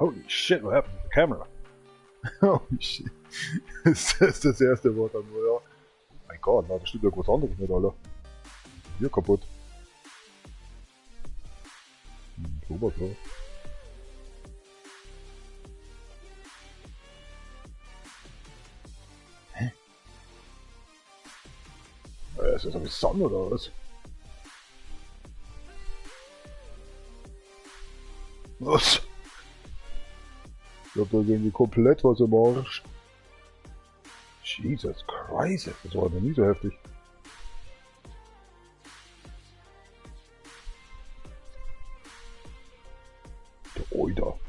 Holy shit, what happened to the camera? Holy shit. Das ist das erste Wort dann nur, ja. Oh mein Gott, na, da steht irgendwas anderes nicht, Alter. Hier kaputt. Sowas, ja. Hä? Ist das ein Sonne oder was? Was? Ich hab da irgendwie komplett was im Arsch. Jesus Christ, das war noch nie so heftig. Oida.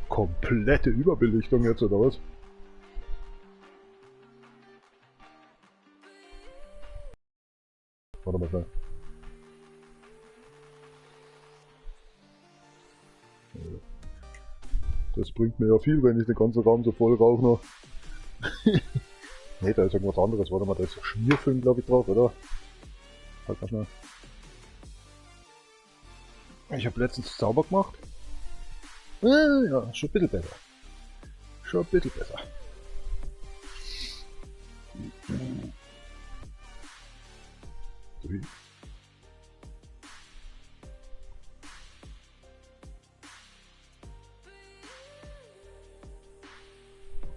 Komplette Überbelichtung jetzt, oder was? Warte mal schnell. Das bringt mir ja viel, wenn ich den ganzen Raum so voll rauche noch. Ne, da ist irgendwas anderes. Warte mal, da ist so Schmierfilm, glaube ich, drauf, oder? Halt mal schnell. Ich habe letztens sauber gemacht. Ja, schon ein bisschen besser. Schon ein bisschen besser.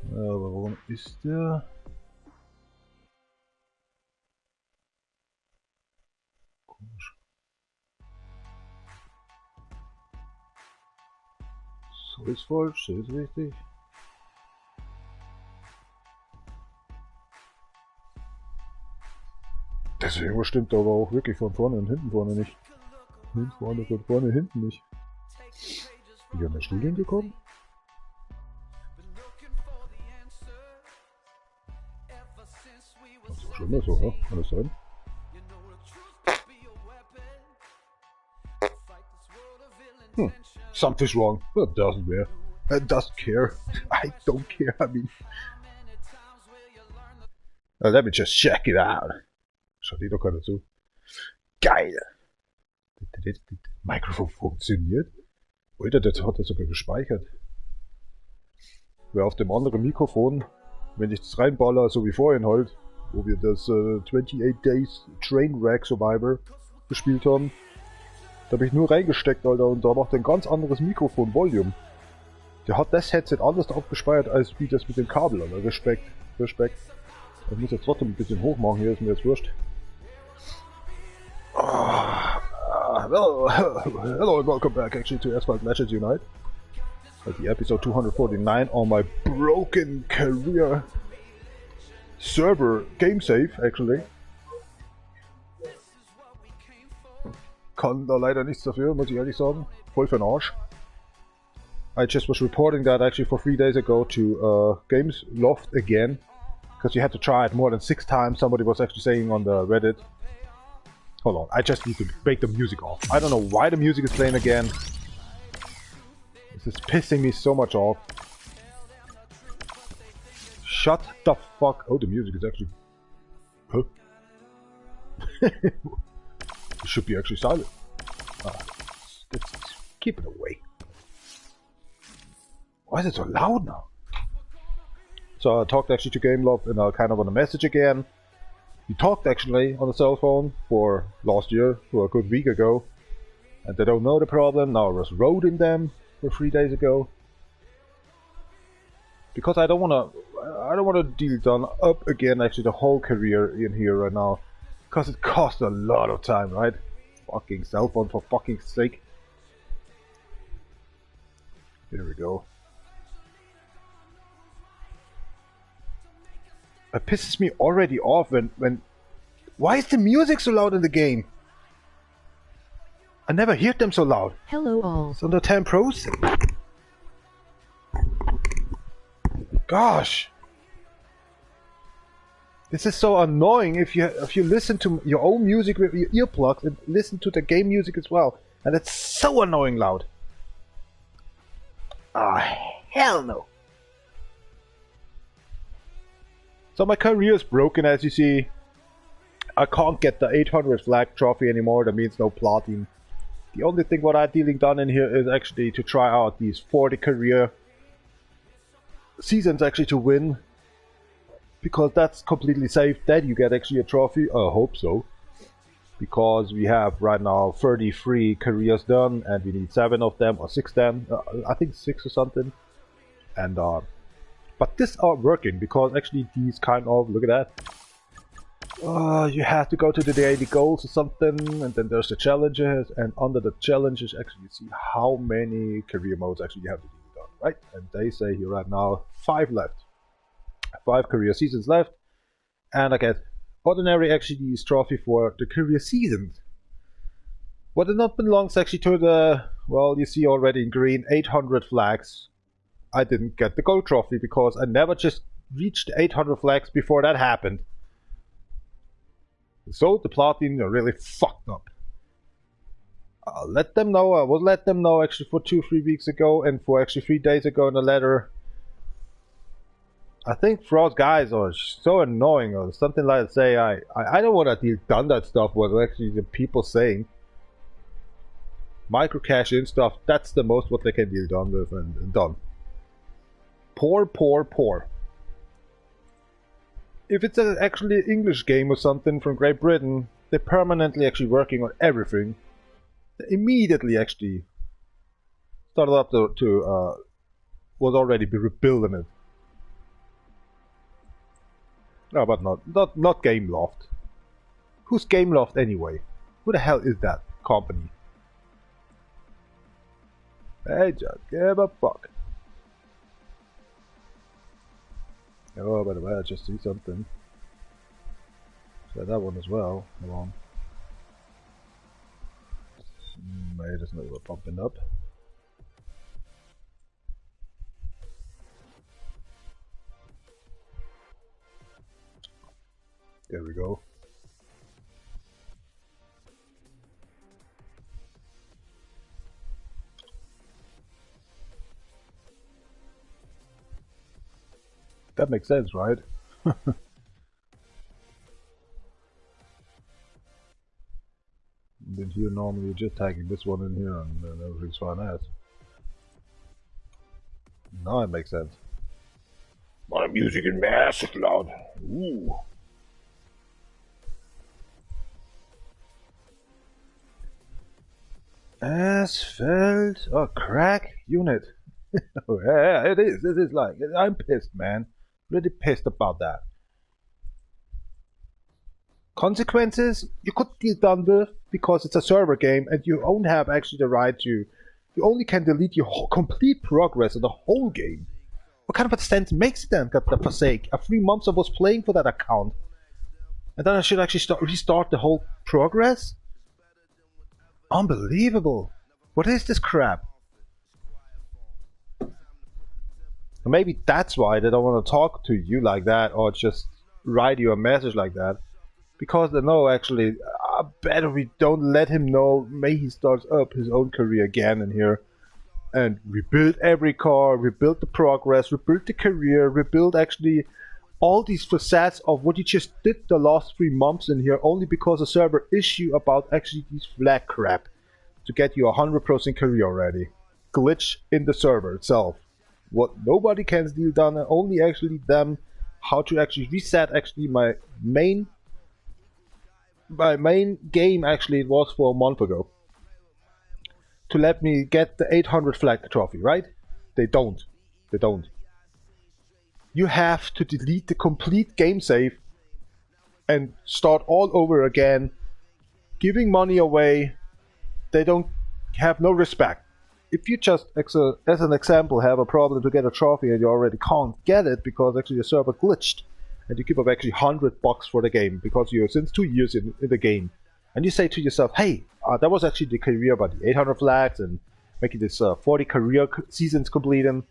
Ja, aber warum ist der? Komisch. So ist falsch, so ist richtig. Deswegen stimmt aber auch wirklich von vorne und hinten vorne nicht. Hinten vorne, von vorne, hinten nicht. Wie an der Studien gekommen? Das ist schon immer so, ja? Kann das sein? Something's wrong. It doesn't care. It doesn't care. I don't care. I mean, let me just check it out. Schaut eh doch keiner zu. Geil. Mikrofon funktioniert. Alter, das hat er sogar gespeichert. Weil auf dem anderen Mikrofon, wenn ich das reinballer, so wie vorhin halt, wo wir das 28 Days Trainwreck Survivor gespielt haben, da habe ich nur reingesteckt, Alter, und da macht ein ganz anderes Mikrofon Volume. Der hat das Headset anders abgespeichert, als wie das mit dem Kabel, Alter. Respekt. Respekt. Ich muss jetzt trotzdem ein bisschen hoch machen, hier ist mir jetzt wurscht. Hello and welcome back actually to Asphalt Legends Unite. The episode 249 on my broken career server game save actually. Kann da leider nichts dafür, muss ich ehrlich sagen. Voll für den Arsch. I just was reporting that actually for 3 days ago to Games Loft again. Because you had to try it more than 6 times, somebody was actually saying on the Reddit. Hold on, I just need to break the music off. I don't know why the music is playing again. This is pissing me so much off. Shut the fuck... Oh, the music is actually... Huh? It should be actually silent. Let's keep it away. Why is it so loud now? So I talked actually to Gameloft and I kind of on a message again. He talked actually on the cell phone for last year, for a good week ago. And they don't know the problem. Now I was roading them for 3 days ago. Because I don't wanna deal done up again actually the whole career in here right now. Because it costs a lot of time, right? Fucking cell phone for fucking sake. Here we go. It pisses me already off when... Why is the music so loud in the game? I never heard them so loud. Hello all. It's under 10%. Gosh. This is so annoying if you listen to your own music with your earplugs and listen to the game music as well. And it's so annoying loud. Ah, hell no. So my career is broken, as you see. I can't get the 800 flag trophy anymore. That means no platinum The only thing what I'm dealing done in here is actually to try out these 40 career seasons actually to win. Because that's completely safe. That you get actually a trophy. I hope so. Because we have right now 33 careers done and we need 7 of them or 6 then. I think 6 or something. And but this are working because actually these kind of, look at that. You have to go to the daily goals or something, and then there's the challenges, and under the challenges actually you see how many career modes actually you have to do done, right? And they say here right now 5 left. 5 career seasons left, and I get ordinary actually this trophy for the career seasons. What it not belongs actually to the, well, you see already in green, 800 flags. I didn't get the gold trophy because I never just reached 800 flags before that happened. So the platinum are really fucked up. I'll let them know. I will let them know actually for 2-3 weeks ago and for actually 3 days ago in the letter. I think those guys are so annoying or something like that. Say I don't want to deal done that stuff. What actually the people saying. Micro cash in stuff. That's the most what they can deal done with and done. Poor. If it's actually an English game or something from Great Britain, they're permanently actually working on everything. They immediately actually started up to was already be rebuilding it. No, but not Gameloft. Who's Gameloft anyway? Who the hell is that company? They just give a fuck. Oh, by the way, I just see something. So that one as well. Hold on. Maybe there's another pumping up. There we go. That makes sense, right? And then here normally you're just tagging this one in here and then everything's fine as. Now it makes sense. My music is massive loud. Ooh. Asphalt or crack unit. Yeah, it is. It is like, I'm pissed, man. Really pissed about that. Consequences you could deal done with because it's a server game and you don't have actually the right to. You only can delete your whole, complete progress of the whole game. What kind of a sense makes it then? Got the forsake. 3 months I was playing for that account, and then I should actually restart the whole progress. Unbelievable! What is this crap? Maybe that's why they don't want to talk to you like that or just write you a message like that. Because they know actually, I bet we don't let him know, may he starts up his own career again in here. And rebuild every car, rebuild the progress, rebuild the career, rebuild actually all these facets of what you just did the last 3 months in here only because a server issue about actually these flag crap to get you 100% career already. Glitch in the server itself. What nobody can deal done, only actually them how to actually reset actually my main game actually it was for a month ago. To let me get the 800 flag trophy, right? They don't. They don't. You have to delete the complete game save and start all over again, giving money away. They don't have no respect. If you just, as an example, have a problem to get a trophy and you already can't get it because actually the server glitched and you give up actually $100 for the game because you're since 2 years in the game, and you say to yourself, hey, that was actually the career about the 800 flags and making this 40 career seasons completing,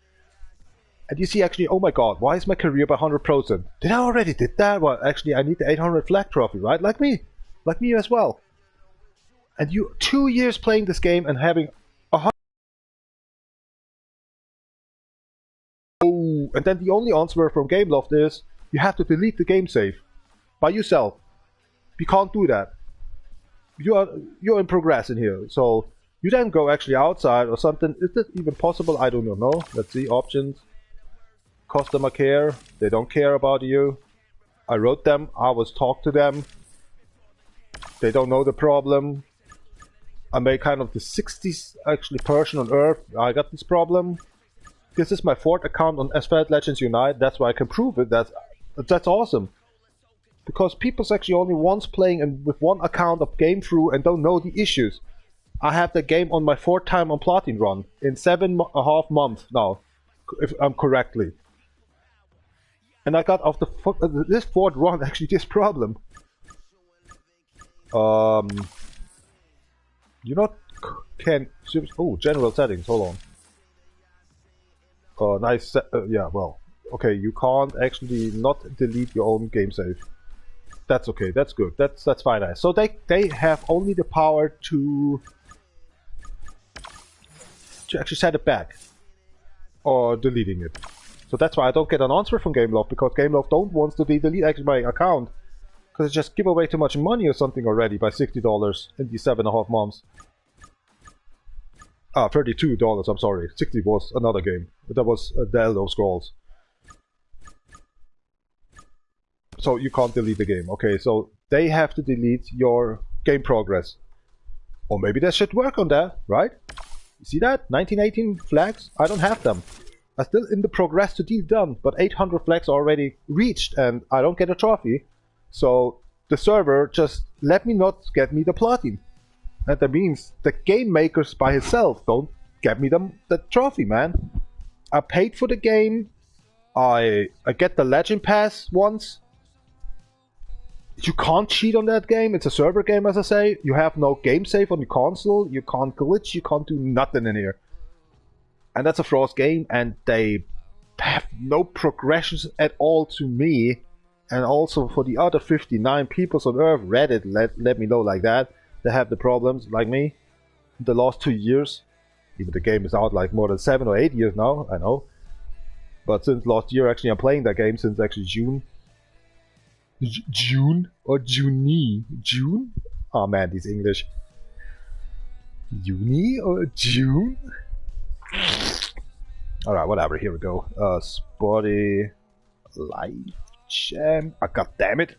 and you see actually, oh my god, why is my career by 100%? Did I already did that? Well, actually I need the 800 flag trophy, right? Like me as well. And you 2 years playing this game and having 100. Oh, and then the only answer from Gameloft is you have to delete the game save by yourself. You can't do that. You're in progress in here, so You then go actually outside or something. Is this even possible? I do not know. Let's see. Options. Customer care. They don't care about you. I wrote them. I was talked to them. They don't know the problem. I made kind of the 60th actually person on Earth. I got this problem. This is my 4th account on Asphalt Legends Unite. That's why I can prove it. That's awesome. Because people's actually only once playing and with one account of game through and don't know the issues. I have the game on my 4th time on Platin run in 7.5 months now, if I'm correctly. And I got off this 4th run actually this problem. You not can general settings. Hold on. Nice. Yeah. Well. Okay. You can't actually not delete your own game save. That's okay. That's good. That's fine. So they have only the power to actually set it back or deleting it. So that's why I don't get an answer from Gameloft, because Gameloft don't want to delete actually my account. Because it just give away too much money or something already by $60 in these 7.5 months. Ah, $32, I'm sorry. 60 was another game. That was the Elder Scrolls. So you can't delete the game. Okay, so they have to delete your game progress. Or maybe they should work on that, right? You see that? 1918 flags? I don't have them. I'm still in the progress to deal done, but 800 flags already reached and I don't get a trophy. So the server just let me not get me the platinum. And that means the game makers by himself don't get me the trophy, man. I paid for the game. I get the legend pass once. You can't cheat on that game. It's a server game, as I say. You have no game save on the console. You can't glitch. You can't do nothing in here. And that's a Frost game, and they have no progressions at all to me. And also for the other 59 people on Earth, Reddit let me know like that. They have the problems like me the last 2 years. Even the game is out like more than 7 or 8 years now, I know. But since last year, actually, I'm playing that game since actually June. June or June? June? Oh man, this English. Juni or June? Alright, whatever, here we go. Spotty Live Jam. Oh, god damn it.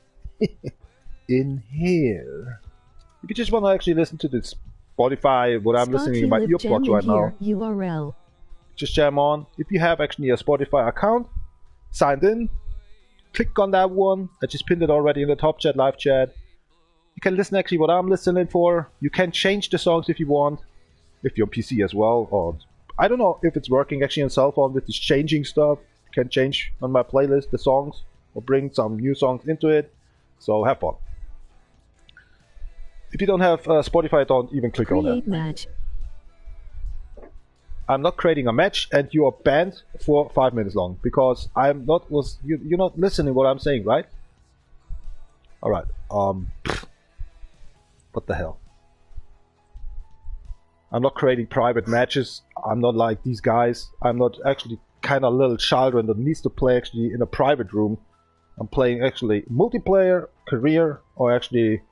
In here. If you just want to actually listen to the Spotify, what I'm listening to my earplugs right now. URL. Just jam on. If you have actually a Spotify account, signed in, click on that one. I just pinned it already in the top chat, live chat. You can listen actually what I'm listening for. You can change the songs if you want. If you're on PC as well. Or I don't know if it's working actually on cell phone with this changing stuff. You can change on my playlist the songs or bring some new songs into it. So have fun. If you don't have Spotify, don't even click on it. Match. I'm not creating a match, and you are banned for 5 minutes long because I'm not you're not listening what I'm saying, right? All right. What the hell? I'm not creating private matches. I'm not like these guys. I'm not actually kind of little children that needs to play actually in a private room. I'm playing actually multiplayer, career, or actually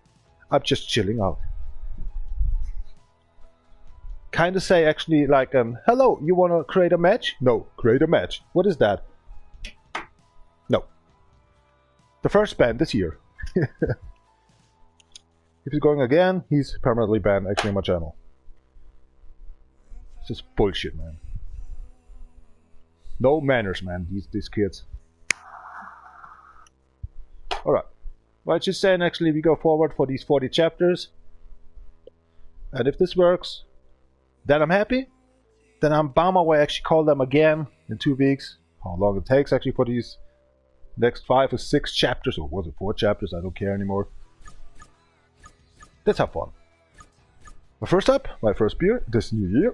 I'm just chilling out. Kind of say actually like, hello, you want to create a match? No, create a match. What is that? No. The first ban this year. If he's going again, he's permanently banned actually on my channel. This is bullshit, man. No manners, man, these kids. Alright. Well, just saying actually we go forward for these 40 chapters. And if this works, then I'm happy. Then I'm bound my way actually call them again in 2 weeks. How long it takes actually for these next 5 or 6 chapters, or was it 4 chapters? I don't care anymore. Let's have fun. But first up, my first beer this new year.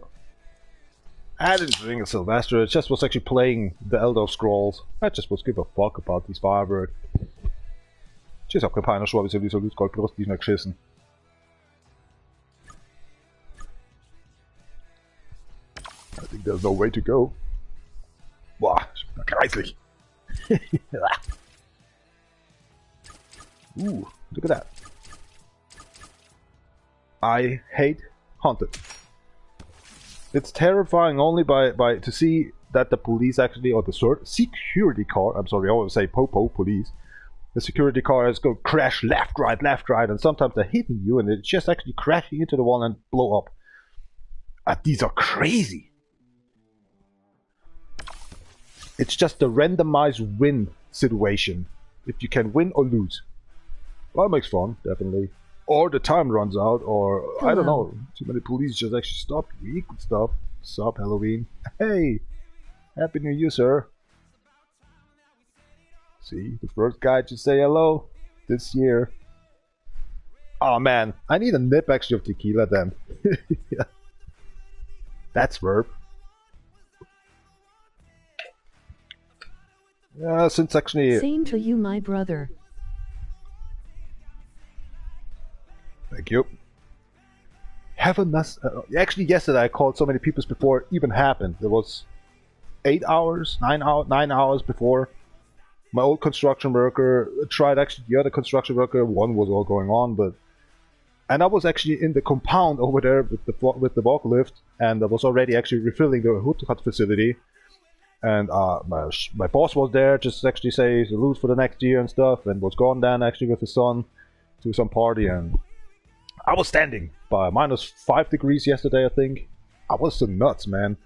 I didn't drink a Sylvester, it just was actually playing the Elder Scrolls. I just was give a fuck about these fireworks. Tschüss, hab keiner Schwabe, ist ja wie so gut Goldbrust, die ist nicht geschissen. I think there's no way to go. Boah, kreislich. Ooh, look at that. I hate Haunted. It's terrifying only by to see that the police actually, or the security car, I'm sorry, I always say Popo police, the security car is going to crash left, right, and sometimes they're hitting you and it's just actually crashing into the wall and blow up. These are crazy. It's just a randomized win situation. If you can win or lose. Well, it makes fun, definitely. Or the time runs out, or I don't know. Too many police just actually stop you and stuff. Sup, Halloween? Hey! Happy New Year, sir. See, the first guy to say hello this year. Oh man, I need a nip actually of tequila then. Yeah. That's verb. Yeah, since actually... Same to you, my brother. Thank you. Have a nice... actually, yesterday I called so many people before it even happened. There was 9 hours before. My old construction worker tried actually the other construction worker. One was all going on, but... And I was actually in the compound over there with the forklift, and I was already actually refilling the hood cut facility. And my boss was there, just actually say salute for the next year and stuff, and was gone then actually with his son to some party, and I was standing by -5 degrees yesterday, I think. I was so nuts, man.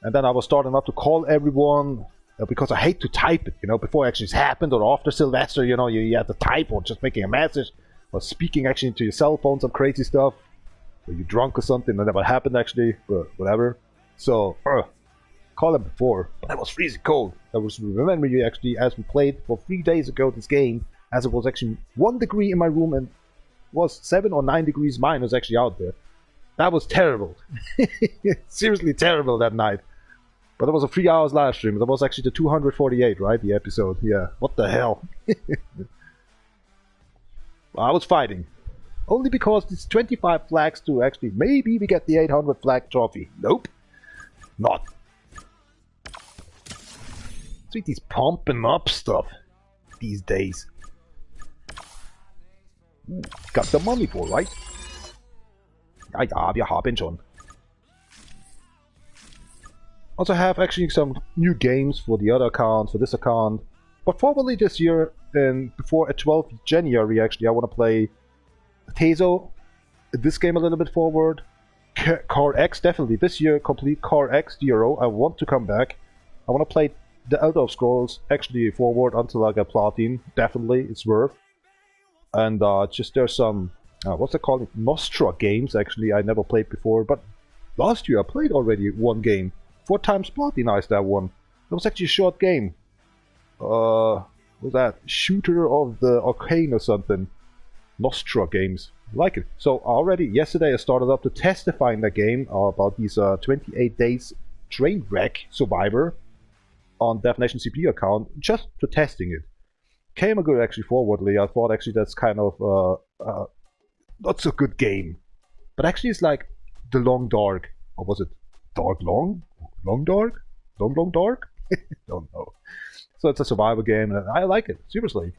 And then I was starting up to call everyone, because I hate to type it, before it actually happened, or after Sylvester, you have to type, or just making a message, or speaking actually into your cell phone, some crazy stuff, or you're drunk or something. That never happened actually, but whatever. So, call it before, but I was freezing cold. I was remembering you actually, as we played for 3 days ago this game, as it was actually 1 degree in my room and was 7 or 9 degrees minus actually out there. That was terrible. Seriously terrible that night. But it was a 3 hours live stream. That was actually the 248, right? The episode. Yeah. What the hell? I was fighting. Only because it's 25 flags to actually maybe we get the 800 flag trophy. Nope. Not. See these pumping up stuff these days. Got the money for, right? Ja, wir haben schon. Also have actually some new games for the other account, for this account. But probably this year, and before 12th January actually, I want to play Tezo, this game a little bit forward. Car X, definitely. This year, complete Car X DRO. I want to come back. I want to play the Elder Scrolls actually forward until I get Platinum. Definitely, it's worth. And just there's some, what's it called? Nostra games, actually, I never played before. But last year I played already one game. 4 times platinized that one. That was actually a short game. What was that? Shooter of the Arcane or something. Nostra games. I like it. So already yesterday I started up to testify in that game about these 28 days train wreck survivor on Defnation CPU account, just for testing it. Came a good actually forwardly. I thought actually that's kind of not so good game. But actually it's like The Long Dark. Or was it Dark Long? Long Dark? Long Dark? Don't know. So it's a survival game and I like it, seriously.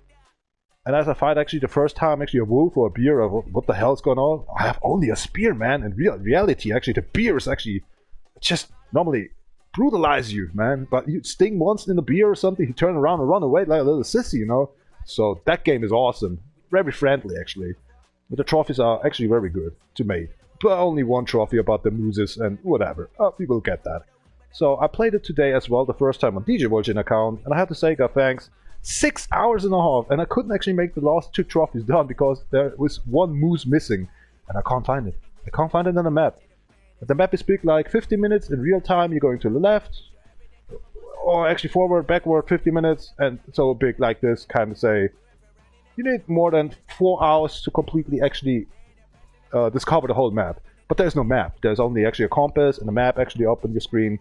And as I fight actually the first time actually a wolf or a bear, or what the hell's going on? I have only a spear, man. In reality actually the bear is actually just normally brutalize you, man. But you sting once in the beer or something, you turn around and run away like a little sissy, So that game is awesome. Very friendly, actually. But the trophies are actually very good to make. But only one trophy about the mooses and whatever. We will get that. So I played it today as well, the first time on DJ Volgin account. And I have to say, God thanks, 6 hours and a half. And I couldn't actually make the last 2 trophies done because there was one moose missing. And I can't find it. I can't find it on the map. The map is big, like 50 minutes in real time, you're going to the left, or actually forward, backward, 50 minutes, and so big like this, kind of say, you need more than 4 hours to completely actually discover the whole map. But there's no map, there's only actually a compass and a map actually up on your screen.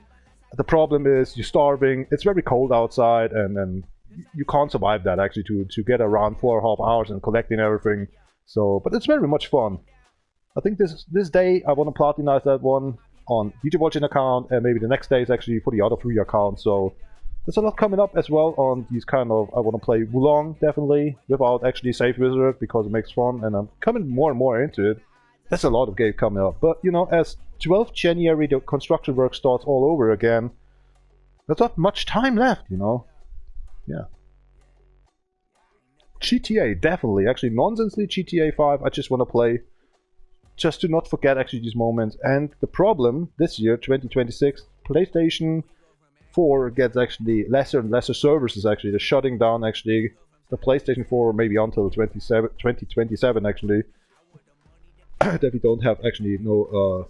The problem is, you're starving, it's very cold outside, and you can't survive that actually to get around 4.5 hours and collecting everything. So, but it's very much fun. I think this day I want to platinize that one on DJ Volgin account, and maybe the next day is actually for the other 3 accounts. So there's a lot coming up as well on these kind of, I want to play Wulong definitely without actually Save Wizard because it makes fun, and I'm coming more and more into it. There's a lot of games coming up, but you know, as 12th January the construction work starts all over again, there's not much time left, you know. Yeah. GTA, definitely. Actually, nonsensely GTA 5, I just want to play. Just to not forget actually these moments. And the problem, this year, 2026, PlayStation 4 gets actually lesser and lesser services actually. They're shutting down actually the PlayStation 4 maybe until 2027 actually. That we don't have actually no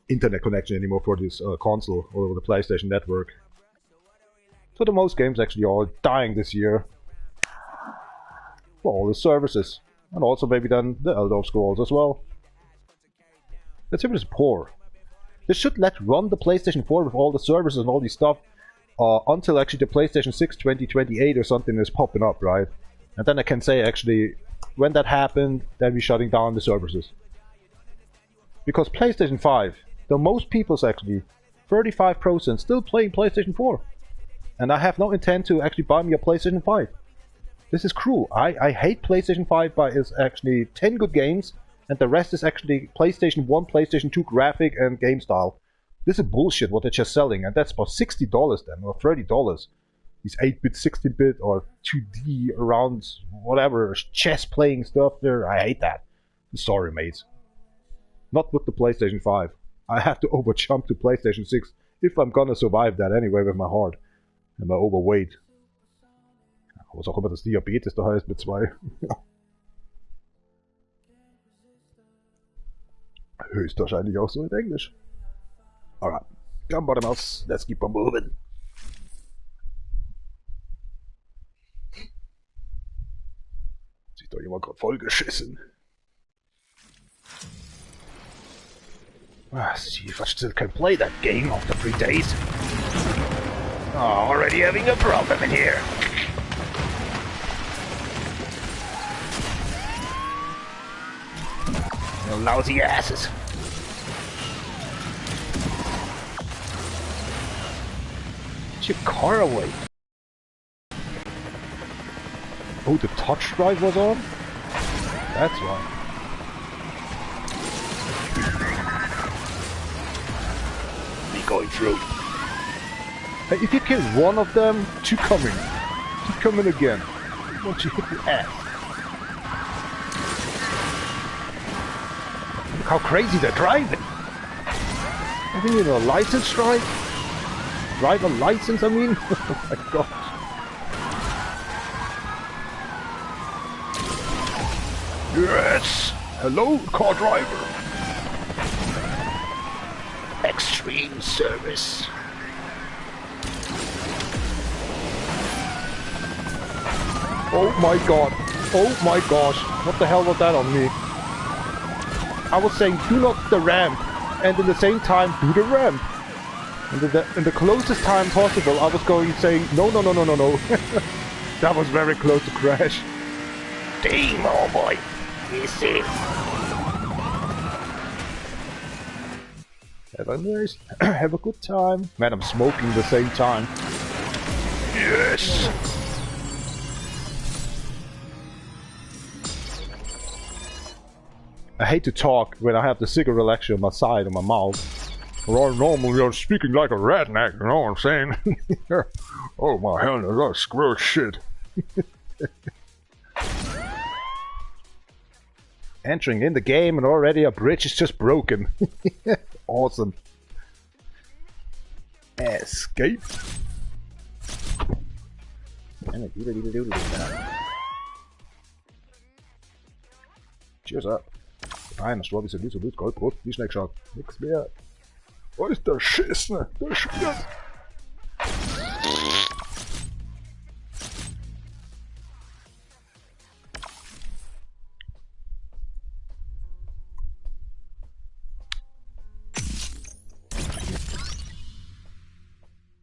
internet connection anymore for this console or the PlayStation network. So the most games actually are dying this year. For all the services. And also maybe then the Elder Scrolls as well. Let's see if it's poor. They should let run the PlayStation 4 with all the services and all these stuff until actually the PlayStation 6 2028 or something is popping up, right? And then I can say actually, when that happened, then we're shutting down the services. Because PlayStation 5, the most people's actually, 35% still playing PlayStation 4. And I have no intent to actually buy me a PlayStation 5. This is cruel. I hate PlayStation 5, but it's actually 10 good games, and the rest is actually PlayStation 1, PlayStation 2 graphic and game style. This is bullshit what they're just selling, and that's about $60 then, or $30. These 8-bit, 16-bit, or 2D around whatever, chess playing stuff there. I hate that. Sorry, mates. Not with the PlayStation 5. I have to overjump to PlayStation 6 if I'm gonna survive that anyway with my heart and my overweight. Was auch immer das Diabetes da heißt mit 2. Höchstwahrscheinlich auch so in Englisch. Alright, come bottom else, let's keep on moving. Sieht doch jemand gerade vollgeschissen. See if I still can play that game after 3 days. Oh, already having a problem in here. You lousy asses. Get your car away. Oh, the touch drive was on? That's why. Me going through. Hey, if you kill one of them, 2 coming. 2 coming again. Once you hit the ass. Look how crazy they're driving. I think you need a license drive. Driver license, I mean. Oh my god. Yes! Hello, car driver! Extreme service. Oh my god. Oh my gosh. What the hell was that on me? I was saying do not the ramp. And at the same time do the ramp. And in the closest time possible I was going saying no no no no no no. That was very close to crash. Damn, oh boy. Easy. Have a nice, have a good time. Man, I'm smoking at the same time. Yes! I hate to talk when I have the cigarette actually on my side, on my mouth. Or normally you're speaking like a redneck, you know what I'm saying? Oh my hell, that's gross shit. Entering in the game and already a bridge is just broken. Awesome. Escape. Cheers up. Nein, das Strawberry ist so gut, Goldbrot, wie schnell geschaut. Nix mehr. Wo ist der Schiss, ne? Der Schiss.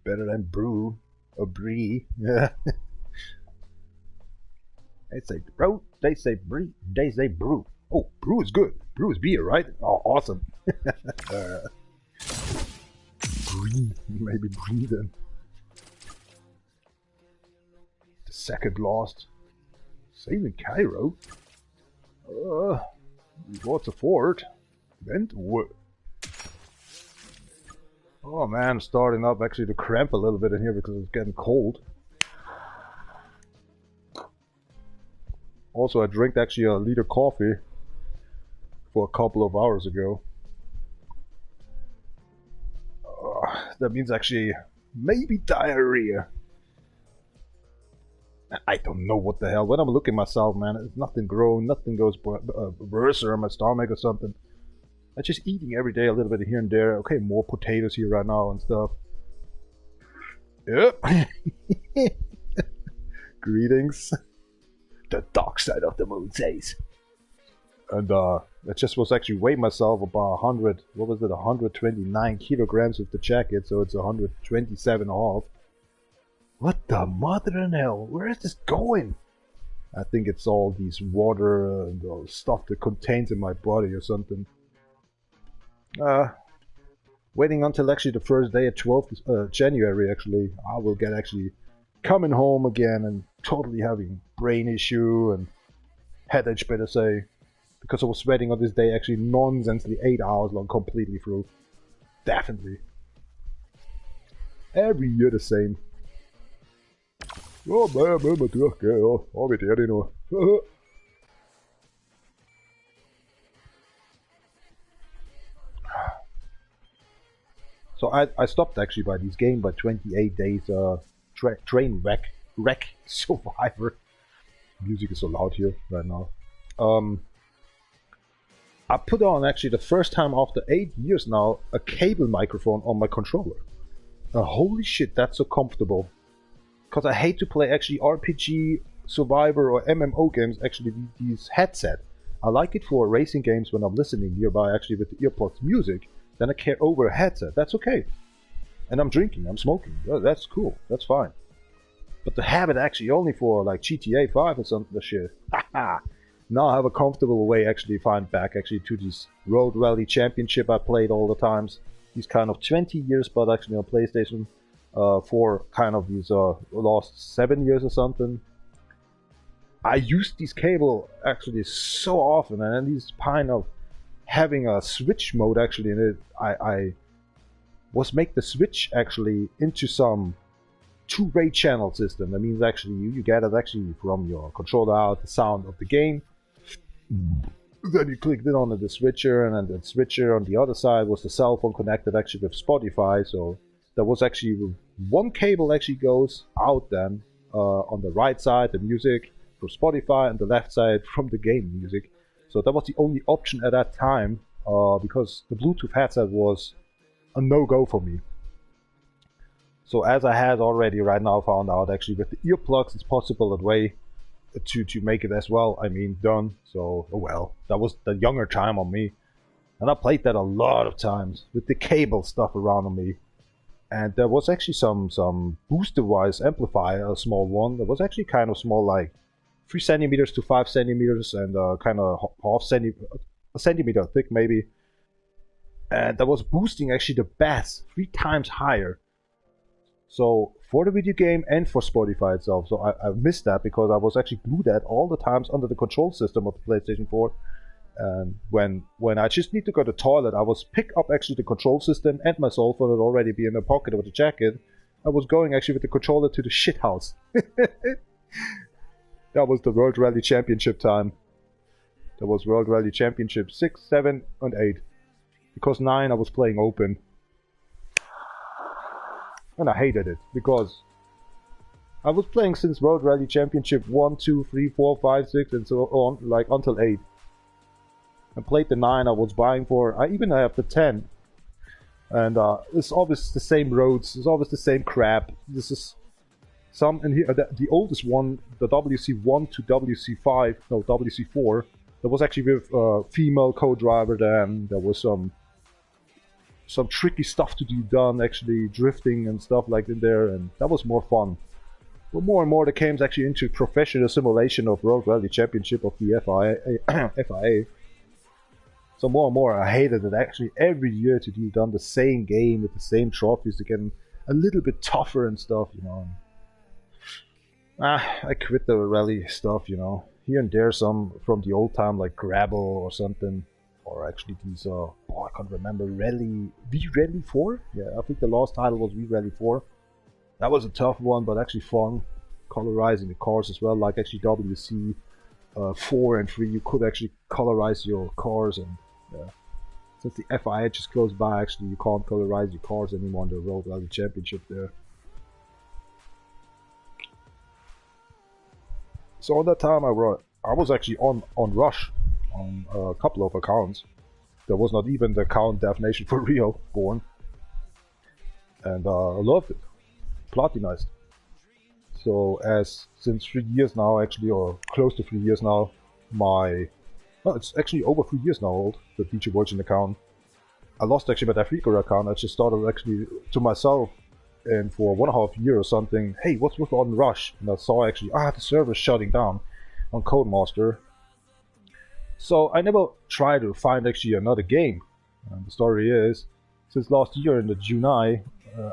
Better than brew or brie. Yeah. They say bro, they say brie, they say brew. Oh, brew is good. Brew is beer, right? Oh, awesome. Brie, maybe brie then. The second lost. Same in Cairo. What's a fort? Vent? Oh man, starting up actually to cramp a little bit in here because it's getting cold. Also, I drank actually a liter coffee for a couple of hours ago. That means actually maybe diarrhea. I don't know what the hell. When I'm looking at myself, man, it's nothing growing, nothing goes worse or in my stomach or something. I'm just eating every day a little bit here and there. Okay, more potatoes here right now and stuff. Yep. Greetings. The dark side of the moon says. And I just was actually weighing myself about 100, what was it, 129 kilograms with the jacket, so it's 127 and a half. What the mother in hell? Where is this going? I think it's all these water and stuff that contains in my body or something. Waiting until actually the first day at 12th January actually. I will get actually coming home again and totally having brain issue and headache, better say. Because I was sweating on this day actually nonsensely 8 hours long completely through. Definitely. Every year the same. Ja, men med dyrke, ja, vi det nu. So I stopped actually by this game by 28 days train wreck survivor. Music is so loud here right now. I put on actually the first time after 8 years now a cable microphone on my controller. Holy shit, that's so comfortable. Because I hate to play actually RPG, Survivor or MMO games actually with these headset. I like it for racing games when I'm listening nearby actually with the earpods music. Then I carry over a headset. That's okay. And I'm drinking, I'm smoking. Oh, that's cool. That's fine. But to have it actually only for like GTA 5 or something, shit. Haha. Now I have a comfortable way actually find back actually to this Road Rally Championship I played all the times. These kind of 20 years, but actually on PlayStation. For kind of these last 7 years or something. I used this cable actually so often, and then these kind of having a switch mode actually in it. I was make the switch actually into some two-way channel system. That means actually you get it actually from your controller out the sound of the game. Then you clicked it on the switcher, and then the switcher on the other side was the cell phone connected actually with Spotify. So there was actually one cable actually goes out then on the right side, the music from Spotify, and the left side from the game music. So that was the only option at that time because the Bluetooth headset was a no-go for me. So as I had already right now found out actually with the earplugs it's possible that way to make it as well, I mean done. So oh well, that was the younger time on me. And I played that a lot of times with the cable stuff around on me. And there was actually some boost device amplifier, a small one, that was actually kind of small, like 3 centimeters to 5 centimeters and kind of a centimeter thick maybe. And that was boosting actually the bass 3 times higher. So for the video game and for Spotify itself. So I missed that because I was actually glued at all the times under the control system of the PlayStation 4. And when I just need to go to the toilet, I was pick up actually the control system and my cell phone would already be in the pocket of the jacket. I was going actually with the controller to the shit house. That was the World Rally Championship time. That was World Rally Championship 6, 7, and 8. Because 9 I was playing open. And I hated it because I was playing since World Rally Championship 1, 2, 3, 4, 5, 6 and so on, like until 8. I played the 9 I was buying for. I even have the 10. And it's always the same roads. It's always the same crap. This is some in here. The oldest one, the WC1 to WC5, no WC4. There was actually with female co-driver. Then there was some tricky stuff to be done, actually drifting and stuff like in there, and that was more fun. But more and more, the game's actually into professional simulation of World Rally Championship of the FIA. So more and more, I hated it actually every year to do done the same game with the same trophies to get a little bit tougher and stuff, you know. I quit the rally stuff, you know. Here and there, some from the old time, like Gravel or something. Or actually these, I can't remember, V-Rally 4? Yeah, I think the last title was V-Rally 4. That was a tough one, but actually fun. Colorizing the cars as well, like actually WC 4 and 3, you could actually colorize your cars, and since the FIH is close by, actually you can't colorize your cars anymore on the Road Rally Championship there. So at that time I was actually on Rush on a couple of accounts. There was not even the account Death Nation for Real born, and I loved it, platinized. So since 3 years now, actually, or close to 3 years now, it's actually over 3 years now old, the DJ Virgin account. I lost actually my Africa account. I just started actually to myself, and for 1.5 years or something, hey, what's with on Rush? And I saw actually, the server's shutting down on Codemaster. So I never tried to find actually another game. And the story is, since last year in the July,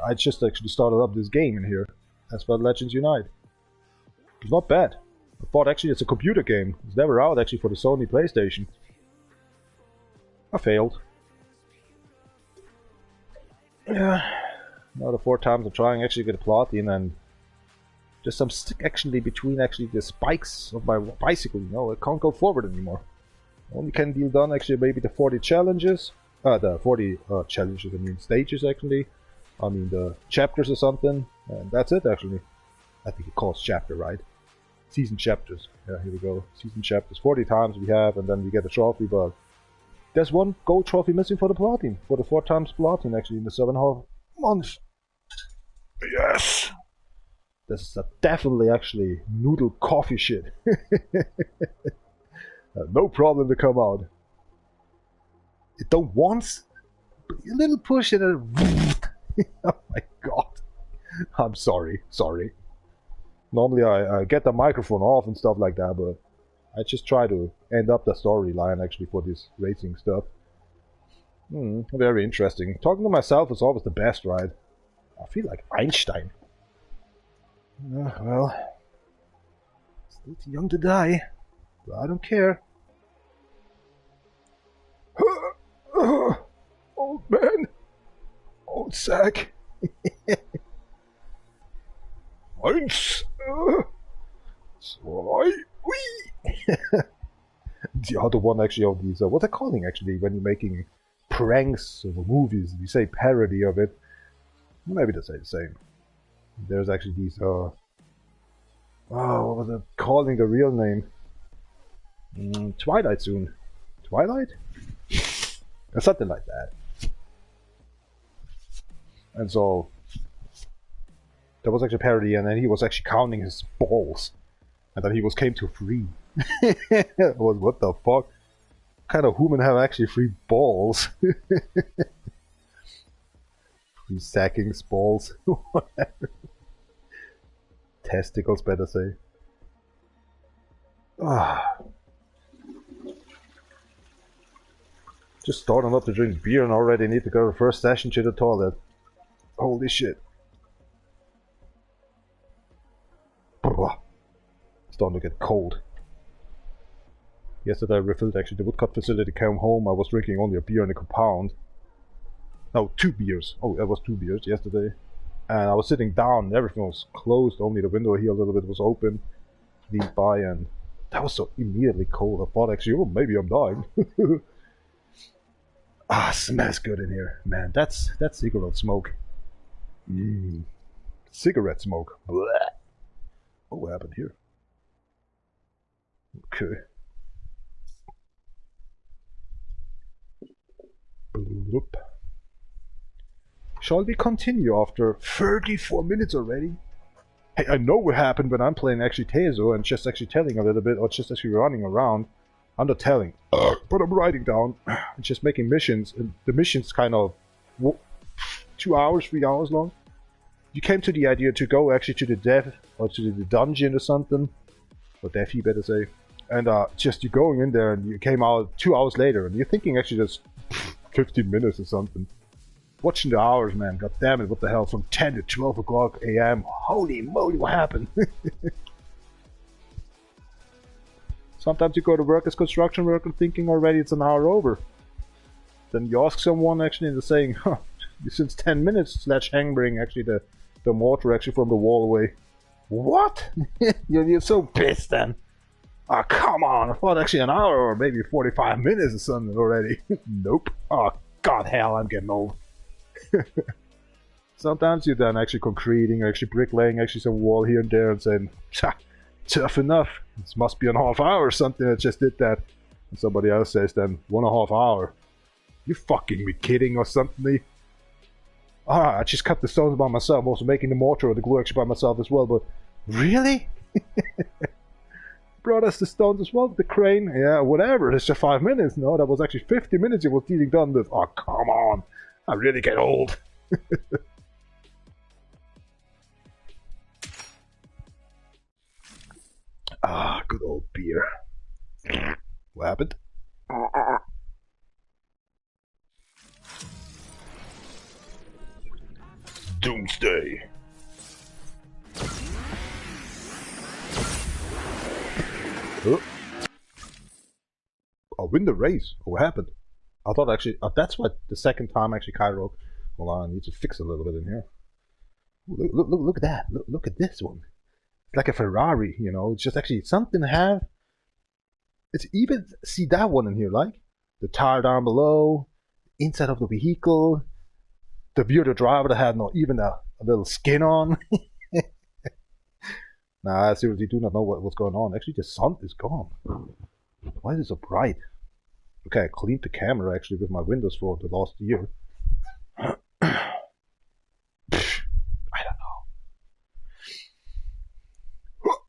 I just actually started up this game in here, Asphalt Legends Unite. It's not bad. I thought actually it's a computer game. It's never out actually for the Sony PlayStation. I failed. Yeah. Now the 4 times I'm trying actually to get a platin, and there's some stick actually between actually the spikes of my bicycle, you know, I can't go forward anymore. Only can deal done actually maybe the 40 challenges. The 40 challenges, I mean stages actually. I mean the chapters or something. And that's it actually. I think it calls chapter, right? Season chapters. Yeah, here we go. Season chapters. 40 times we have, and then we get a trophy, but there's one gold trophy missing for the platin. For the 4 times platin actually in the 7.5 months. Yes! This is definitely actually noodle coffee shit. No problem to come out. It don't once, but a little push and it. Oh my god. I'm sorry. Normally I get the microphone off and stuff like that, but I just try to end up the storyline actually for this racing stuff. Very interesting. Talking to myself is always the best, right? I feel like Einstein. Well, still too young to die. But I don't care. Old man. Old sack. Eins. Zwei. The other one actually of these, what they're calling actually when you're making pranks of movies, you say parody of it. Maybe they say the same. There's actually these, what was it calling the real name? Twilight Zone. Twilight? Or something like that. And so, there was actually a parody, and then he was actually counting his balls. And then he came to 3. What the fuck? What kind of human have actually 3 balls? 3 sackings, balls, whatever. Testicles, better say. Just starting up to drink beer and already need to go to the first session to the toilet. Holy shit. Starting to get cold. Yesterday I refilled actually the woodcut facility, came home, I was drinking only a beer in a compound. No, 2 beers. Oh, it was 2 beers yesterday. And I was sitting down and everything was closed, only the window here a little bit was open. Leaned by, and that was so immediately cold. I thought actually, oh, maybe I'm dying. Smells good in here. Man, that's cigarette smoke. Cigarette smoke. Blech. Oh, what happened here? Okay. Bloop. Shall we continue after 34 minutes already? Hey, I know what happened when I'm playing actually Tezo and just actually telling a little bit, or just actually running around. I'm not telling, but I'm writing down and just making missions, and the missions kind of 2 hours, 3 hours long. You came to the idea to go actually to the dev, or to the dungeon or something, or dev you better say, and just you're going in there and you came out 2 hours later and you're thinking actually just 15 minutes or something. Watching the hours, man, god damn it, what the hell, from 10 to 12 o'clock AM, holy moly, what happened? Sometimes you go to work as construction worker thinking already it's an hour over. Then you ask someone actually and they're saying, huh, since 10 minutes slash hammering actually the mortar actually from the wall away. What? You're so pissed then. Oh, come on, I thought actually an hour or maybe 45 minutes or something already. Nope. Oh, god hell, I'm getting old. Sometimes you're done actually concreting or actually bricklaying actually some wall here and there and saying, tough enough. This must be a half hour or something that just did that. And somebody else says then, 1.5 hours. You fucking me kidding or something? I just cut the stones by myself. I'm also making the mortar or the glue actually by myself as well, but really? Brought us the stones as well, the crane, yeah, whatever, it's just 5 minutes. No, that was actually 50 minutes it was getting done with. Oh, come on. I really get old. Ah, good old beer. What happened? Doomsday. Oh. I'll win the race. What happened? I thought actually, that's what the second time actually Cairo. Hold on, I need to fix a little bit in here. Look at that. Look at this one. It's like a Ferrari, you know. It's just actually something to have. It's even, see that one in here, like the tire down below, inside of the vehicle, the view of the driver that had not even a little skin on. Nah, I seriously do not know what's going on. Actually, the sun is gone. Why is it so bright? Okay, I cleaned the camera actually with my windows for the last year. I don't know.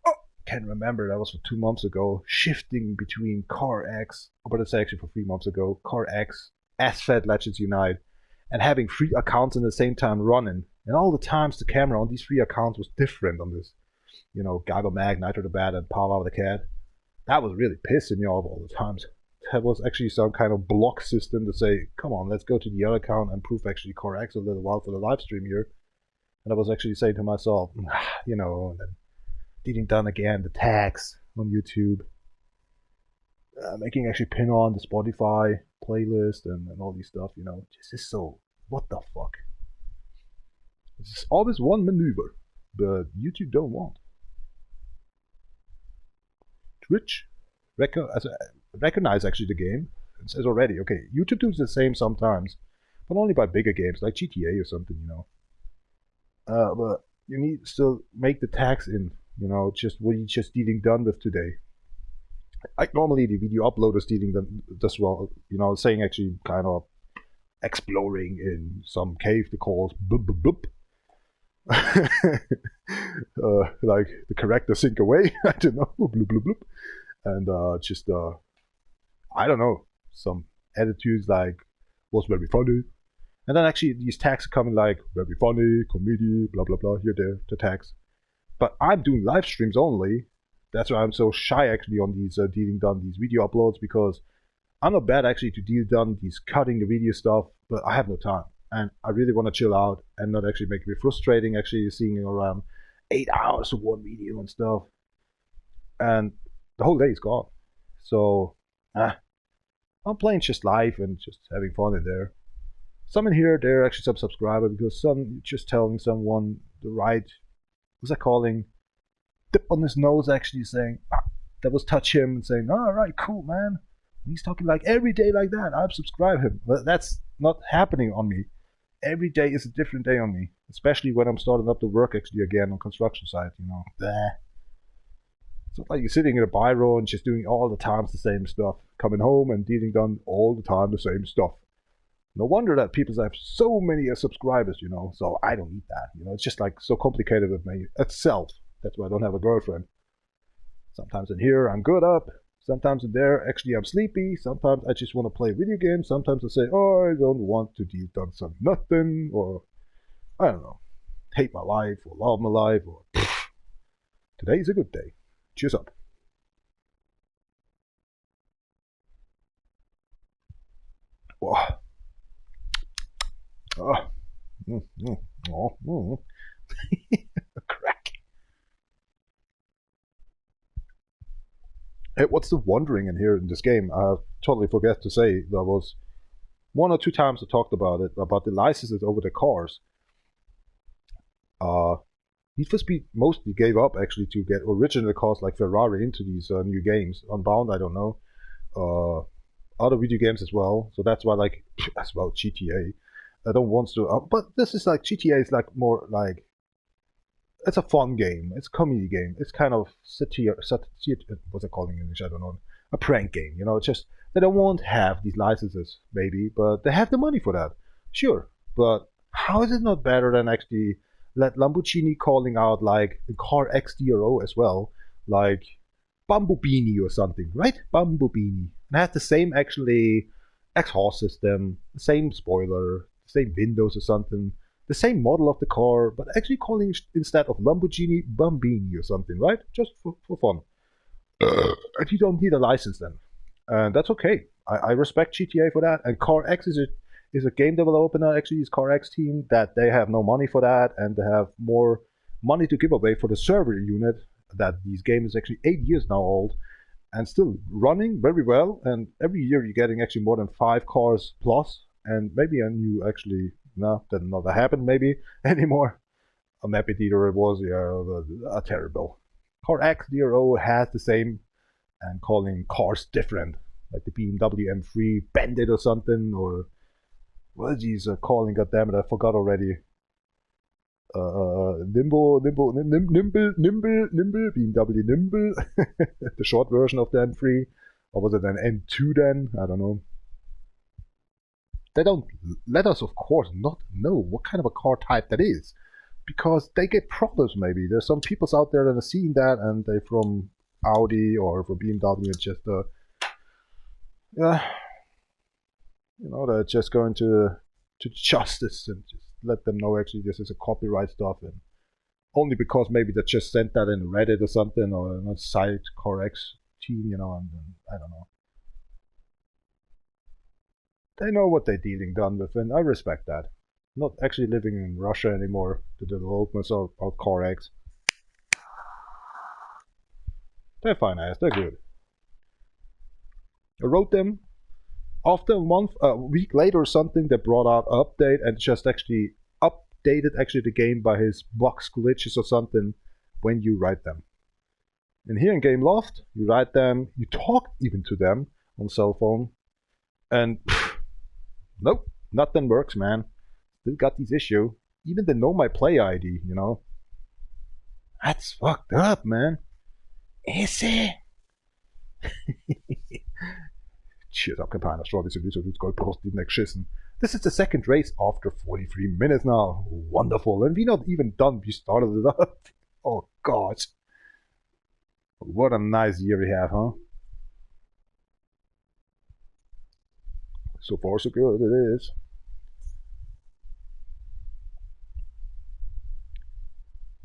Can't remember, that was for 2 months ago. Shifting between Car X, but it's actually for 3 months ago. Car X, Asphalt Legends Unite, and having 3 accounts in the same time running. And all the times the camera on these 3 accounts was different on this. You know, Gago Mag, Nitro the Bat, and Power the Cat. That was really pissing me off all the times. That was actually some kind of block system to say, come on, let's go to the other account and prove actually Core X a little while for the live stream here. And I was actually saying to myself, you know, and then dealing done again the tags on YouTube. Making actually pin on the Spotify playlist and all these stuff, you know. This is so, what the fuck? It's always one maneuver, but YouTube don't want. Twitch recognize actually the game. It says already, okay, YouTube does the same sometimes, but only by bigger games like GTA or something, you know. But you need to still make the tags in, you know, just what you just dealing done with today. Like normally the video uploaders dealing this well, you know, saying actually kind of exploring in some cave they call bloop bloop bloop. Like the character sink away. I don't know, bloop bloop bloop, and just I don't know, some attitudes like was very funny, and then actually these tags are coming like very funny, comedy, blah blah blah. Here the tags, but I'm doing live streams only. That's why I'm so shy actually on these dealing done these video uploads, because I'm not bad actually to deal done these cutting the video stuff, but I have no time. And I really want to chill out and not actually make me frustrating actually seeing around 8 hours of one video and stuff. And the whole day is gone. So, I'm playing just live and just having fun in there. Some in here, they're actually some subscriber because some just telling someone the right, what's that calling? Dip on his nose actually saying, that was touch him and saying, all right, cool, man. And he's talking like every day like that. I've subscribed him. But that's not happening on me. Every day is a different day on me, especially when I'm starting up to work actually again on construction site, you know. It's not like you're sitting in a biro and just doing all the times the same stuff, coming home and dealing done all the time the same stuff. No wonder that people have so many subscribers, you know, so I don't need that, you know. It's just like so complicated with me itself. That's why I don't have a girlfriend. Sometimes in here I'm good up. Sometimes in there, actually, I'm sleepy. Sometimes I just want to play video games. Sometimes I say, oh, I don't want to deal done some nothing, or I don't know, hate my life, or love my life, or today's a good day. Cheers up. Oh. Oh. Crack. what's the wondering in here in this game? I totally forget to say there was 1 or 2 times I talked about it, about the licenses over the cars. Need for Speed mostly gave up actually to get original cars like Ferrari into these new games. Unbound, I don't know. Other video games as well. So that's why, like, as well, GTA. I don't want to, but this is like, GTA is like more like, it's a fun game. It's a comedy game. It's kind of satire, what's it called in English? I don't know. A prank game, you know. It's just, they don't want to have these licenses, maybe, but they have the money for that. Sure. But how is it not better than actually let Lamborghini calling out like a Car X DRO as well, like Bumblebee or something, right? Bumblebee. And has the same actually exhaust system, the same spoiler, the same windows or something, the same model of the car, but actually calling instead of Lamborghini Bambini or something, right? Just for fun. And you don't need a license then. And that's okay. I respect GTA for that. And Car X is a game developer now, actually, is Car X team, that they have no money for that, and they have more money to give away for the server unit, that these games is actually 8 years now old, and still running very well, and every year you're getting actually more than 5 cars plus, and maybe a new actually, no, that never happened maybe anymore. I'm happy either it was, yeah, terrible. Car X DRO has the same, and calling cars different, like the BMW M3 Bandit or something, or what is he calling, goddammit, I forgot already. Nimble, BMW Nimble, the short version of the M3, or was it an M2 then? I don't know. They don't let us, of course, not know what kind of a car type that is, because they get problems maybe. There's some people out there that are seeing that, and they from Audi or from BMW and just, yeah, you know, they're just going to justice and just let them know actually this is a copyright stuff, and only because maybe they just sent that in Reddit or something, or a site Car X team, you know, and I don't know. They know what they're dealing done with, and I respect that. Not actually living in Russia anymore, the developers of Car X. They're fine ass, they're good. I wrote them. After a week later or something, they brought out an update and just actually updated actually the game by his bugs, glitches or something when you write them. And here in Gameloft, you write them, you talk even to them on cell phone, and nope, nothing works, man. Still got these issues. Even they know my play ID, you know. That's fucked up, man. Is it? Shit, I'm keiner Straße, wie so Goldpost nicht geschissen. This is the second race after 43 minutes now. Wonderful. And we're not even done. We started it up. Oh, God. What a nice year we have, huh? So far, so good. It is.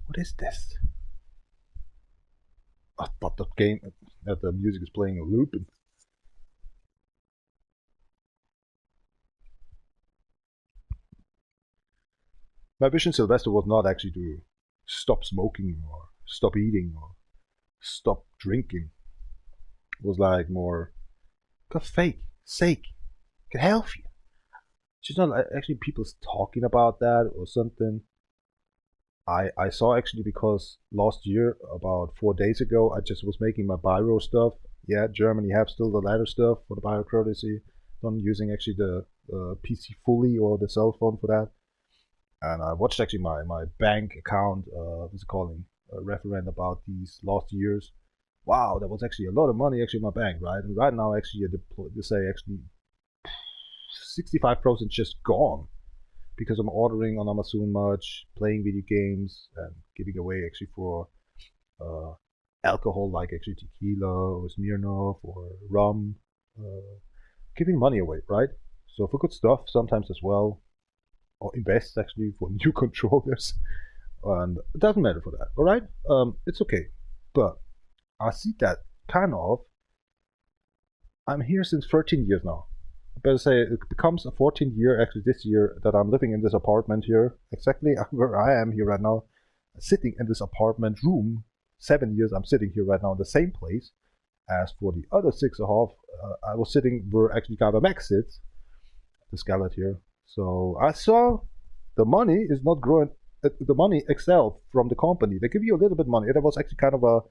What is this? I thought that the music is playing a loop. My vision Sylvester was not actually to stop smoking or stop eating or stop drinking. It was like more, God's sake, can help you. It's not actually people talking about that or something. I saw actually, because last year, about 4 days ago, I just was making my Biro stuff. Yeah, Germany have still the ladder stuff for the Biro courtesy. I'm using actually the PC fully or the cell phone for that. And I watched actually my bank account, what's it calling, referent about these last years. Wow, that was actually a lot of money actually in my bank, right? And right now actually they say actually 65% just gone, because I'm ordering on Amazon much, playing video games, and giving away actually for alcohol like actually tequila or Smirnoff or rum, giving money away, right? So for good stuff sometimes as well, or invest actually for new controllers, and it doesn't matter for that. All right, it's okay, but I see that kind of. I'm here since 13 years now. I better say it becomes a 14th year actually this year that I'm living in this apartment here, exactly where I am here right now, sitting in this apartment room. 7 years I'm sitting here right now in the same place, As for the other 6.5, I was sitting where actually Gabamax sits, the skeleton here. So I saw the money is not growing. The money excelled from the company. They give you a little bit of money. It was actually kind of a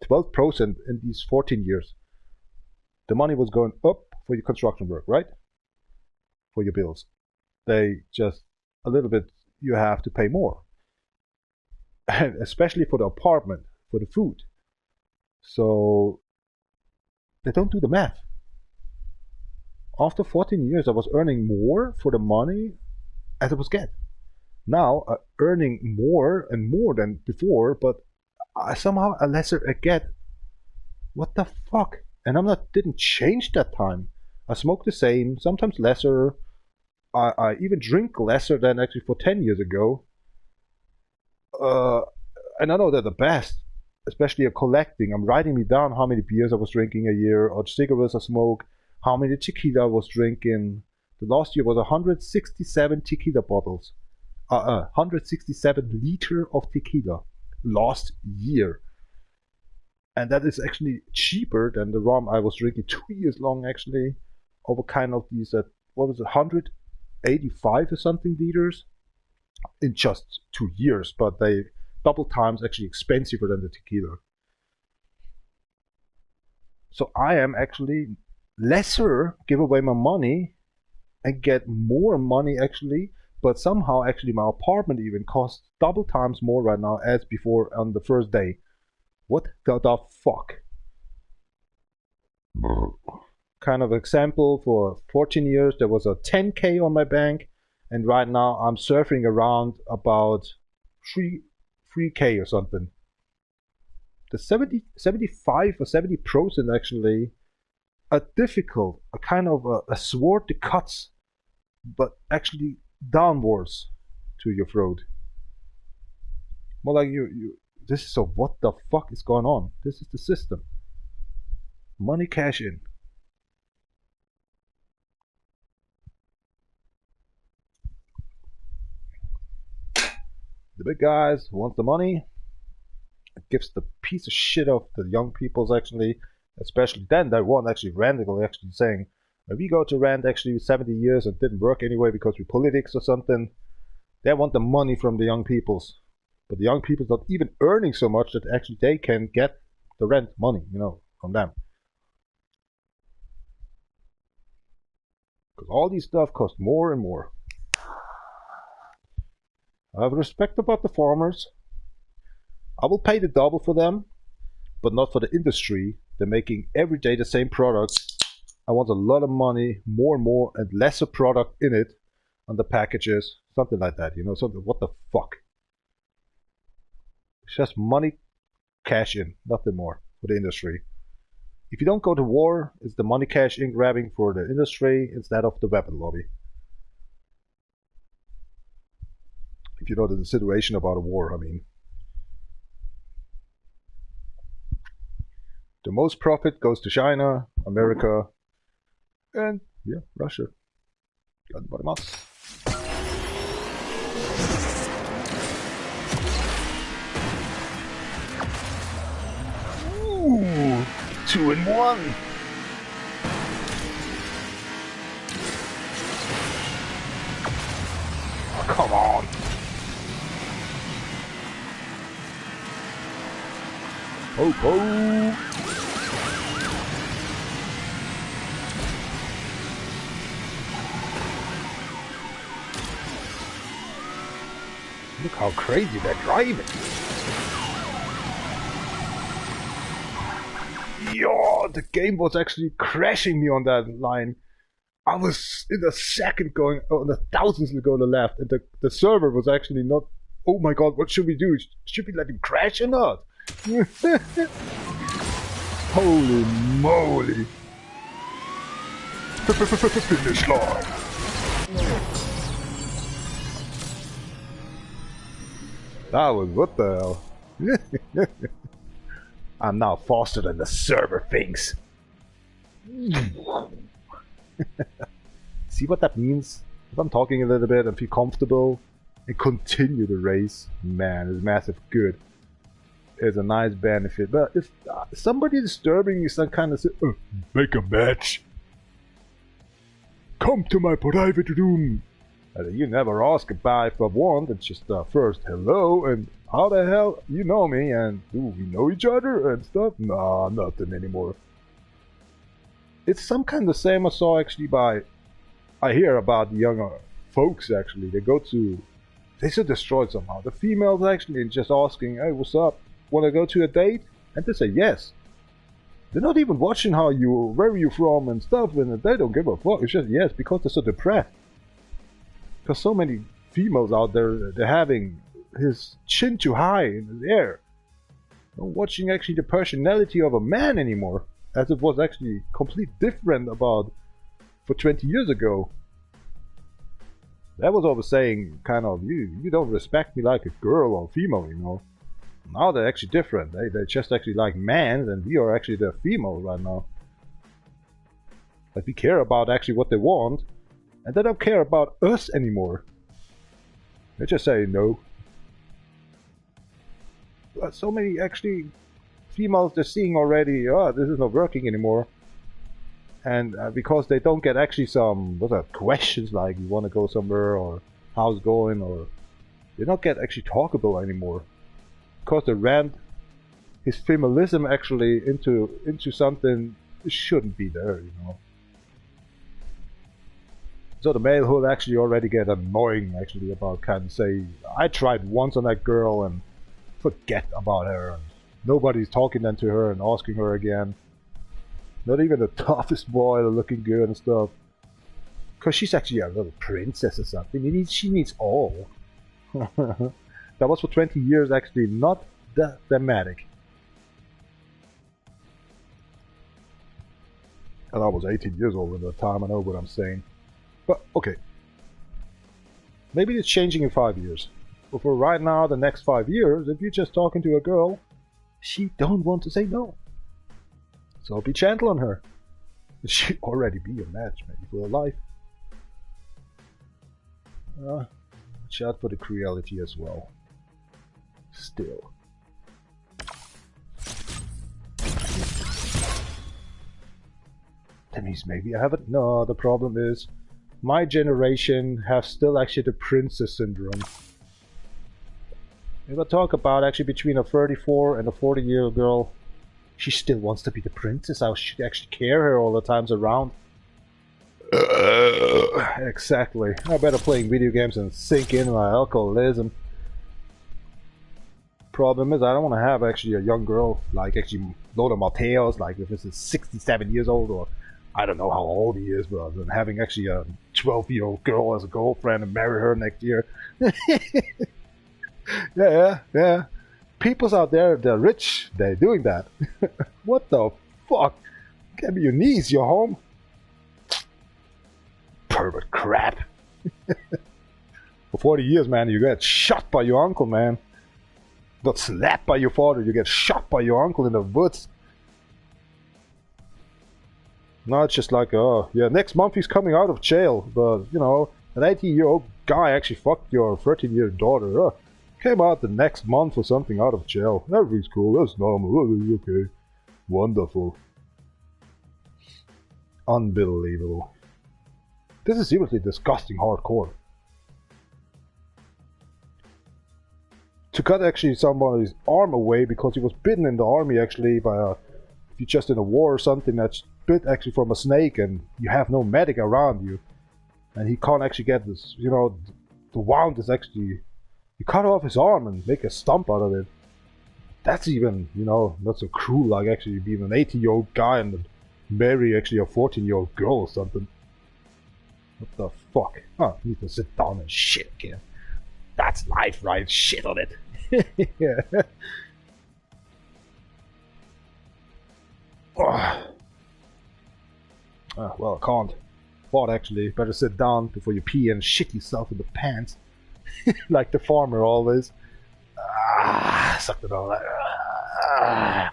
12% in these 14 years. The money was going up for your construction work, right? For your bills. They just a little bit, you have to pay more. And especially for the apartment, for the food. So they don't do the math. After 14 years, I was earning more for the money as I was getting. Now, earning more and more than before, but somehow a lesser I get. What the fuck? And didn't change that time. I smoke the same, sometimes lesser. I even drink lesser than actually for 10 years ago. And I know they're the best, especially in collecting. I'm writing me down how many beers I was drinking a year, or cigarettes I smoke, how many tequila I was drinking. The last year was 167 tequila bottles. 167 liter of tequila last year. And that is actually cheaper than the rum I was drinking 2 years long, actually, over kind of these, 185 or something liters in just 2 years, but they double times actually expensive than the tequila. So I am actually lesser give away my money and get more money actually, but somehow actually my apartment even costs double times more right now as before on the first day. What the fuck? Kind of example, for 14 years there was a 10k on my bank, and right now I'm surfing around about 3k or something. The 75 or 70% actually are difficult, a kind of a sword that cuts, but actually downwards to your throat. More like this is what the fuck is going on? This is the system. Money cash in. The big guys want the money. It gives the piece of shit of the young people's actually, especially then they want actually radical actually saying, if we go to rent actually 70 years and didn't work anyway because we politics or something, they want the money from the young peoples. But the young people's not even earning so much that actually they can get the rent money, from them. Because all these stuff cost more and more. I have respect about the farmers. I will pay the double for them, but not for the industry. They're making every day the same products. I want a lot of money, more and more, and lesser product in it on the packages, something like that, something, what the fuck? It's just money, cash in, nothing more for the industry. If you don't go to war, it's the money cash in grabbing for the industry instead of the weapon lobby. If you know the situation about a war, I mean. The most profit goes to China, America, and Russia. Ooh, 2 and 1. Oh, come on. Oh. Look how crazy they're driving. Yo, the game was actually crashing me on that line. I was in a second going, the thousands to go to the left, and the server was actually not, oh my god, what should we do? Should we let him crash or not? Holy moly. Finish line. That was, what the hell? I'm now faster than the server thinks. See what that means? If I'm talking a little bit and feel comfortable and continue the race, man, it's massive good. is a nice benefit. But if somebody disturbing you, some kind of say, make a match. Come to my private room. You never ask about if I want. It's just first hello and how the hell you know me and do we know each other and stuff. Nah, nothing anymore. It's some kind of same I saw actually I hear about the younger folks actually. They should destroy somehow. The females actually just asking, hey, what's up? Want to go to a date? And they say yes. They're not even watching where are you from and stuff, and they don't give a fuck. It's just yes, because they're so depressed. Because so many females out there, they're having his chin too high in the air. Not watching actually the personality of a man anymore, as it was actually completely different about for 20 years ago. That was always saying, kind of, you don't respect me like a girl or female, you know. Now they're actually different. They just actually like men, and we are actually the female right now. But we care about actually what they want, and they don't care about us anymore. They just say no. But so many actually females they're seeing already, this is not working anymore. And because they don't get actually some questions like you want to go somewhere or how's it going, or they don't get actually talkable anymore. Because they ran his feminism actually into something that shouldn't be there, you know. So the male will actually already get annoying actually about kind of say, I tried once on that girl and forget about her. And nobody's talking then to her and asking her again. Not even the toughest boy looking good and stuff. Because she's actually a little princess or something. She needs all. That was for 20 years actually not that dramatic. And I was 18 years old at the time, I know what I'm saying. But, okay. Maybe it's changing in 5 years. But for right now, the next 5 years, if you're just talking to a girl, she don't want to say no. So be gentle on her. She'd already be a match, maybe, for her life. Watch out for the cruelty as well. Still. That means maybe I haven't. No, the problem is my generation have still actually the princess syndrome. If I talk about actually between a 34 and a 40-year-old girl, she still wants to be the princess. I should actually care her all the times around. Exactly. I better playing video games and sink in my alcoholism. Problem is I don't want to have actually a young girl like actually Lothar Matthäus, like if this is 67 years old, or I don't know how old he is, but than having actually a 12-year-old girl as a girlfriend and marry her next year. Yeah. People's out there, they're rich, they're doing that. What the fuck? Get me your knees, you're home. Pervert crap. For 40 years, man, you get shot by your uncle, man. Got slapped by your father, you get shot by your uncle in the woods. No, it's just like, next month he's coming out of jail, but, you know, an 18-year-old guy actually fucked your 13-year daughter. Came out the next month or something out of jail. Everything's cool, that's normal, okay. Wonderful. Unbelievable. This is seriously disgusting hardcore. To cut actually somebody's arm away because he was bitten in the army actually by if you're just in a war or something that's bit actually from a snake and you have no medic around you and he can't actually get this, you know, the wound is actually, you cut off his arm and make a stump out of it. That's even, you know, not so cruel like actually being an 18-year-old guy and marry actually a 14-year-old girl or something. What the fuck? I need to sit down and shit again. That's life, right? Shit on it. Yeah. Well, I can't. But actually, better sit down before you pee and shit yourself in the pants. Like the farmer always. Sucked it all out.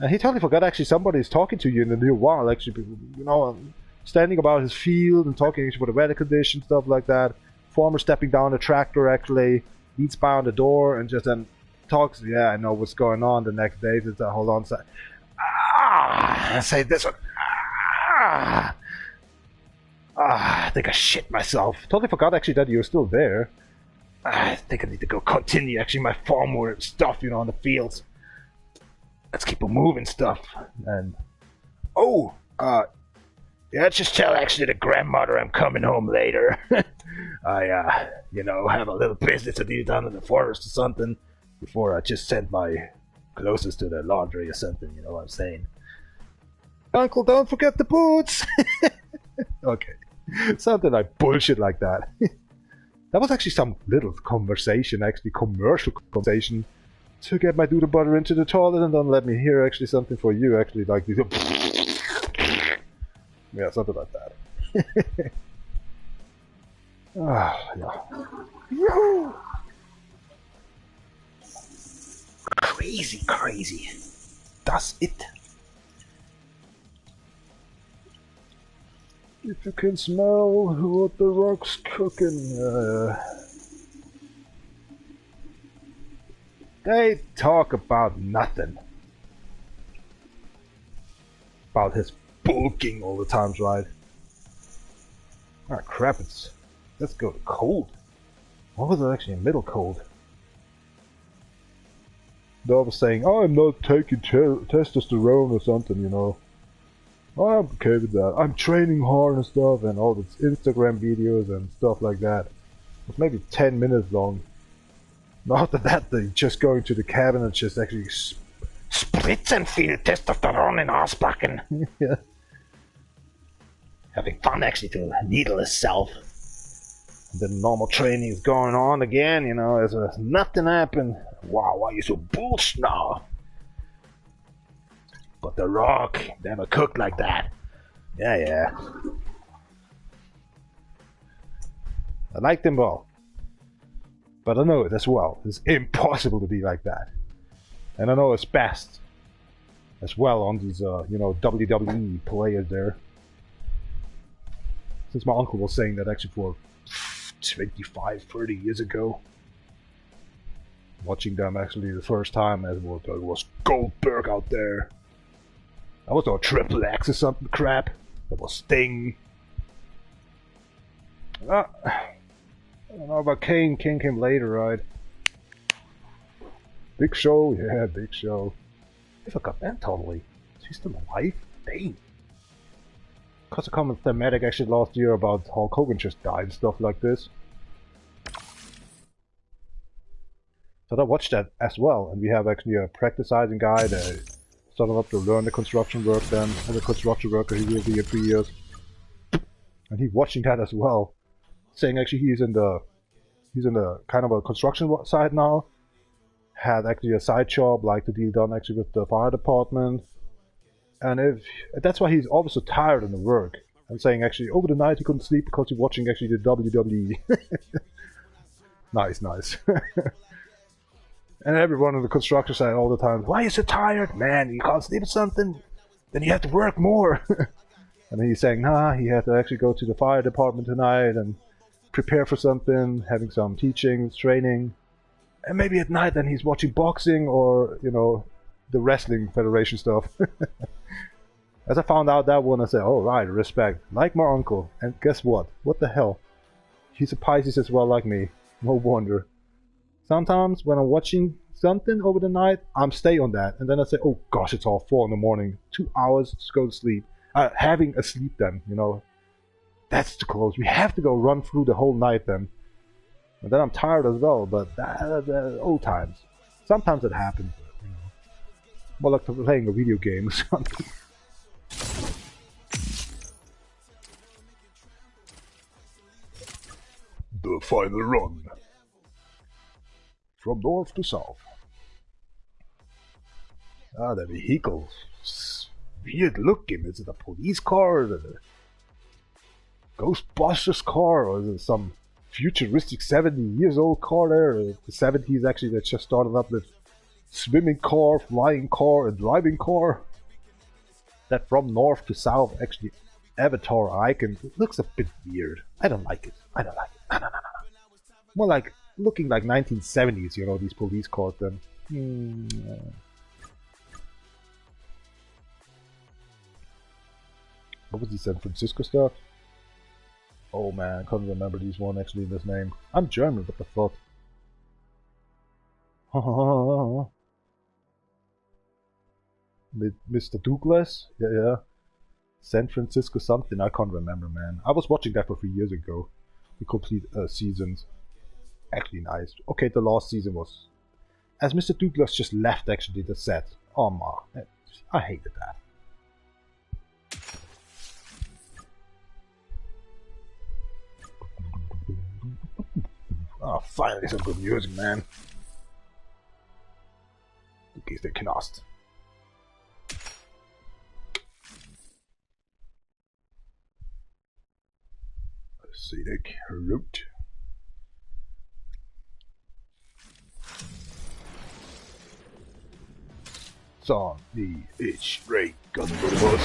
And he totally forgot actually somebody's talking to you in the new while. Actually, you know, standing about his field and talking about the weather conditions, stuff like that. Farmer stepping down the tractor actually, leads by on the door and just then talks. Yeah, I know what's going on. The next day, it's a hold on. I say this one. I think I shit myself. Totally forgot actually that you were still there. I think I need to go continue actually my farm work stuff, you know, on the fields. Let's keep moving stuff. And yeah, just tell actually the grandmother I'm coming home later. I have a little business to do down in the forest or something before I just send my closest to the laundry or something, you know what I'm saying? Uncle, don't forget the boots! Okay. Something like bullshit like that. That was actually some little conversation, actually commercial conversation, to get my doodle butter into the toilet and then let me hear actually something for you, actually like this. Yeah, something like that. Yeah. Crazy. That's it. If you can smell what the rock's cooking, they talk about nothing. About his bulking all the times, right? Ah, crap, let's go to cold. What was it actually in middle cold? They was saying, oh, I'm not taking testosterone or something, you know. I'm okay with that. I'm training hard and stuff, and all these Instagram videos and stuff like that. It was maybe 10 minutes long. And after that, they just go into the cabin and just actually spritz and feel testosterone in Arsbacken. Yeah. Having fun actually to needle himself. And then normal training is going on again, you know, there's nothing happened. Wow, why are you so bullshit now? But The Rock never cooked like that. Yeah. I liked him well. But I know it as well. It's impossible to be like that. And I know it's best as well on these, WWE players there. Since my uncle was saying that actually for 25, 30 years ago. Watching them actually the first time as well, there was Goldberg out there. That was no Triple X or something crap. That was Sting. I don't know about Kane. Kane came later, right? Big Show, yeah, Big Show. I forgot that totally. Is he still alive? Dang. Cause a common thematic actually last year about Hulk Hogan just died and stuff like this. So I watched that as well, and we have actually a practicing guy that started up to learn the construction work then, and the construction worker he will be in 3 years. And he's watching that as well. Saying actually he's in the kind of a construction side now. Had actually a side job like to deal done actually with the fire department. And that's why he's always so tired in the work. And saying actually over the night he couldn't sleep because he's watching actually the WWE. Nice. And everyone on the construction side all the time, why are you so tired? Man, you can't sleep or something? Then you have to work more. And then he's saying, nah, he had to actually go to the fire department tonight and prepare for something, having some teachings, training. And maybe at night then he's watching boxing or, the wrestling federation stuff. As I found out that one, I said, oh right, respect. Like my uncle. And guess what? What the hell? He's a Pisces as well like me. No wonder. Sometimes when I'm watching something over the night, I'm stay on that. And then I say, oh gosh, it's all 4 in the morning. 2 hours to go to sleep. Having a sleep then, That's too close. We have to go run through the whole night then. And then I'm tired as well, but old times. Sometimes it happens. More like playing a video game or something. The final run. From north to south. The vehicle. Weird looking. Is it a police car? Is it a Ghostbusters car? Or is it some futuristic 70 years old car there? The 70s actually that just started up with swimming car, flying car, and driving car. That from north to south actually avatar icon looks a bit weird. I don't like it. No. More like looking like 1970s, these police cars then. What was the San Francisco stuff? Oh man, I can't remember this one actually, this name. I'm German, what the fuck? Mr. Douglas? Yeah. San Francisco something, I can't remember, man. I was watching that for 3 years ago. The complete seasons. Actually nice. Okay, the last season was... As Mr. Douglas just left actually the set. Oh man, I hated that. Oh, finally some good music, man. In case they knast. Scenic route. Song the H-Ray gun for the bus.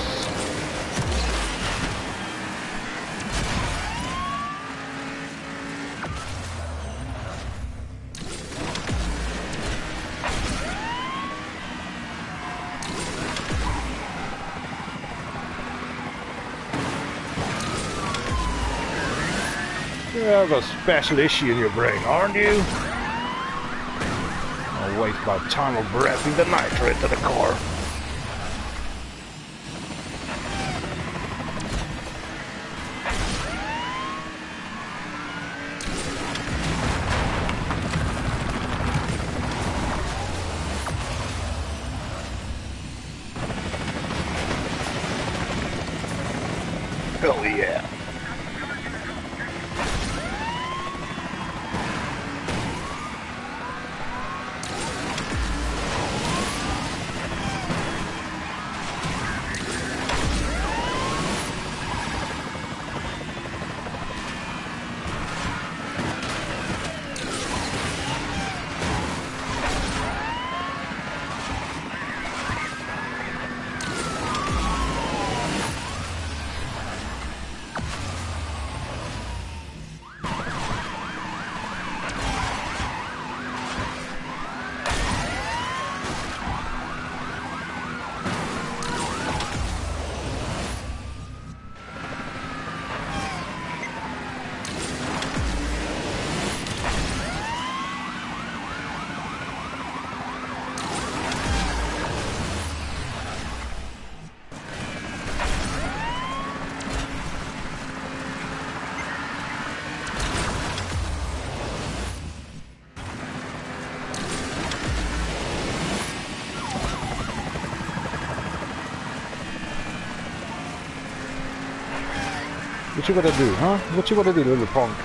You have a special issue in your brain, aren't you? I'll waste my time of breathing the nitrate to the core. Hell yeah. What you gonna do, huh? What you gonna do, little punk?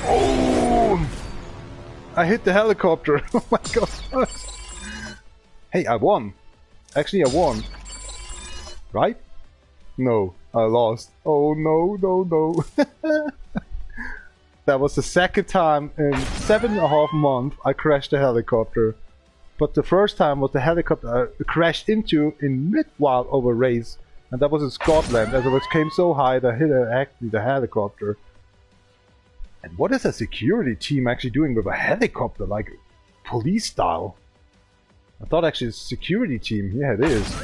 Oh! I hit the helicopter. Oh my god. Hey, I won. Actually, I won. Right? No, I lost. Oh no, no, no. That was the second time in 7.5 months I crashed a helicopter. But the first time was the helicopter I crashed into in mid-wild over race. And that was in Scotland, as it came so high that I hit actually the helicopter. And what is a security team actually doing with a helicopter, like police style? I thought actually it's a security team. Yeah, it is.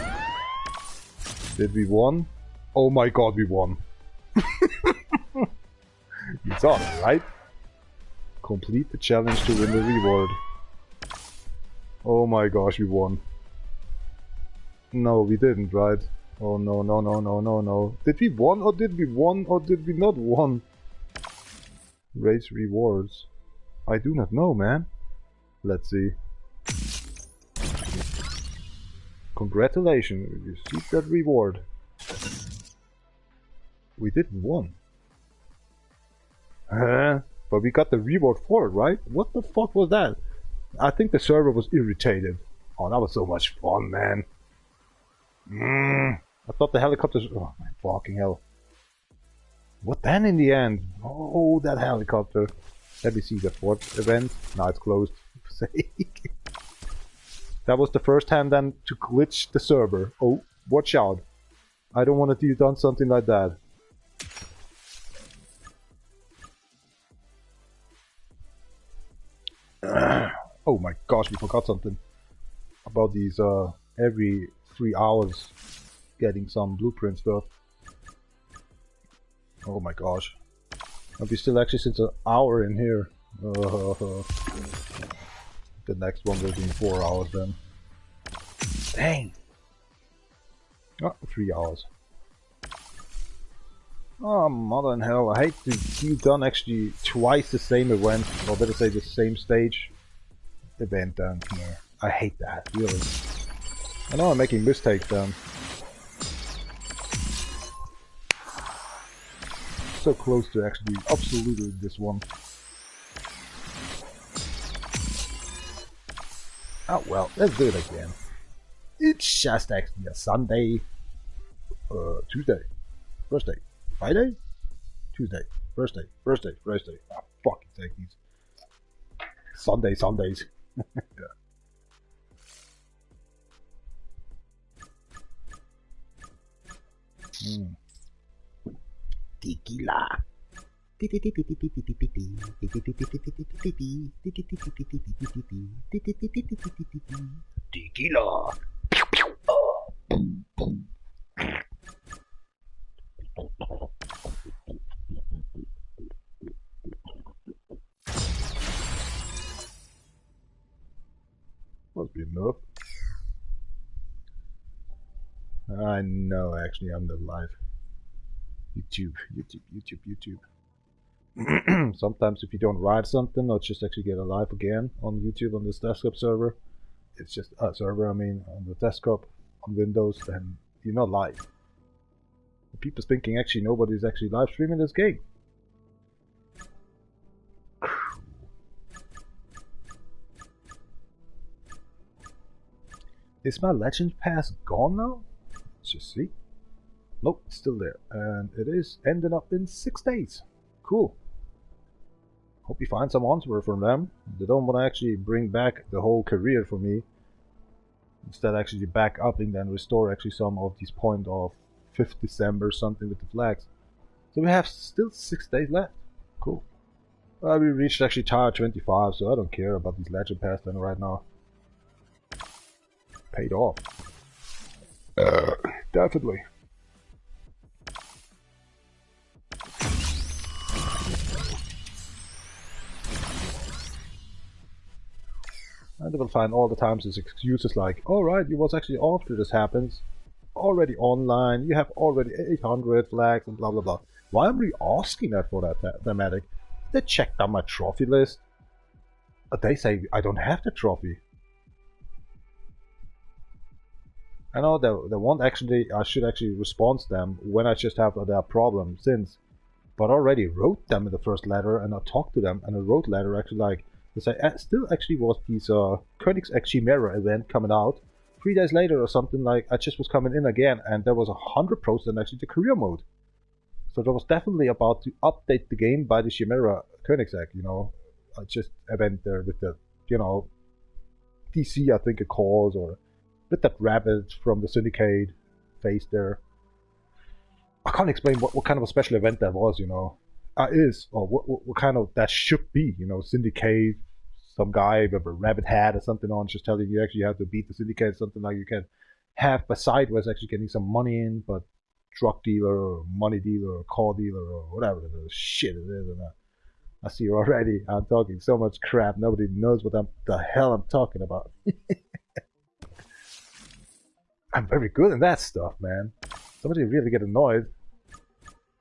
Did we won? Oh my god, we won. You saw it, right? Complete the challenge to win the reward. Oh my gosh, we won. No, we didn't, right? Oh no, no, no, no, no, no. Did we won or did we won or did we not won? Race rewards. I do not know, man. Let's see. Congratulations, you received that reward. We didn't won. But we got the reward for it, right? What the fuck was that? I think the server was irritated. Oh, that was so much fun, man. I thought the helicopters... Oh, my fucking hell. What then in the end? Oh, that helicopter. Let me see the fourth event. Now it's closed. For sake. That was the first time then to glitch the server. Oh, watch out. I don't want to do done something like that. Oh my gosh, we forgot something about these every 3 hours getting some blueprint stuff. Oh my gosh. I'll be still actually since an hour in here. The next one will be in 4 hours then. Dang! Oh, 3 hours. Oh, mother in hell, I hate to you've done actually twice the same event, or better say the same stage event down here. I hate that, really. I know I'm making mistakes then. So close to actually absolutely this one. Oh well, let's do it again. It's just actually a Sunday, Tuesday, Thursday, Friday, Tuesday, Thursday, Thursday. Ah, fucking take these Sundays. Yeah. Tequila. Tequila. Must be enough. I know, actually, I'm not live. YouTube. Sometimes if you don't write something or just actually get a live again on YouTube on this desktop server, it's just a server, I mean, on the desktop, on Windows, then you're not live. People thinking actually nobody's actually live streaming this game. Is my Legend Pass gone now? Let's just see. Nope, it's still there. And it is ending up in 6 days. Cool. Hope you find some answer from them. They don't want to actually bring back the whole career for me. Instead actually back up and then restore actually some of these points of 5th December something with the flags. So we have still 6 days left. Cool. We reached actually tier 25, so I don't care about these Legend Pass then right now. Paid off. Definitely. And they will find all the times as excuses like, alright, you was actually after this happens, already online, you have already 800 flags and blah blah blah. Why am I asking that for that thematic? They checked on my trophy list. They say I don't have the trophy. I know they won't actually, I should actually respond to them when I just have that problem since. But I already wrote them in the first letter and I talked to them and I wrote letter actually like, because I still actually was this Koenigsegg Chimera event coming out 3 days later or something, like I just was coming in again and there was 100% actually the career mode. So that was definitely about to update the game by the Chimera Koenigsegg, you know. I just event there with the, you know, DC I think it calls, or with that rabbit from the Syndicate face there. I can't explain what kind of a special event that was, you know. Is, or what kind of that should be, you know, Syndicate, some guy with a rabbit hat or something on, just telling you actually have to beat the Syndicate, something like you can have beside was actually getting some money in, but drug dealer or money dealer or car dealer or whatever the shit it is. And I see you already. I'm talking so much crap. Nobody knows what the hell I'm talking about. I'm very good in that stuff, man. Somebody really get annoyed.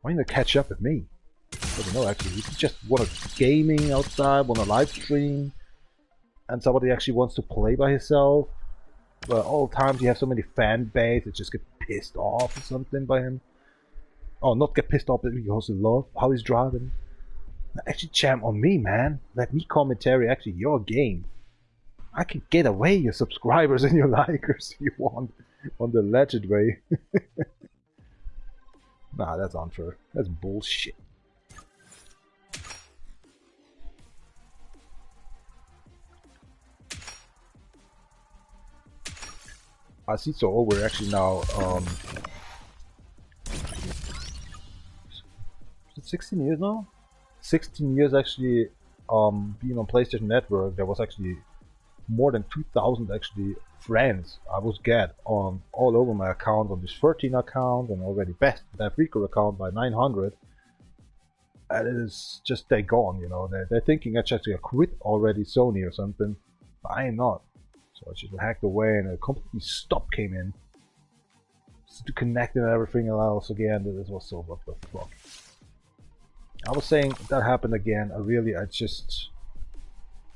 Why don't you catch up with me? I don't know, actually. If you just want to gaming outside, want to live stream, and somebody actually wants to play by himself, but all the times you have so many fan base that just get pissed off or something by him. Oh, not get pissed off because they love how he's driving. Actually, champ on me, man. Let me commentary actually your game. I can get away your subscribers and your likers if you want on the legend way. Nah, that's unfair. That's bullshit. I see, so we're actually now 16 years now? 16 years actually being on PlayStation Network. There was actually more than 2,000 actually friends I was get on all over my account, on this 13 account, and already best that Freaker account by 900. And it is just they gone, you know. They're thinking I just quit already Sony or something, but I am not. So I just hacked away and a completely stop came in. To connect and everything else again. This was so what the fuck. I was saying that happened again.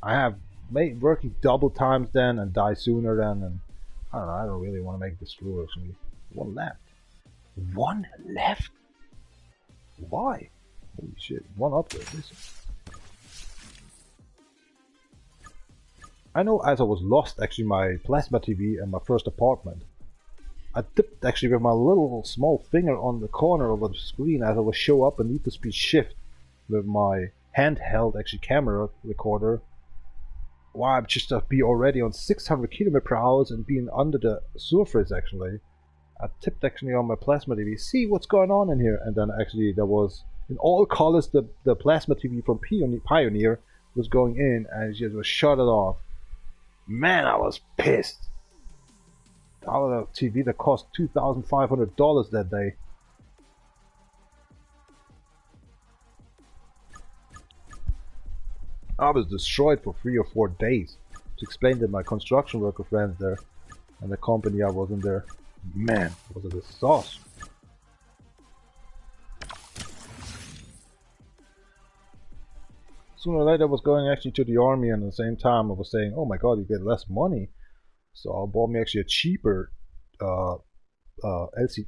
I have made working double times then and die sooner then, and I don't know, I don't really want to make this through actually. One left. One left? Why? Holy shit. One upgrade, listen. I know as I was lost actually my plasma TV and my first apartment. I dipped actually with my little small finger on the corner of the screen as I was show up and need to speed shift with my handheld actually camera recorder. Why I'm just be already on 600 km/h and being under the surface actually. I tipped actually on my plasma TV, see what's going on in here, and then actually there was in all colors the plasma TV from Pioneer was going in and it just was shut it off. Man, I was pissed. That was a TV that cost $2,500 that day. I was destroyed for 3 or 4 days. To explain to my construction worker friends there and the company I was in there. Man, was it a sauce. Sooner or later I was going actually to the army, and at the same time I was saying, oh my god, you get less money. So I bought me actually a cheaper LCD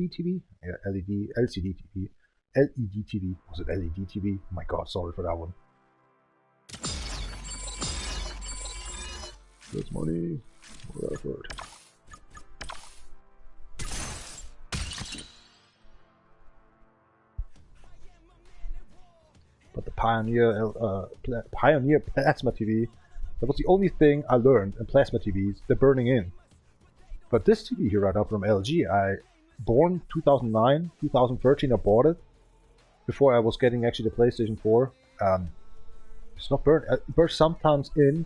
TV? Yeah, LCD TV. LED TV. Was it LED TV? Oh my god, sorry for that one. That's money. Whatever. But the Pioneer Plasma TV, that was the only thing I learned in plasma TVs, they're burning in. But this TV here right now from LG, I born 2009, 2013 I bought it, before I was getting actually the PlayStation 4. It's not burnt, it burns sometimes in,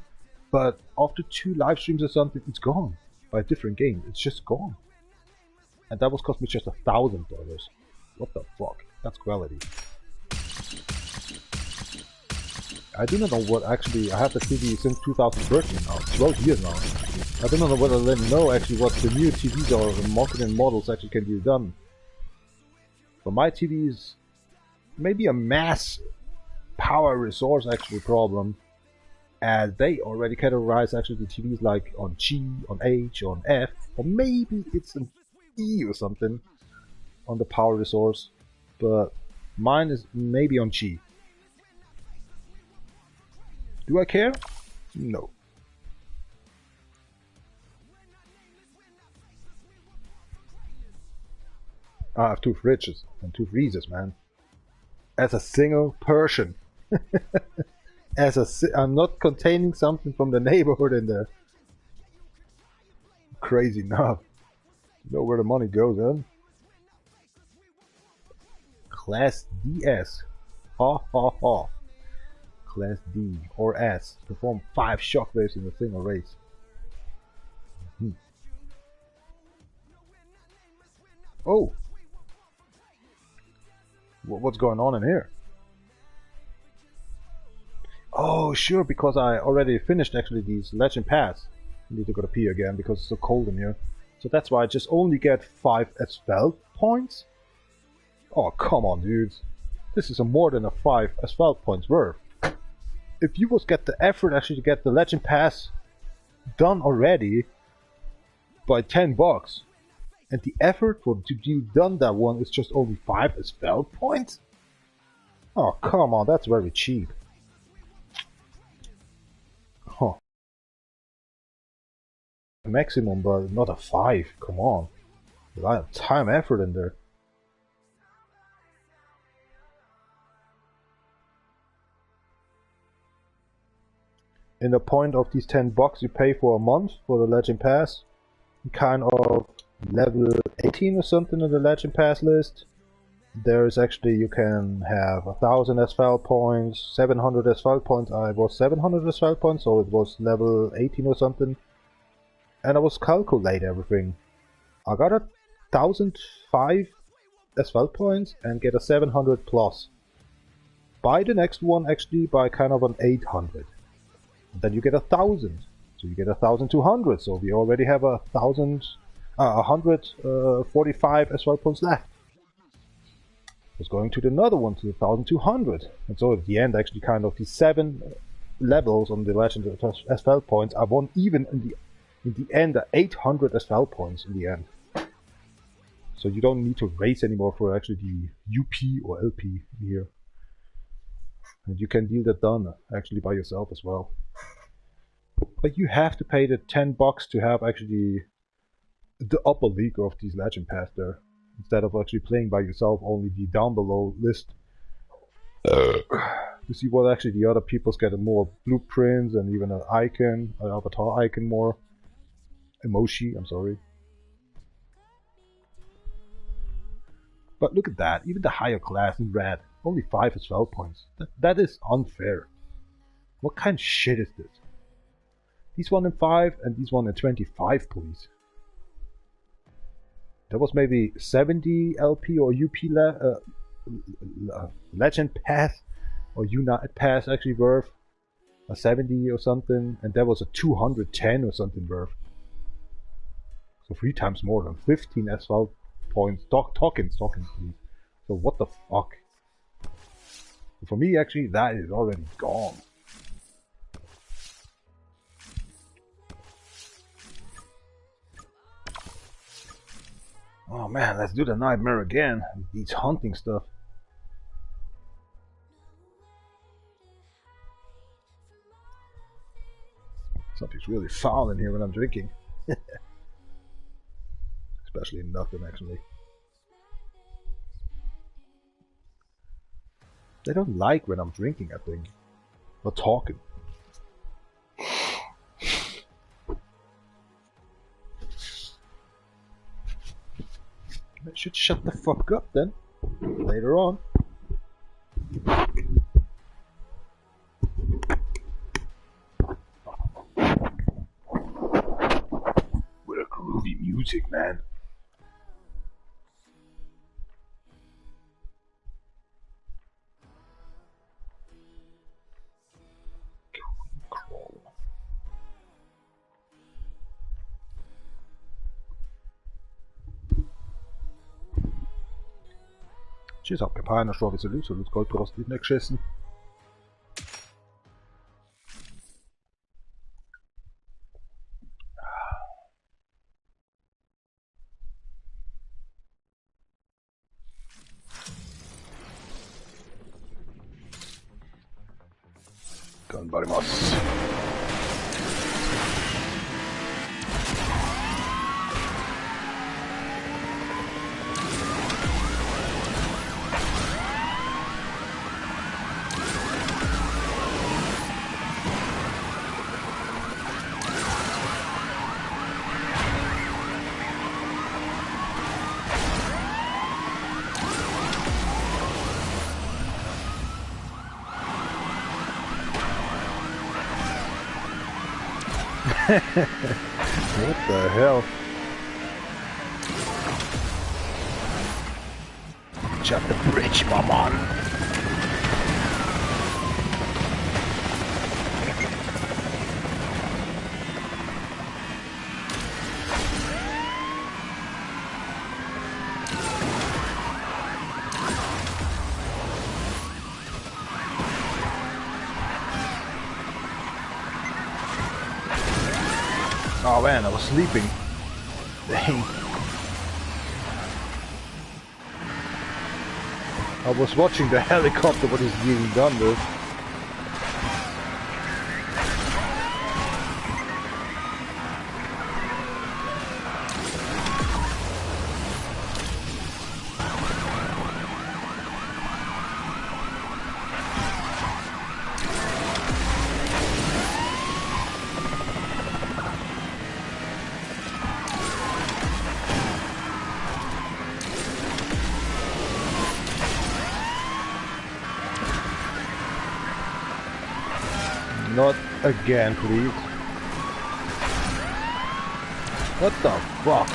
but after 2 live streams or something, it's gone. By a different game, it's just gone. And that was cost me just $1,000. What the fuck? That's quality. I do not know what actually, I have the TV since 2013 now, 12 years now. I don't know whether they know actually what the new TVs or the marketing models actually can be done. For my TVs, maybe a mass power resource actually problem, as they already categorize actually the TVs like on G, on H, on F, or maybe it's an E or something on the power resource, but mine is maybe on G. Do I care? No. I have 2 fridges and 2 freezers, man. As a single person. I'm not containing something from the neighborhood in there. Crazy enough. You know where the money goes, huh? Class DS. Ha ha ha. Class D or S. Perform 5 shockwaves in a single race. Oh! What's going on in here? Oh, sure, because I already finished actually these Legend Pass. I need to go to pee again because it's so cold in here. So that's why I just only get 5 asphalt points? Oh, come on, dudes. This is more than a 5 asphalt points worth. If you was get the effort actually to get the Legend Pass done already by $10, and the effort for to do done that one is just only 5 asphalt points? Oh, come on, that's very cheap. Huh. Maximum, but not a 5, come on. A lot of time, effort in there. In the point of these $10 you pay for a month for the Legend Pass, kind of level 18 or something in the Legend Pass list, there's actually, you can have 1000 asphalt points, 700 asphalt points. I was 700 asphalt points, so it was level 18 or something. And I was calculate everything. I got 1005 asphalt points and get a 700 plus. Buy the next one actually by kind of an 800. Then you get 1000. So you get 1200. So we already have 145 asphalt points left. Was going to the another one to 1200, and so at the end actually kind of the 7 levels on the Legend of Asphalt points I won even in the end 800 asphalt points in the end. So you don't need to race anymore for actually the UP or LP here, and you can deal that done actually by yourself as well. But you have to pay the $10 to have actually the upper league of these Legend Pass there, instead of actually playing by yourself only the down below list. To see what actually the other people's get more blueprints and even an icon, an avatar icon more. Emoji, I'm sorry. But look at that, even the higher class in red, only 5 asphalt points. That is unfair. What kind of shit is this? These 1 in 5 and these 1 in 25, please. There was maybe 70 LP or UP Legend Pass or United Pass actually worth a 70 or something, and there was a 210 or something worth. So 3 times more than 15 asphalt points. Tokens, please. So what the fuck? For me, actually, that is already gone. Oh man, let's do the nightmare again. These hunting stuff. Something's really foul in here when I'm drinking. Especially nothing, actually. They don't like when I'm drinking, I think. Or talking. I should shut the fuck up then. Later on. What a groovy music, man. Tschüss, hab keiner Strafe zu Lüse, Lüse Goldprost nicht mehr geschissen. Ganbarimasu. What the hell? Jump the bridge, my man. Oh man, I was sleeping. Dang. I was watching the helicopter, what is being done with. Not again, please. What the fuck?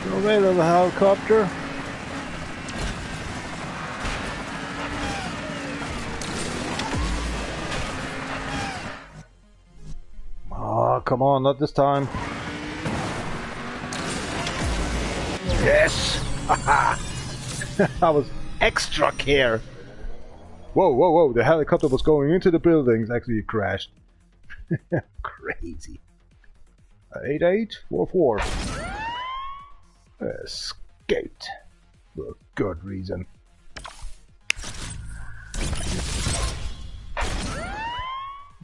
Go away, little helicopter. Oh, come on, not this time. Yes! Haha! I was extra care. Whoa, whoa, whoa, the helicopter was going into the buildings, actually it crashed. Crazy. 8844. Escaped. For a good reason.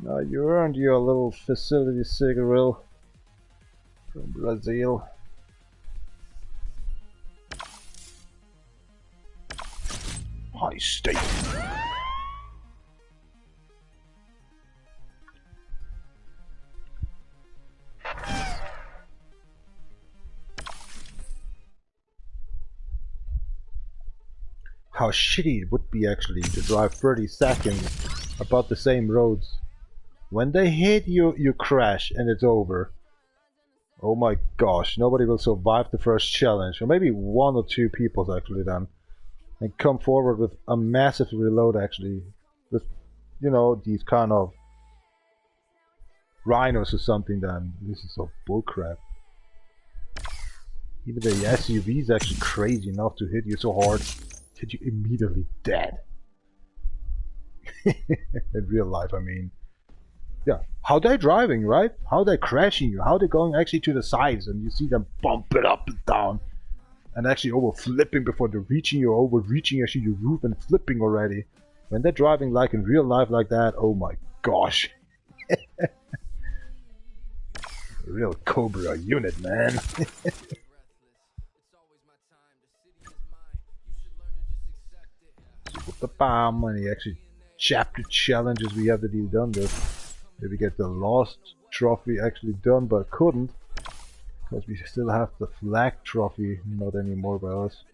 Now you earned your little facility cigarette from Brazil. High state. How shitty it would be actually to drive 30 seconds about the same roads. When they hit you, you crash and it's over. Oh my gosh, nobody will survive the first challenge. Or maybe one or two people actually then. And come forward with a massive reload actually. With, you know, these kind of rhinos or something then. This is so bullcrap. Even the SUV is actually crazy enough to hit you so hard that you're immediately dead. In real life, I mean. Yeah, how they driving, right? How they crashing you? How they going actually to the sides and you see them bump it up and down. And actually over flipping before they're reaching you, over reaching actually your roof and flipping already. When they're driving like in real life like that, oh my gosh. Real Cobra unit, man. See what the bomb and the actually chapter challenges we have to do done this. Maybe get the lost trophy actually done, but couldn't. Because we still have the flag trophy, not anymore by us.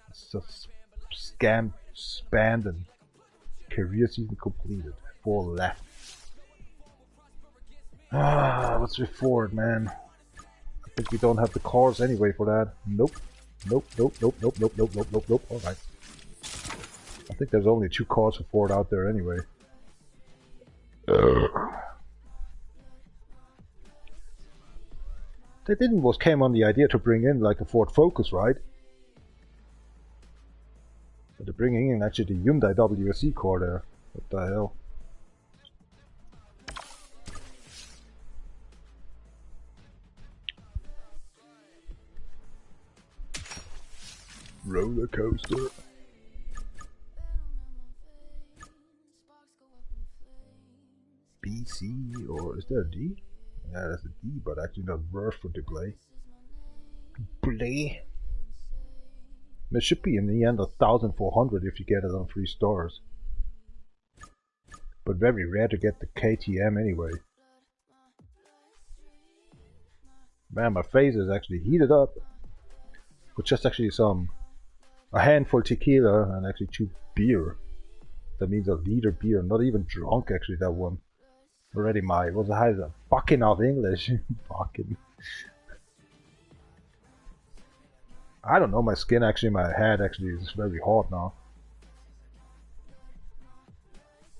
It's just scam, spanned, and career season completed. 4 left. Ah, let's move forward, man. I think we don't have the cars anyway for that. Nope. Nope, nope, nope, nope, nope, nope, nope, nope, nope. Alright. I think there's only 2 cars for Ford out there anyway. They didn't was came on the idea to bring in like a Ford Focus, right? But they're bringing in actually the Hyundai WRC car there. What the hell? Roller coaster. BC, or is there a D? Yeah, that's a D, but actually not worth for to play. Play. There should be in the end 1,400 if you get it on 3 stars. But very rare to get the KTM anyway. Man, my face is actually heated up. With just actually a handful tequila and actually 2 beer. That means a liter beer, not even drunk actually that one. Already was a fucking of English. Fucking. I don't know, my skin actually, my head actually is very hot now.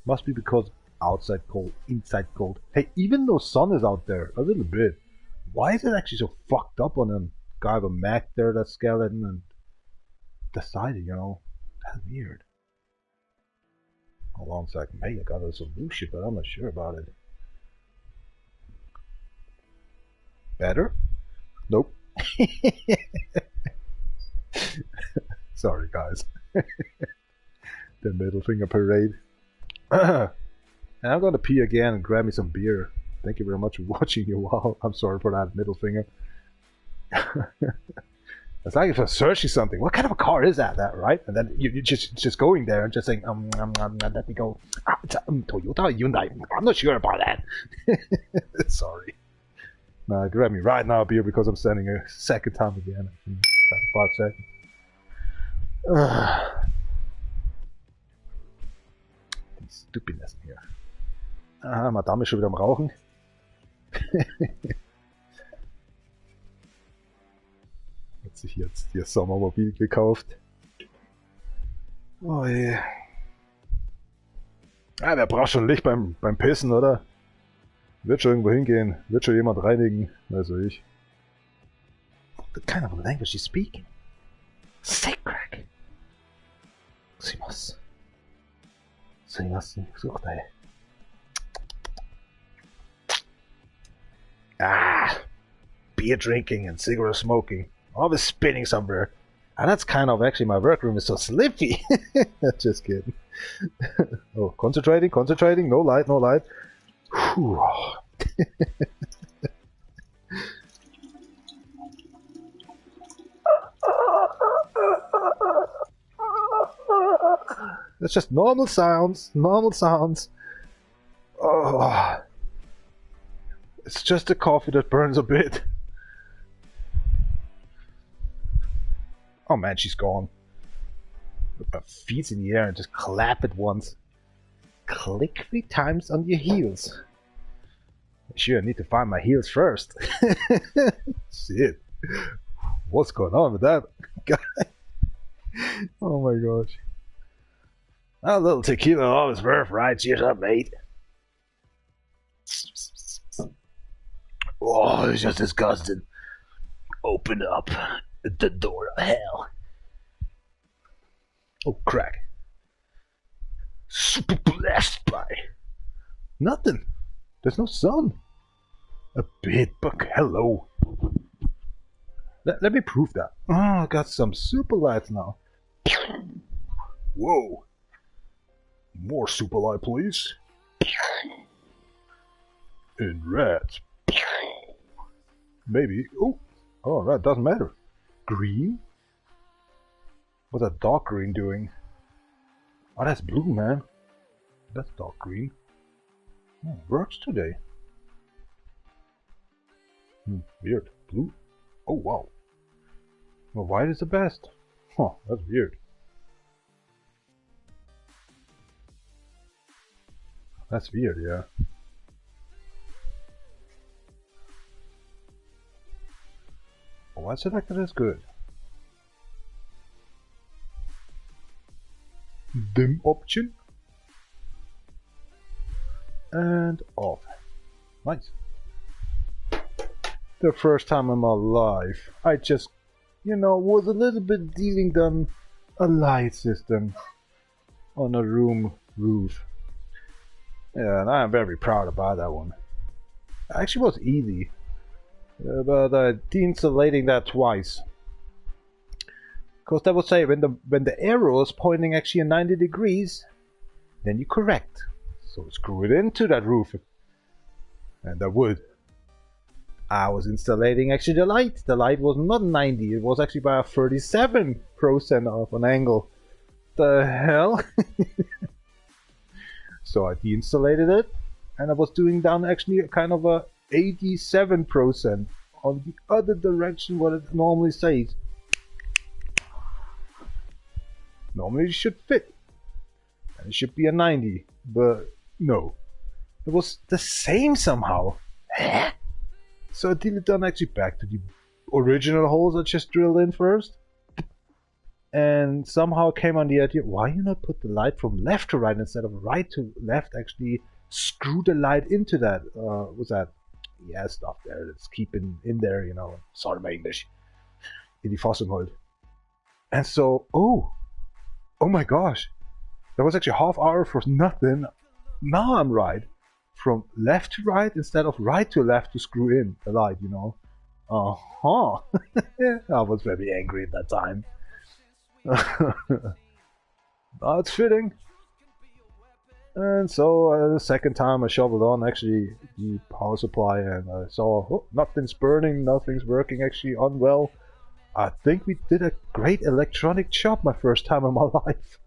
Must be because outside cold, inside cold. Hey, even though sun is out there, a little bit, why is it actually so fucked up on them? Guy with a Mac there, that skeleton, and decided, you know, that's weird. Hold on a second, hey, I got a solution, but I'm not sure about it. Better? Nope. Sorry, guys. The middle finger parade. And I'm gonna pee again and grab me some beer. Thank you very much for watching you all. I'm sorry for that middle finger. It's like if I'm searching something. What kind of a car is that, right? And then you just going there and just saying, let me go. Toyota Hyundai. I'm not sure about that. Sorry. Nah, grab me right now, beer, because I'm standing a second time again. 5 seconds. Die Stupidness hier. Ah, Madame ist schon wieder am Rauchen. Hat sich jetzt ihr Sommermobil gekauft. Oh je. Ah, der braucht schon Licht beim Pissen, oder? Wird schon irgendwo hingehen. Wird schon jemand reinigen. Also ich. What kind of language is speaking? Sick crack. Simas. Ah, beer drinking and cigarette smoking. Always spinning somewhere. And that's kind of actually my workroom is so slippy. Just kidding. Oh, concentrating. No light. Whew. That's just normal sounds. Oh, it's just the coffee that burns a bit. Oh man, she's gone. Put my feet in the air and just clap it once. Click 3 times on your heels. Sure, I need to find my heels first. Shit. What's going on with that guy? Oh my gosh. A little tequila always worth, right? Cheers up, mate. Oh, it's just disgusting. Open up the door of hell. Oh, crack. Super blessed by nothing. There's no sun. A bit, but hello. Let me prove that. Oh, I got some super lights now. Whoa. More super light, please. In red. Maybe. Oh, that doesn't matter. Green? What's that dark green doing? Oh, that's blue, man. That's dark green. Oh, works today. Weird. Blue. Oh, wow. Well, white is the best. Huh, that's weird. That's weird, yeah. Oh, I selected as good. Dim option. And off. Nice. The first time in my life, I just, was a little bit dealing on a light system on a room roof. Yeah, and I am very proud about that one. It actually was easy, but deinsulating that twice. Because that would say when the arrow is pointing actually at 90 degrees, then you correct. So screw it into that roof, and that would. I was insulating actually the light. The light was not 90, it was actually by a 37% of an angle. The hell? So I deinsulated it, and I was doing down actually a kind of a 87% on the other direction what it normally says. Normally it should fit, and it should be a 90, but no. It was the same somehow. So I did it down actually back to the original holes I just drilled in first. And somehow came on the idea, why you not put the light from left to right instead of right to left? Actually screw the light into that, what's that? Yeah, stuff there that's keeping in there, sorry my English. In die Fassung halt. And so, oh my gosh. That was actually a half hour for nothing. Now I'm right. From left to right instead of right to left to screw in the light, I was very angry at that time. It's fitting. And so the second time I shoveled on actually the power supply, and I saw nothing's burning, nothing's working actually on well. I think we did a great electronic job my first time in my life.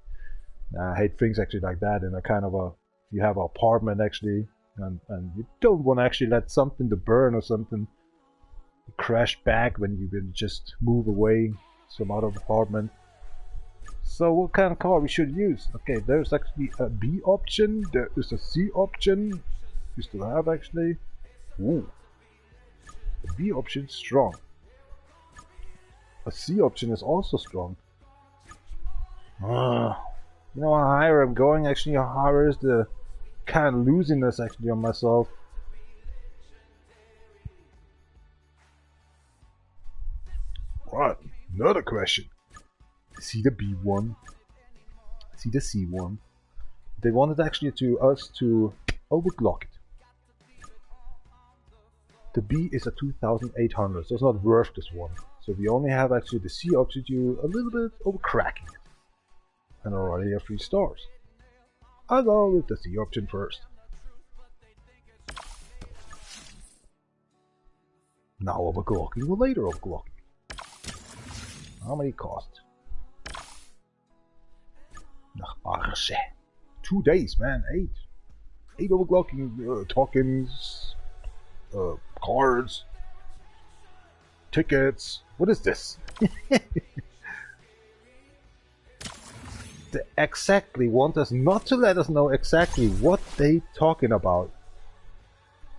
I hate things actually like that in a kind of you have an apartment actually, and you don't want to actually let something to burn or something crash back when you will just move away some other apartment. So what kind of car we should use? Okay, there's actually a B option, there is a C option, we still have actually. Ooh, the B option is strong. A C option is also strong. You know how higher I'm going, actually how higher is the kind of loosiness actually on myself. Right, another question. See the B one, see the C one. They wanted actually us to overclock it. The B is a 2800, so it's not worth this one. So we only have actually the C option to a little bit overcracking it. And already have 3 stars. I'll go with the C option first. Now overclocking or later overclocking. How many cost? Nach Barsche. 2 days, man. 8. 8 overclocking tokens, cards, tickets. What is this? They exactly want us not to let us know exactly what they talking about.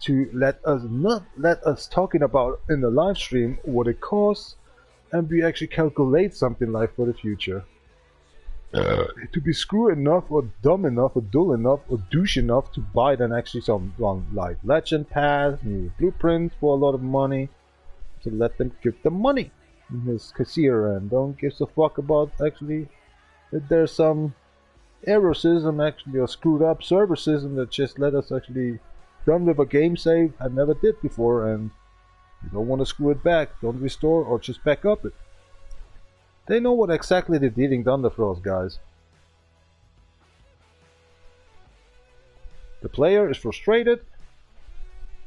To not let us talking about in the live stream what it costs, and we actually calculate something like for the future. To be screw enough or dumb enough or dull enough or douche enough to buy then actually some like legend pass, new blueprint for a lot of money, to let them give the money in his cashier and don't give a fuck about actually that there's some error system actually or screwed up server system that just let us actually run with a game save I never did before, and you don't want to screw it back, don't restore or just back up it. They know what exactly they're dealing Thunder for us guys. The player is frustrated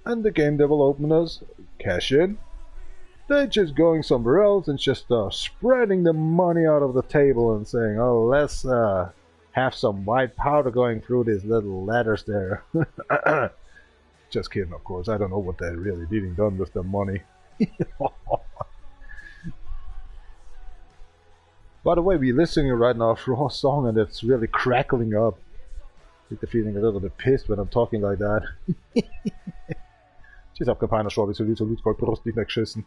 and the game developers cash in. They're just going somewhere else and just spreading the money out of the table and saying, oh, let's have some white powder going through these little ladders there. Just kidding, of course. I don't know what they're really dealing done with the money. By the way, we're listening right now for a song and it's really crackling up. I get the feeling a little bit pissed when I'm talking like that. Tschüss, abgepeiner Schwabi, Salut, Prost, nicht mehr geschissen.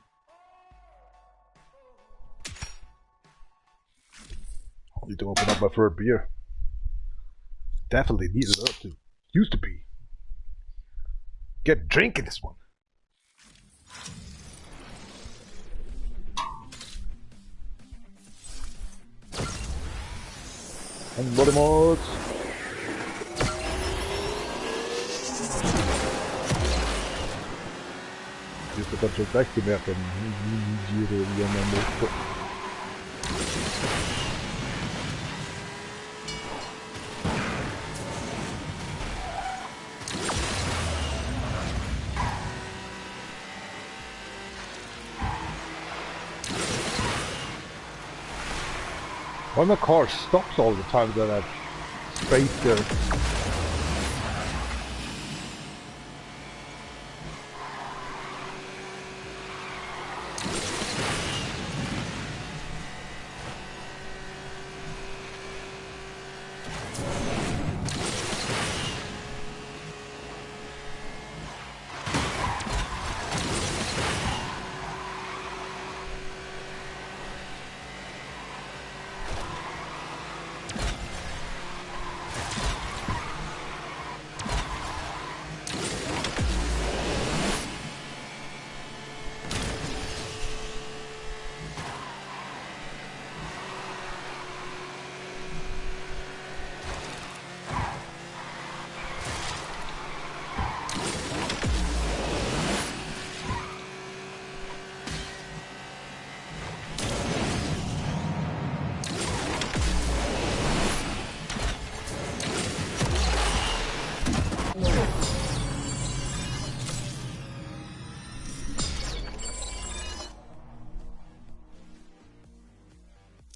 I need to open up my third beer. Definitely need it up to used to be. Get drinking this one. And body mods. Just a bunch of gleich gemerkt, wenn Why my car stops all the time that I've space there.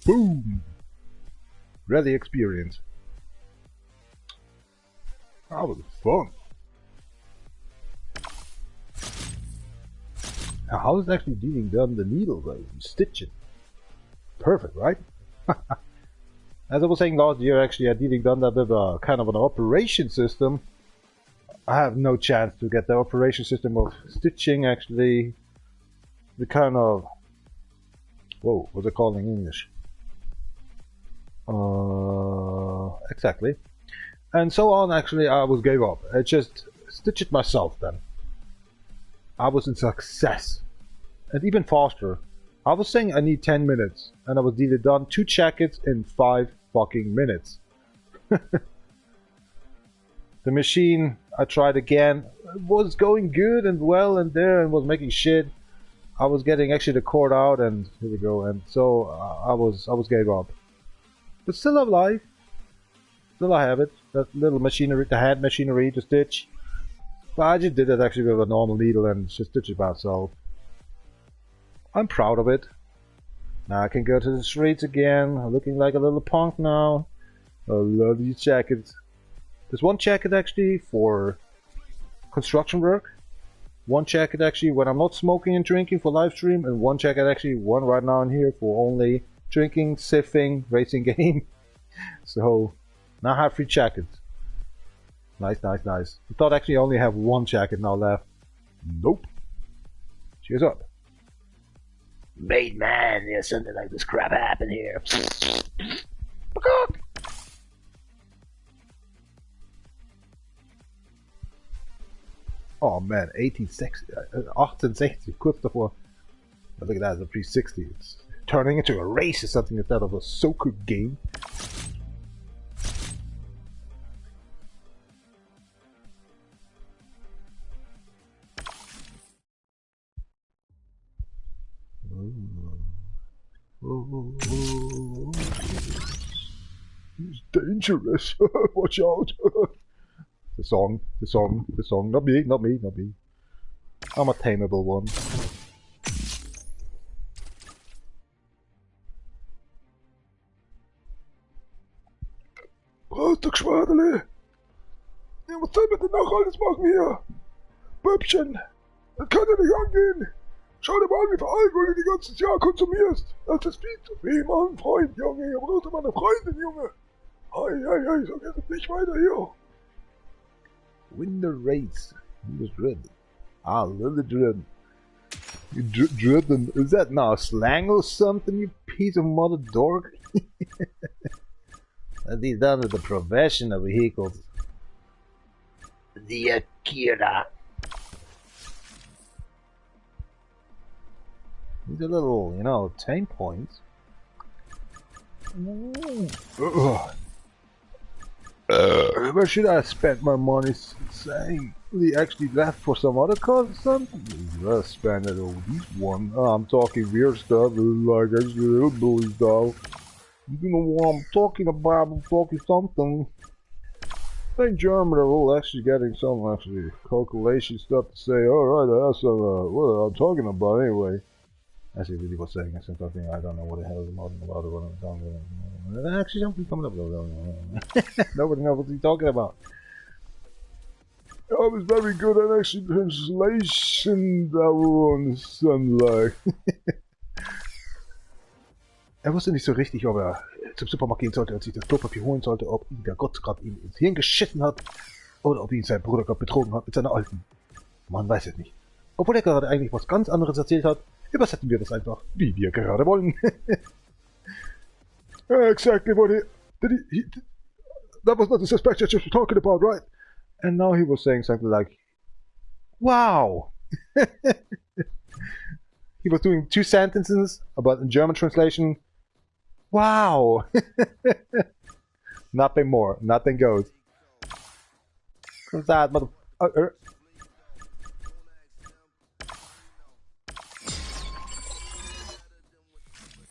Boom! Rally experience. That was fun. How is actually dealing down the needle, right? You stitch it. Perfect, right? As I was saying last year, actually, I dealing done that with a kind of an operation system. I have no chance to get the operation system of stitching actually. The kind of... Whoa, what's it called in English? Exactly. And so on, actually, I was gave up. I just stitched it myself then. I was in success. And even faster. I was saying I need 10 minutes. And I was dealing done 2 jackets in 5 fucking minutes. The machine, I tried again. It was going good and well and there and was making shit. I was getting actually the cord out and here we go. And so I was gave up. But still alive. Still I have it. That little machinery, the hand machinery to stitch. But I just did it actually with a normal needle and just stitch it myself. I'm proud of it. Now I can go to the streets again, looking like a little punk now. I love these jackets. There's one jacket actually for construction work. One jacket actually when I'm not smoking and drinking for live stream, and one jacket actually, one right now in here for only drinking, sipping, racing game. So now I have 3 jackets. Nice, nice, nice. I thought actually I only have 1 jacket now left. Nope. Cheers up. Made man, there's something like this crap happen here. Oh man, 1860, kurz davor. I think that's a 360. It's turning into a race or something instead of a soccer game. It's dangerous. Watch out. The song, not me. I'm a tameable one. Brauchst Schwadele? Ja, was soll man denn noch alles machen hier? Böbchen, das kann ja nicht angehen. Schau dir mal an, wie viel Alkohol du die ganzes Jahr konsumierst. Das ist viel zu viel, Mann, Freund, Junge. Ihr braucht immer eine Freundin, Junge. Ei, so geht es nicht weiter hier. Win the race. He was driven. I love the driven. Driven. Is that now slang or something, you piece of mother dork? These are the professional vehicles. The Akira. These are little, you know, 10 points. Where should I spend my money? Saying we actually left for some other cause or something? Let's spend it on this one. I'm talking weird stuff, like actually real bully stuff. You know what I'm talking about? I'm talking something. I think German are all actually getting some actually calculation stuff to say. Alright, that's what I'm talking about anyway. That's what he was saying. I said something. I don't know what the hell is talking about or what I'm talking about. Actually, something coming up. Nobody knows what he's talking about. I was very good at actually translation. That one sunlight. Wusste nicht so richtig, ob zum Supermarkt gehen sollte und sich das Klopapier holen sollte, ob ihm der Gott gerade ihm ins Hirn geschissen hat oder ob ihn sein Bruder gerade betrogen hat mit seiner Alten. Man weiß es nicht. Obwohl er gerade eigentlich was ganz anderes erzählt hat, übersetzen wir das einfach, wie wir gerade wollen. Exactly what that was not the suspect that you were talking about, right? And now he was saying something like, wow! He was doing 2 sentences about in German translation. Wow! Nothing more, nothing goes. What's that, motherfucker?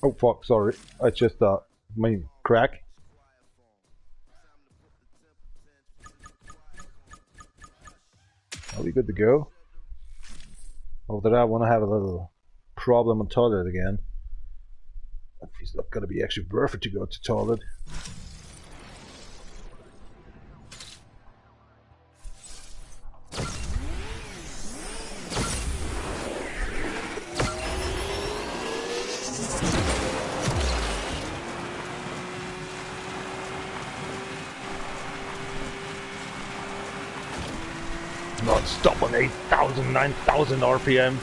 Oh fuck, sorry. I just crack. Are we good to go? Over there I wanna have a little problem on toilet again. It's not gonna be actually worth it to go to toilet. cannot stop on 8,000, 9,000 RPM.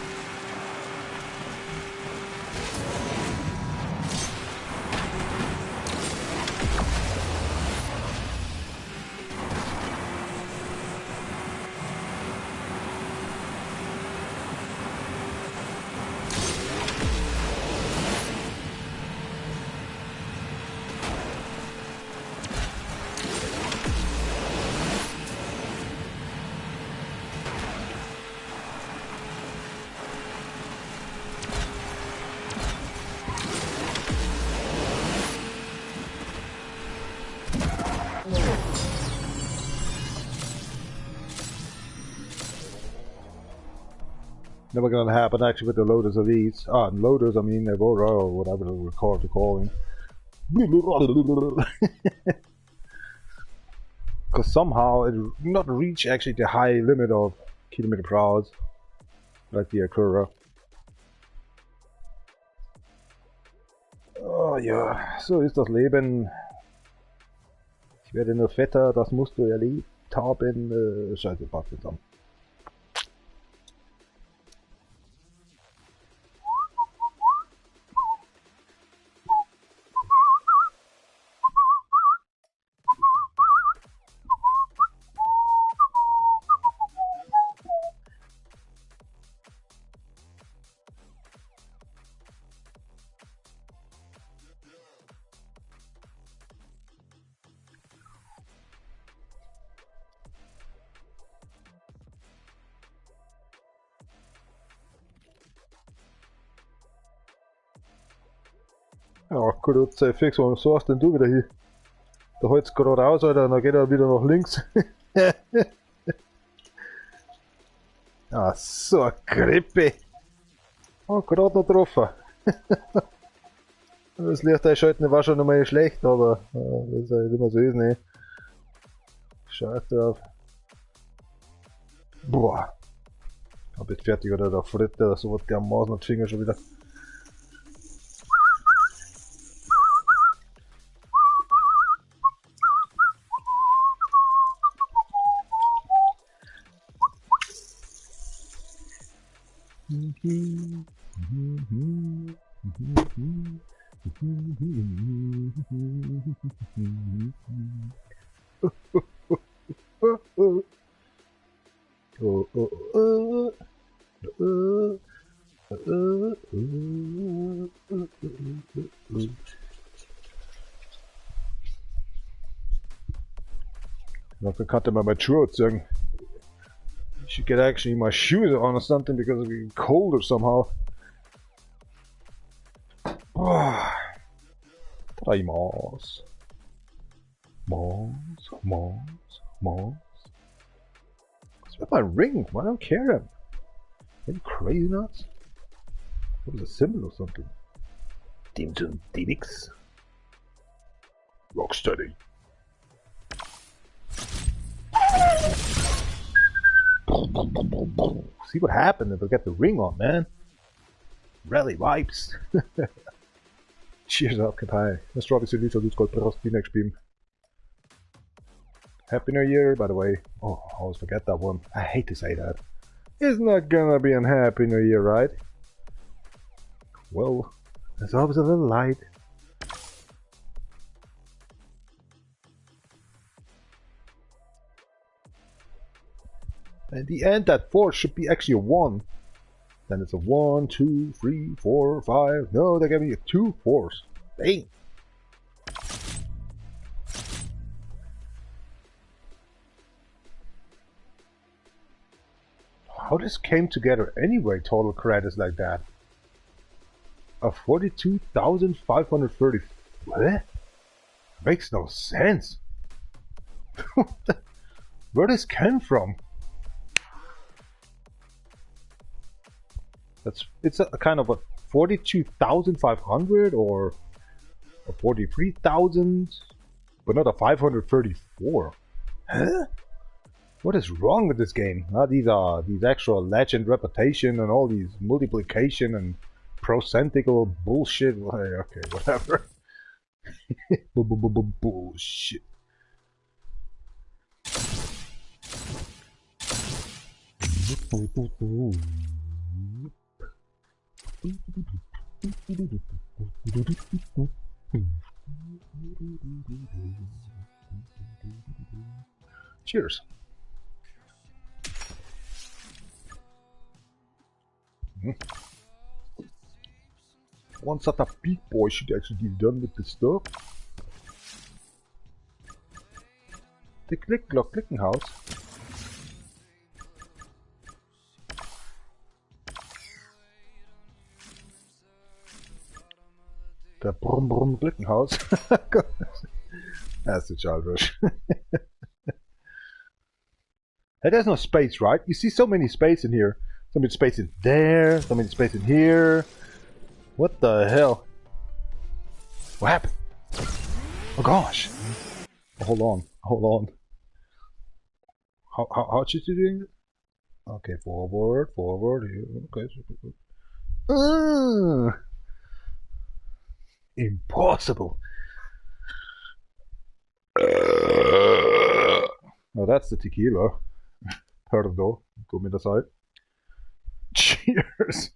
Never gonna happen actually with the loaders of these. Ah, loaders, I mean, Evora or whatever the record to call him. Because somehow it not reach actually the high limit of kilometer per hour, like the Acura. Oh ja, so ist das Leben. Ich werde nur fetter, das musst du erlebt haben. Scheiße, passt zusammen. Ja, gut, sei fix, was sagst denn du wieder hier? Da holt's geradeaus, Alter, und dann geht er wieder nach links. Ah, so eine Grippe. Oh, gerade noch getroffen. Das Licht einschalten war schon einmal schlecht, aber das ist halt immer so ist, ne? Scheiß drauf. Boah. Hab jetzt fertig, oder der Fritte oder sowas dermaßen die Finger schon wieder. I can't my throat saying I should get actually my shoes on or something because it's getting colder somehow. Traimas. Mons. What's with my ring? Why don't care him? Are you crazy nuts? What was a symbol or something? Dimson Dinix. Rocksteady. See what happened if I get the ring on, man. Rally vibes. Cheers up, Kapai. Let's drop this little dude's called Prost next beam. Happy New Year, by the way. Oh, I always forget that one. I hate to say that. It's not gonna be a Happy New Year, right? Well, there's always a little light. At the end, that 4 should be actually a 1. Then it's a 1, 2, 3, 4, 5. No, they gave me 2 4s. Dang. How this came together anyway, total credits like that? A 42,530. What? Makes no sense. Where this came from? It's a kind of a 42,500 or a 43,000, but not a 534. Huh? What is wrong with this game? These actual legend reputation and all these multiplication and procentical bullshit. Okay, whatever. Bullshit. Cheers. Once that a big boy should actually be done with the stuff. The clicking house. The brum clicking house. That's the childish. Hey, there's no space, right? You see so many space in here. So many space in there, so many space in here. What the hell? What happened? Oh gosh. Oh, hold on. How should you doing it? Okay, forward, here. Okay. Impossible. Oh, that's the tequila. Pardon, go me aside. Cheers.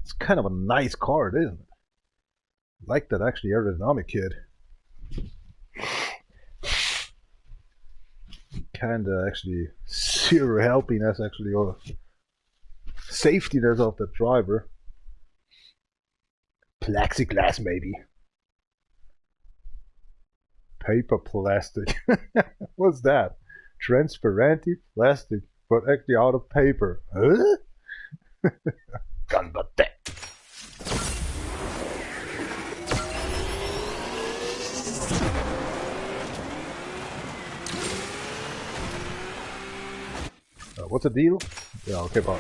It's kind of a nice card, isn't it? Like that actually aerodynamic kid. Kinda actually zero helpiness actually, or safetyness of the driver. Plexiglass maybe. Paper plastic. What's that? Transparent plastic, but actually out of paper. Huh? Ganbatte. What's the deal? Yeah, okay, bye.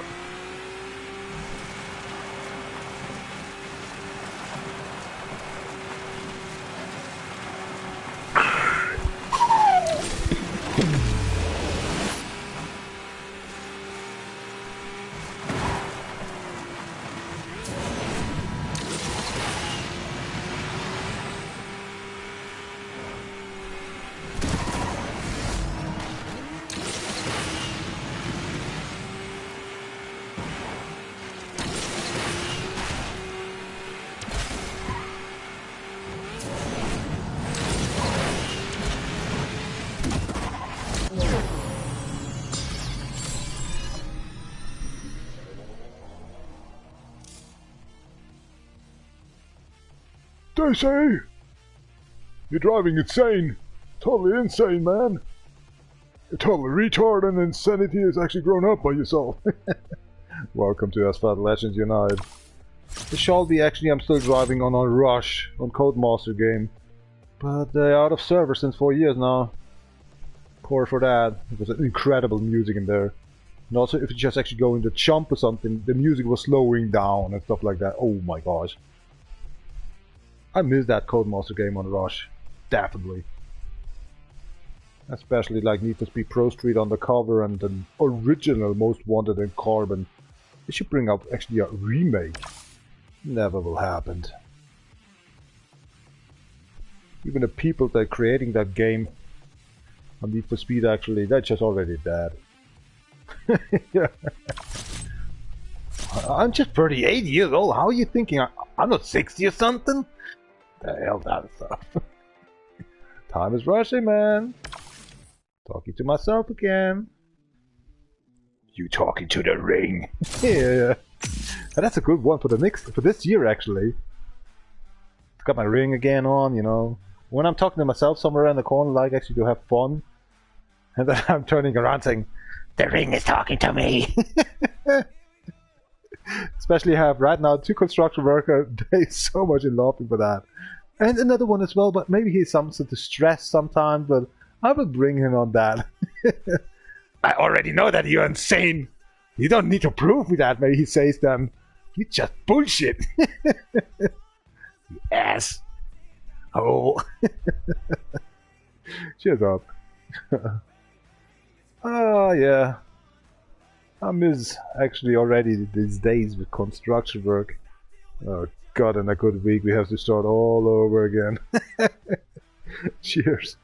They say you're driving insane. Totally insane, man. You're totally retarded, and insanity has actually grown up by yourself. Welcome to Asphalt Legends United. The Shelby actually I'm still driving on Rush, on Codemaster game. But they're out of server since 4 years now. Poor for that. It was incredible music in there. And also if you just actually go in the jump or something, the music was slowing down and stuff like that. Oh my gosh. I miss that Codemaster game on Rush. Definitely. Especially like Need for Speed Pro Street Undercover and the original Most Wanted in Carbon. They should bring out actually a remake. Never will happen. Even the people that are creating that game on Need for Speed actually, they're just already dead. Yeah. I'm just 38 years old. How are you thinking? I'm not 60 or something? The hell that stuff. Time is rushing, man. Talking to myself again. You talking to the ring? Yeah. And that's a good one for this year actually. Got my ring again on, you know. When I'm talking to myself somewhere around the corner, like actually to have fun. And then I'm turning around saying, The ring is talking to me. Especially have right now 2 construction workers, they're so much in laughing for that. And another one as well, but maybe he's something to stress sometimes, but I will bring him on that. I already know that you're insane. You don't need to prove me that, maybe he says then. You just bullshit. You ass. Oh. Cheers up. Oh yeah. I miss actually already these days with construction work. Oh god, in a good week we have to start all over again. Cheers.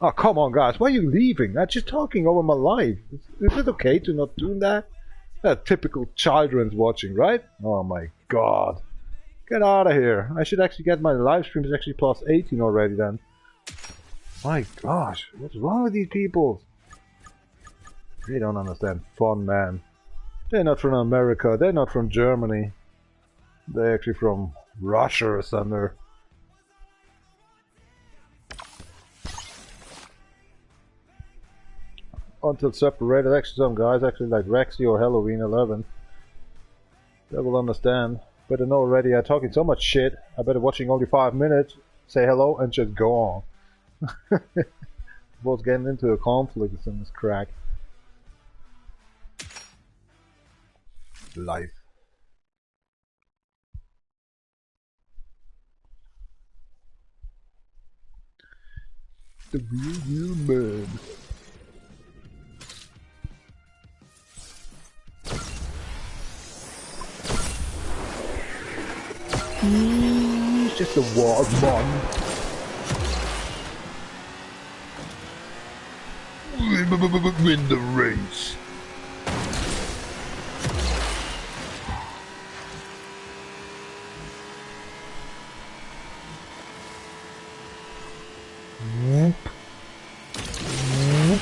Oh, come on, guys. Why are you leaving? I'm just talking over my life. Is it okay to not do that? Typical children's watching, right? Oh my god. Get out of here. I should actually get my live streams actually plus 18 already then. My gosh. What's wrong with these people? They don't understand fun, man. They're not from America. They're not from Germany. They're actually from Russia or somewhere. Until separated, actually some guys actually like Rexy or Halloween 11. They will understand. But I know already I'm talking so much shit, I better watching only 5 minutes, say hello and just go on. Both getting into a conflict in this crack. Life. The real man. He's just a wild man. Win the race. Whoop. Whoop.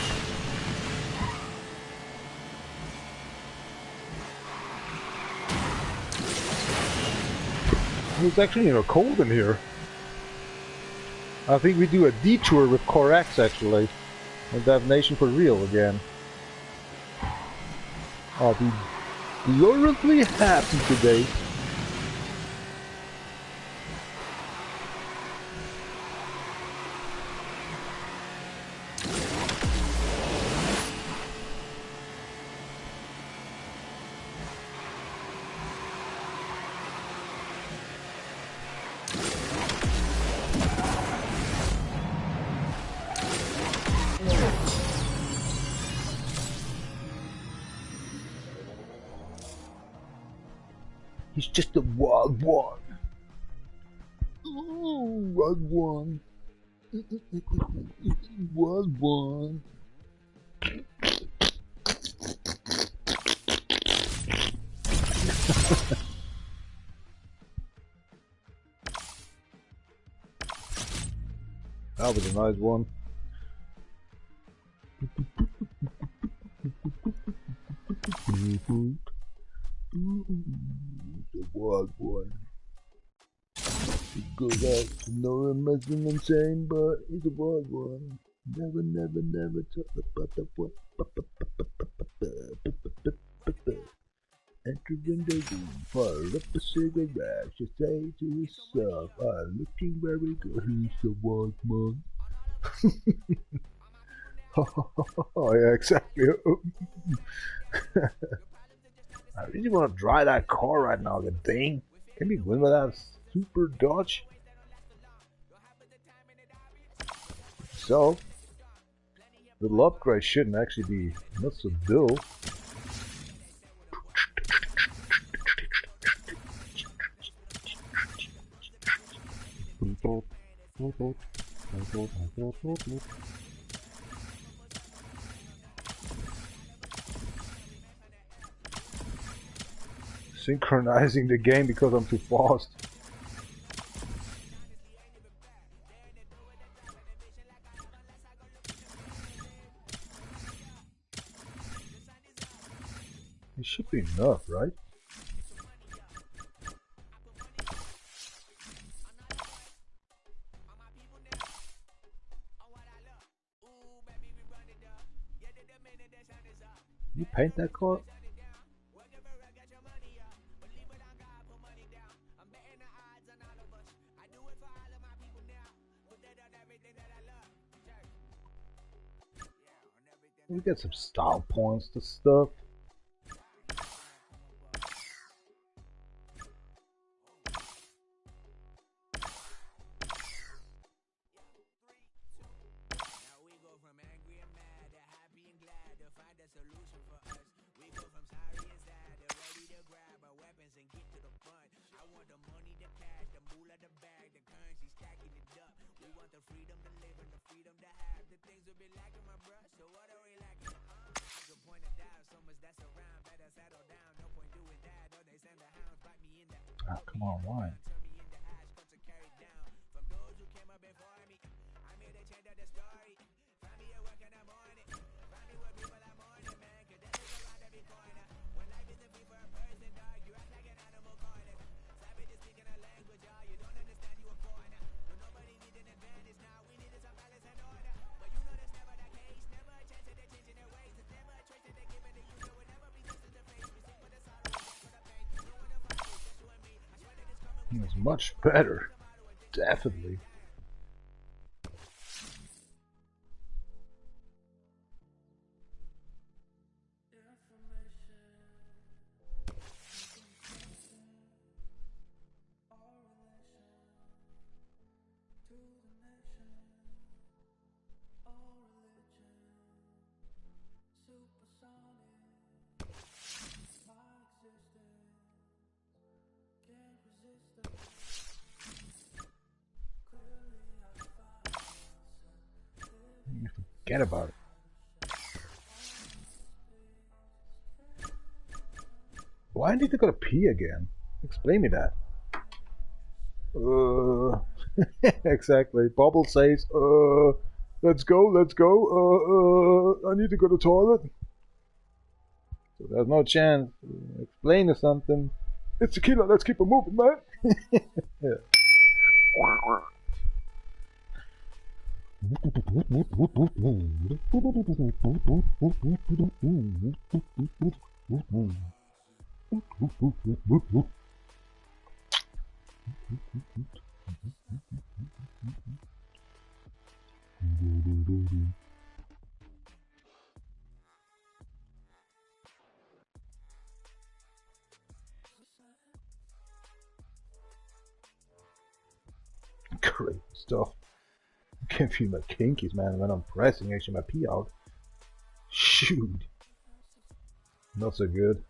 It's actually cold in here. I think we do a detour with Corax actually. And Dev Nation for real again. I'll be gloriously happy today. He's just a wild one. Ooh, wild one. Wild one. That was a nice one. The wild one. He goes out to know him as an insane, but he's a wild one. Never, never, never talk about the one. Entering the room, fire up a cigarette. She say to herself, I'm looking very good. He's a wild man. Oh, yeah, exactly. I really want to drive that car right now, the thing. Can we win with that super dodge? So, the little upgrade shouldn't actually be not so dull. Synchronizing the game because I'm too fast. It should be enough, right? You paint that car? We get some style points to stuff. Oh, come on, why? He was much better. Definitely. Forget about it. Why did they go to pee again? Explain me that. Exactly. Bubble says, let's go. I need to go to the toilet. So there's no chance. Explain or something. It's a killer. Let's keep it moving, man. Yeah. Great stuff. I can't feel my kinkies, man, when I'm pressing actually my pee out. Shoot. Not so good.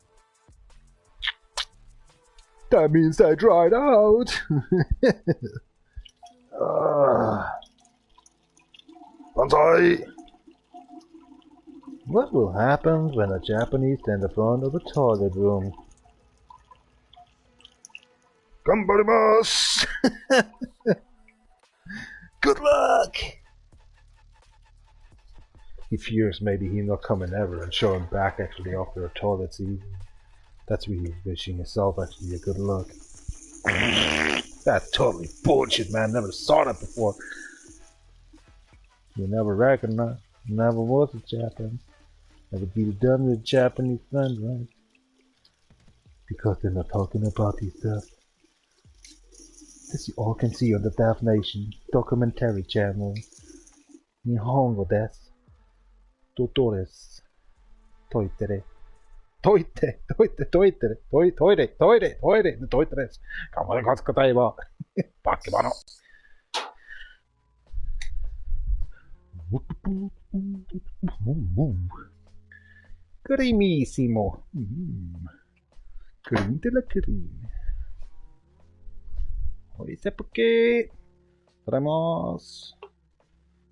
That means I dried out. Banzai! What will happen when a Japanese stand in front of a toilet room? Ganbarimasu! Good luck! He fears maybe he's not coming ever and show him back actually after a toilet season. That's really wishing himself actually a good luck. That's totally bullshit, man. Never saw that before. You never recognized. Never was a Japanese. Never be done with Japanese friends, right? Because they're not talking about these stuff. This you all can see on the Deaf Nation documentary channel. Nihongo desu. Toito desu. Toitere. Toite desu. Kamare katsukatai wa. Bakebano. Creamissimo. Cream de la cream. Horisepake. Ramos.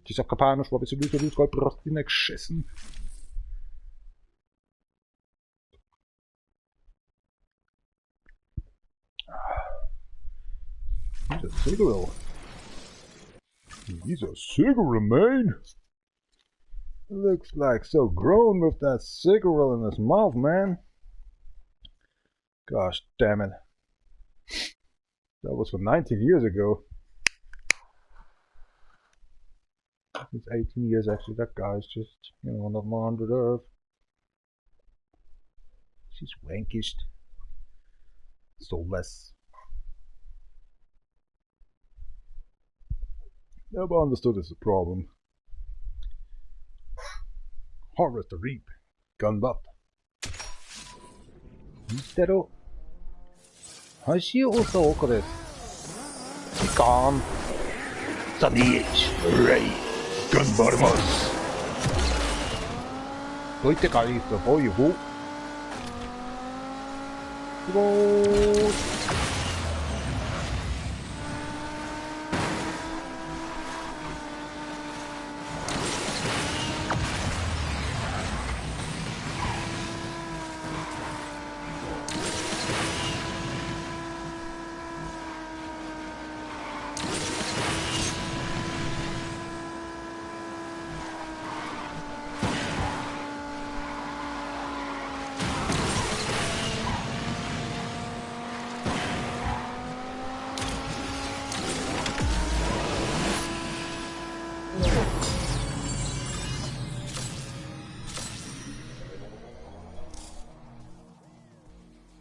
Dieser Kapanisch war ein bisschen Lüge, Goldbrostin geschissen. He's a cigarette. He's a cigarette, man. Looks like so grown with that cigarette in his mouth, man. Gosh damn it. That was from 19 years ago. It's 18 years actually. That guy's just, you know, not more under the earth. She's wankished. So less. Never understood it's a problem. Harvest the reap. Gunbutt. Mitero. Hashi Osaka desu. Gone. Sunny Ray. Gunbarimasu. どいてかいいっすよ。どういう方？すごーい。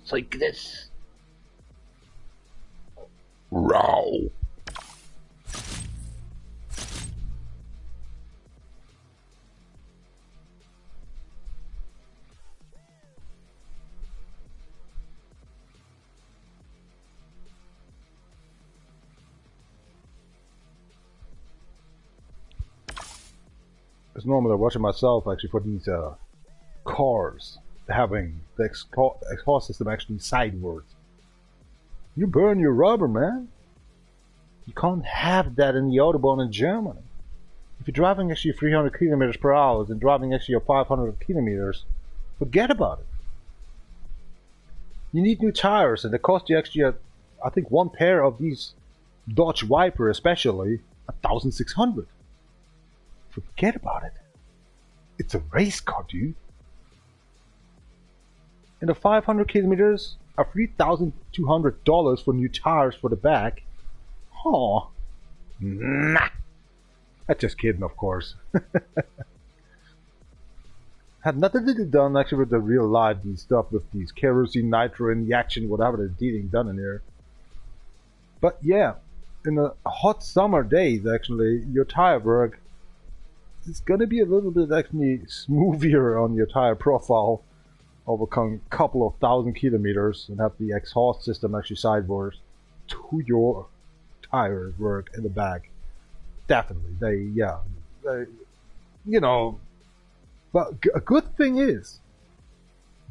Take this. Row. It's normally watching myself actually for these cars having the exhaust system actually sideways. You burn your rubber, man. You can't have that in the Autobahn in Germany. If you're driving actually 300 kilometers per hour and driving actually 500 kilometers, forget about it. You need new tires, and they cost you actually, I think, one pair of these Dodge Viper especially, 1,600. Forget about it. It's a race car, dude. And the 500 kilometers are $3,200 for new tires for the back. Huh. Nah. That's just kidding, of course. Had nothing to do done actually with the real life and stuff with these kerosene, nitro injection, whatever they're dealing done in here. But yeah, in the hot summer days, actually, your tire work is gonna be a little bit actually smoother on your tire profile over a couple of thousand kilometers and have the exhaust system actually sideways to your tire work in the back. Definitely, they, you know. But a good thing is,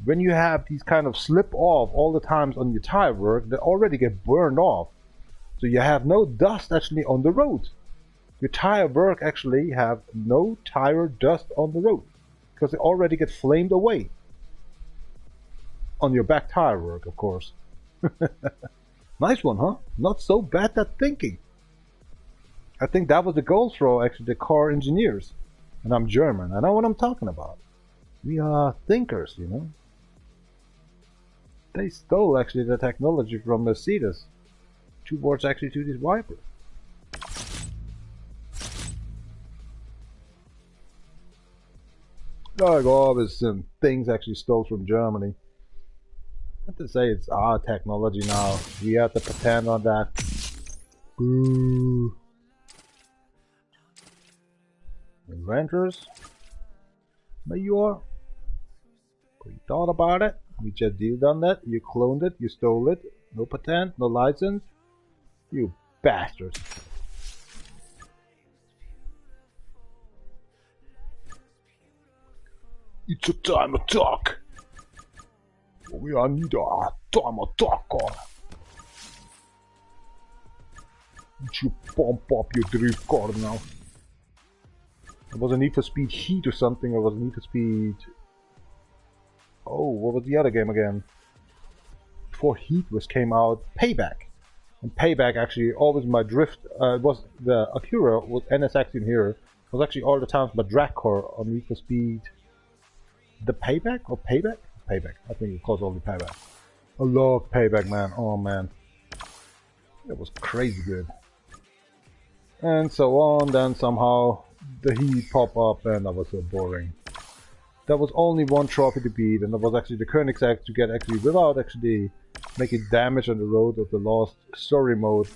when you have these kind of slip off all the times on your tire work, they already get burned off. So you have no dust actually on the road. Your tire work actually have no tire dust on the road because they already get flamed away. On your back tire work, of course. Nice one, huh? Not so bad that thinking. I think that was the goal for actually the car engineers. And I'm German. I know what I'm talking about. We are thinkers, you know. They stole actually the technology from Mercedes towards actually to this Viper. Like always some things actually stole from Germany. Not to say it's our technology now. We have to pretend on that. Boo. Inventors? But you are. You thought about it. We just done that. You cloned it. You stole it. No patent. No license. You bastards. It's a time attack. We are need a time attack. You pump up your drift car now. It was a Need for Speed Heat or something, or was it Need for Speed... Oh, what was the other game again? Before Heat came out, Payback. And Payback actually, always my drift, was the Acura with NSX in here, was actually all the times my drag car on Need for Speed... The Payback? Or Payback? Payback. I think it calls only Payback. I love Payback, man. Oh, man. It was crazy good. And so on, then somehow the Heat pop up, and that was so boring. There was only one trophy to beat, and that was actually the Koenigsegg to get actually without actually making damage on the road of the Lost Story mode.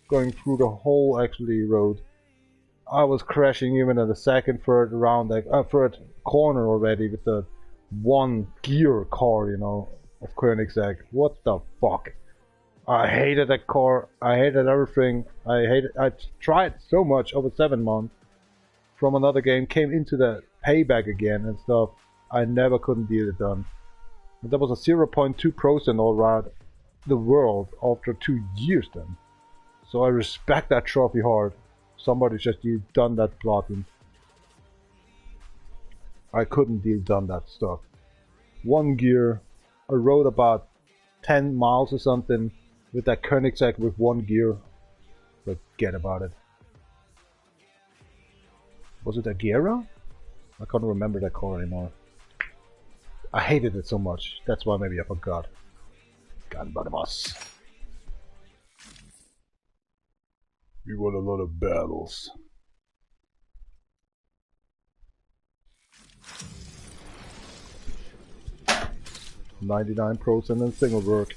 Going through the whole actually road. I was crashing even in the second, third round, like third corner already with the one gear car, you know, of Koenigsegg. What the fuck? I hated that car. I hated everything. I tried so much over 7 months from another game, came into the Payback again and stuff. I never couldn't deal it done. But that was a 0.2% all around the world after 2 years then. So I respect that trophy hard. Somebody just done that plotting. I couldn't deal done that stuff. One gear. I rode about 10 miles or something with that Koenigsegg with one gear. Forget about it. Was it a Gera? I can't remember that car anymore. I hated it so much. That's why maybe I forgot. Ganbadamas. We won a lot of battles. 99% in single work.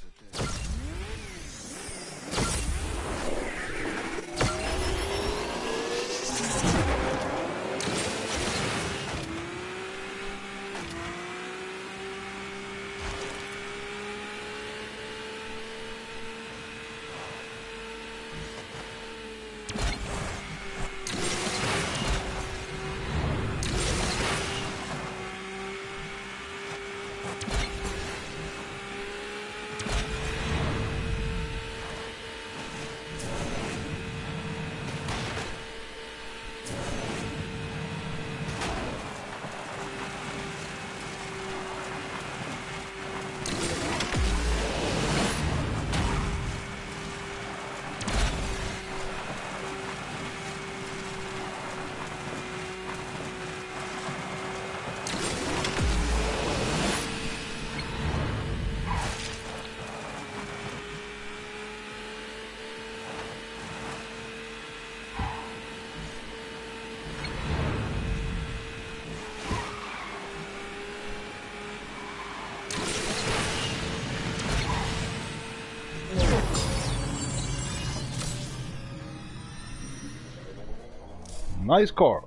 Nice car.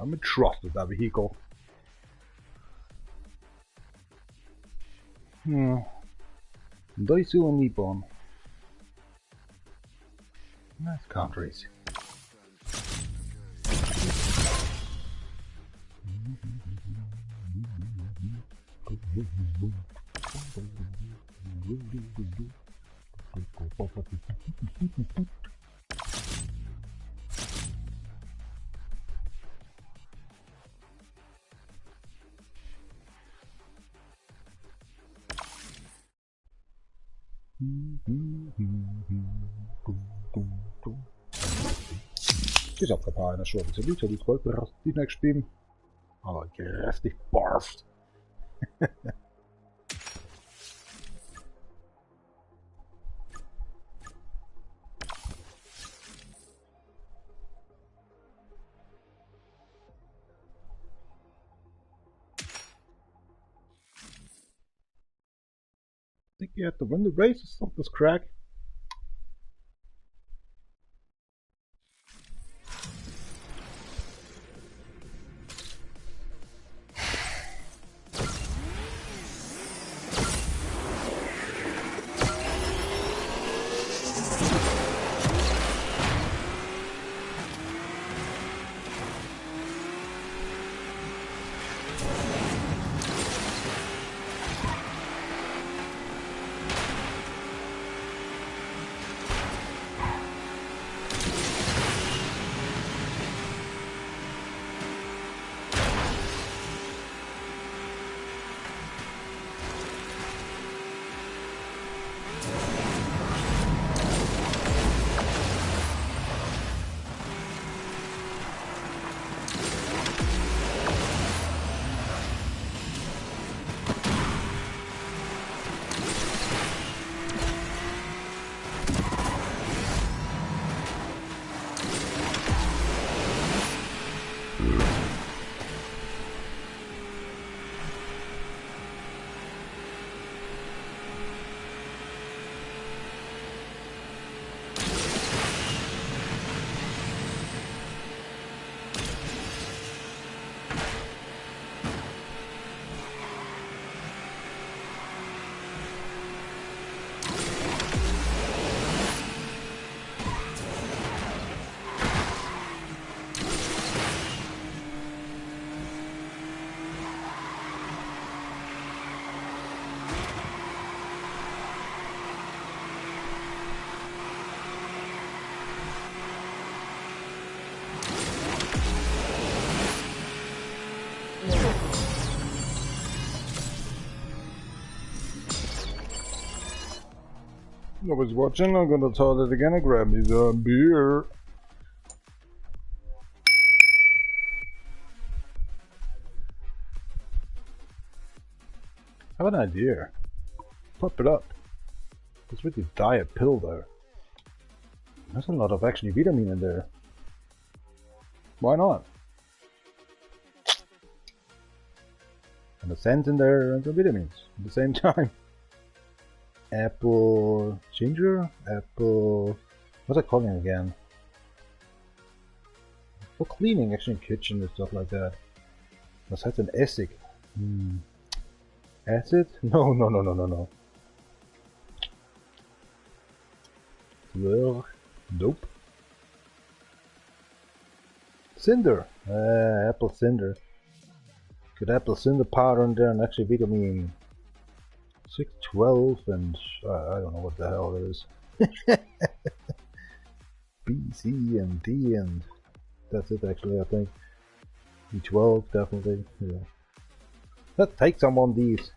I'm trusted that vehicle. Daisu and Nippon. Nice countries. Het is opgepaard een soort salut, salut goed, maar als die next spin. Oh, krachtig barfed. I think you have to win the race or something's crack. Nobody's watching, I'm gonna tell it again and grab me some beer. I have an idea. Pop it up. It's with the diet pill there. There's a lot of actually vitamin in there. Why not? and the sense in there and the vitamins at the same time. Apple ginger, apple, what's I calling it again? For cleaning, actually, in kitchen and stuff like that. Was heißt denn Essig? Acid? No. Well, nope. Cinder. Apple cinder. Good apple cinder powder in there, and actually vitamin 612 and I don't know what the hell it is. B, C, and D, and that's it actually, I think. B12, definitely. Yeah. Let's take some on these.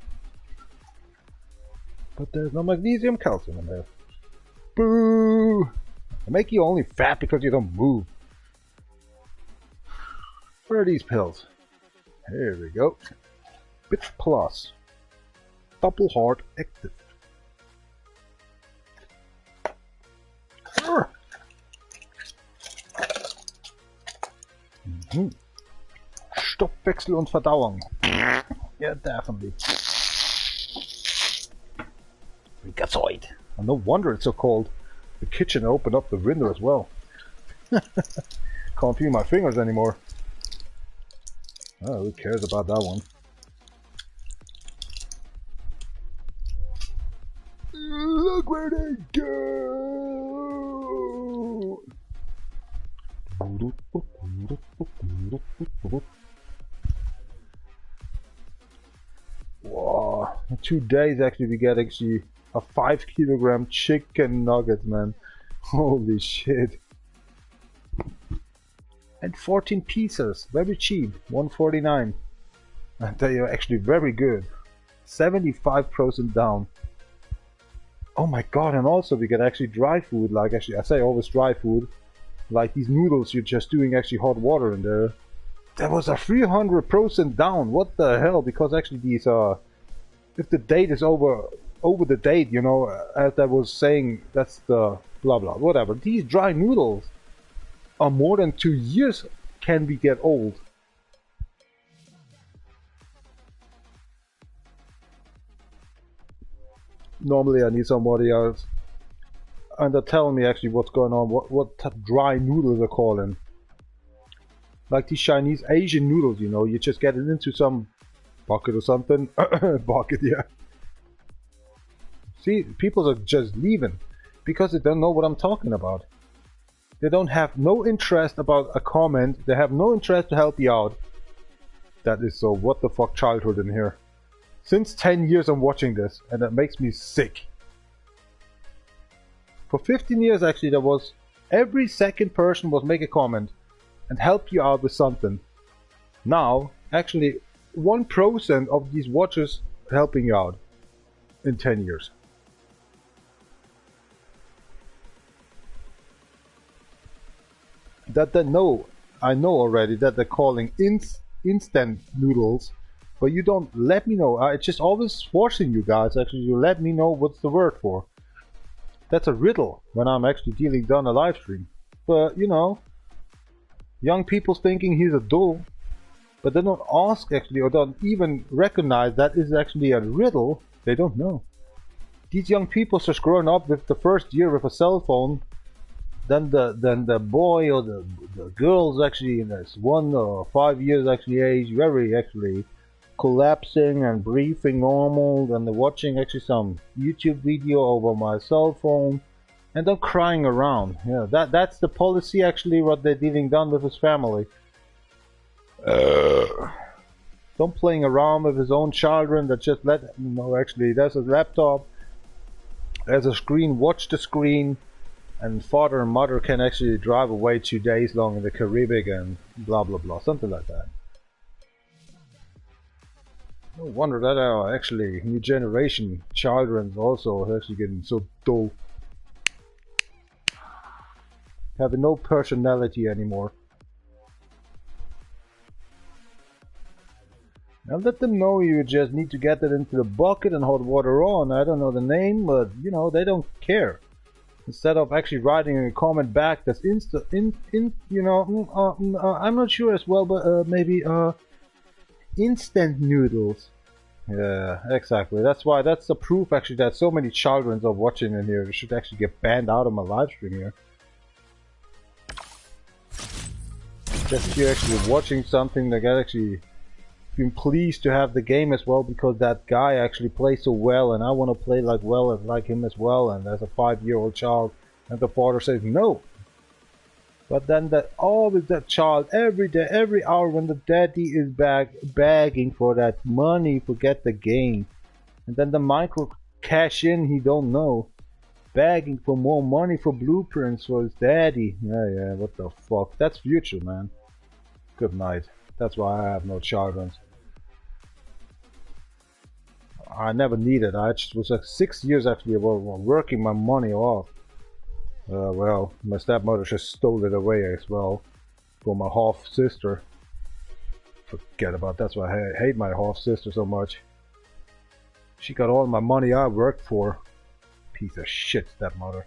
But there's no magnesium, calcium in there. Boo! They make you only fat because you don't move. Where are these pills? Here we go. Bit Plus. Double Heart Active. Stoffwechsel und Verdauung. Yeah, definitely. Freakazoid. And no wonder it's so cold. The kitchen opened up the window as well. Can't feel my fingers anymore. Oh, who cares about that one? Look where they go! Wow, in 2 days actually we get actually a 5 kilogram chicken nugget, man. Holy shit. And 14 pieces, very cheap, $1.49. And they are actually very good. 75% down. Oh my god, and also we get actually dry food, like actually I say always dry food. Like these noodles, you're just doing actually hot water in there. That was a 300% down. What the hell? Because actually these if the date is over the date, you know, as I was saying, that's the blah blah whatever. These dry noodles are more than 2 years can we get old. Normally I need somebody else. And they're telling me actually what's going on, what dry noodles are calling. Like these Chinese Asian noodles, you know, you just get it into some bucket or something. Bucket, yeah. See, people are just leaving because they don't know what I'm talking about. They don't have no interest about a comment. They have no interest to help you out. That is so what the fuck childhood in here. Since 10 years I'm watching this and that makes me sick. For 15 years actually there was every second person was make a comment and help you out with something. Now actually 1% of these watchers helping you out in 10 years. That they know, I know already that they're calling instant noodles, but you don't let me know. I just always forcing you guys actually you let me know what's the word for. That's a riddle when I'm actually dealing down a live stream. But you know, young people thinking he's a dull, but they don't ask actually or don't even recognize that is actually a riddle. They don't know. These young people just growing up with the first year with a cell phone. Then the boy or the girls actually in this 1 or 5 years actually age very actually collapsing and breathing normal, and they're watching actually some YouTube video over my cell phone and they're crying around. Yeah, that's the policy actually what they're dealing done with his family. Don't playing around with his own children that just let you know actually there's a laptop, there's a screen, watch the screen. And father and mother can actually drive away 2 days long in the Caribbean and blah blah blah, something like that. No wonder that our actually new generation children also actually getting so dull. Having no personality anymore. Now let them know you just need to get it into the bucket and hot water on. I don't know the name, but you know, they don't care. Instead of actually writing a comment back that's you know, I'm not sure as well, but maybe instant noodles. Yeah, exactly. That's the proof actually that so many children are watching in here. They should actually get banned out of my live stream here. Just you actually watching something that get actually been pleased to have the game as well because that guy actually plays so well and I want to play like him as well, and as a 5-year-old child, and the father says no. But then that child every day, every hour when the daddy is back begging for that money to get the game, and then the micro cash in he don't know, begging for more money for blueprints for his daddy. Yeah, what the fuck? That's future, man. Good night. That's why I have no children. I never needed. I just was like 6 years actually working my money off. Well, my stepmother just stole it away as well for my half sister. Forget about that. That's why I hate my half sister so much. She got all my money I worked for. Piece of shit stepmother.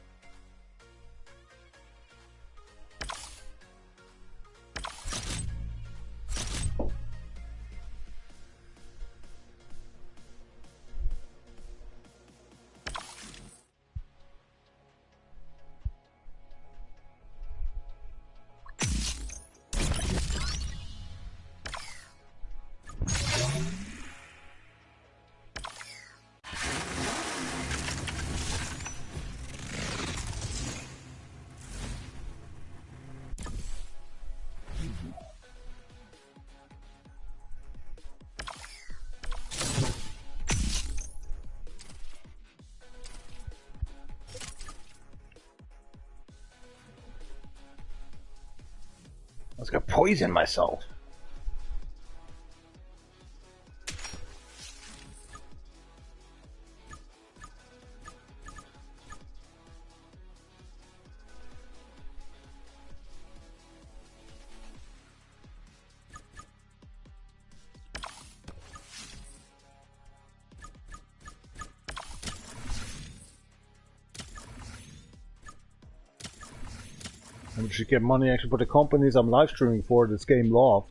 I was gonna poison myself. And we should get money actually for the companies I'm live streaming for this game Love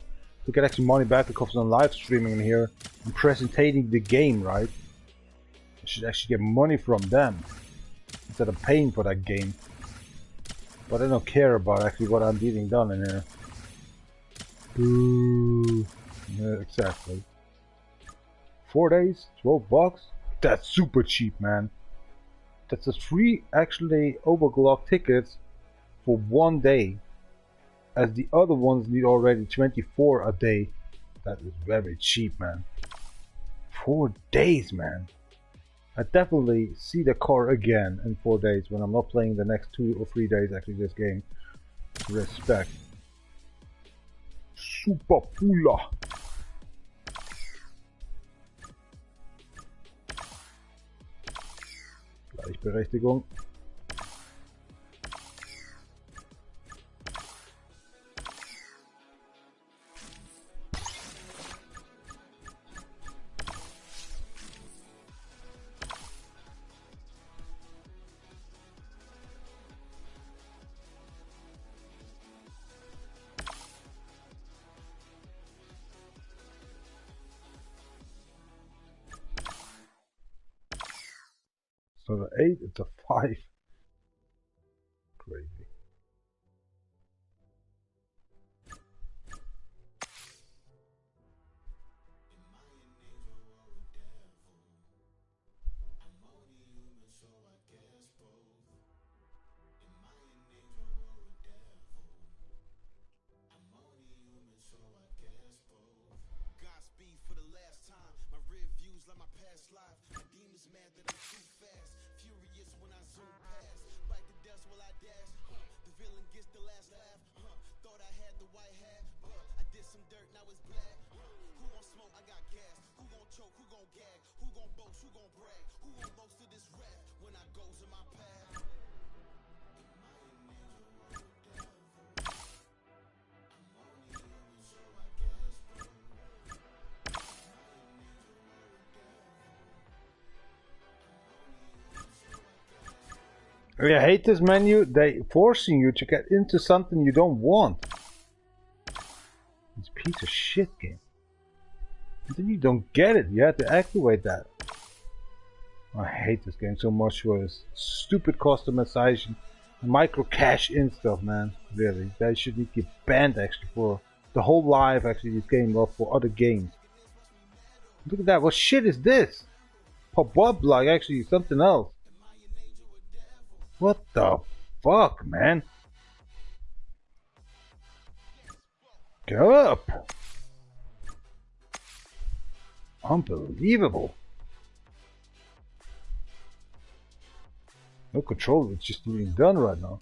to get actually money back because I'm live streaming in here and presenting the game, right? I should actually get money from them instead of paying for that game. But I don't care about actually what I'm getting done in here. Boo. Yeah, exactly. 4 days, 12 bucks? That's super cheap, man. That's a free actually overclock tickets for 1 day, as the other ones need already 24 a day. That is very cheap, man. 4 days, man. I definitely see the car again in 4 days when I'm not playing the next 2 or 3 days actually this game. Respect. Super Pula. Gleichberechtigung. So the 8, it's a 5. Crazy. I hate this menu. They forcing you to get into something you don't want. This piece of shit game. Then you don't get it. You have to activate that. I hate this game so much for its stupid customization and micro cash in stuff, man. Really, they should get banned actually for the whole life. Actually, this game up for other games. Look at that. What shit is this? Pop up like actually something else. What the fuck, man? Get up! Unbelievable. No control, it's just being done right now.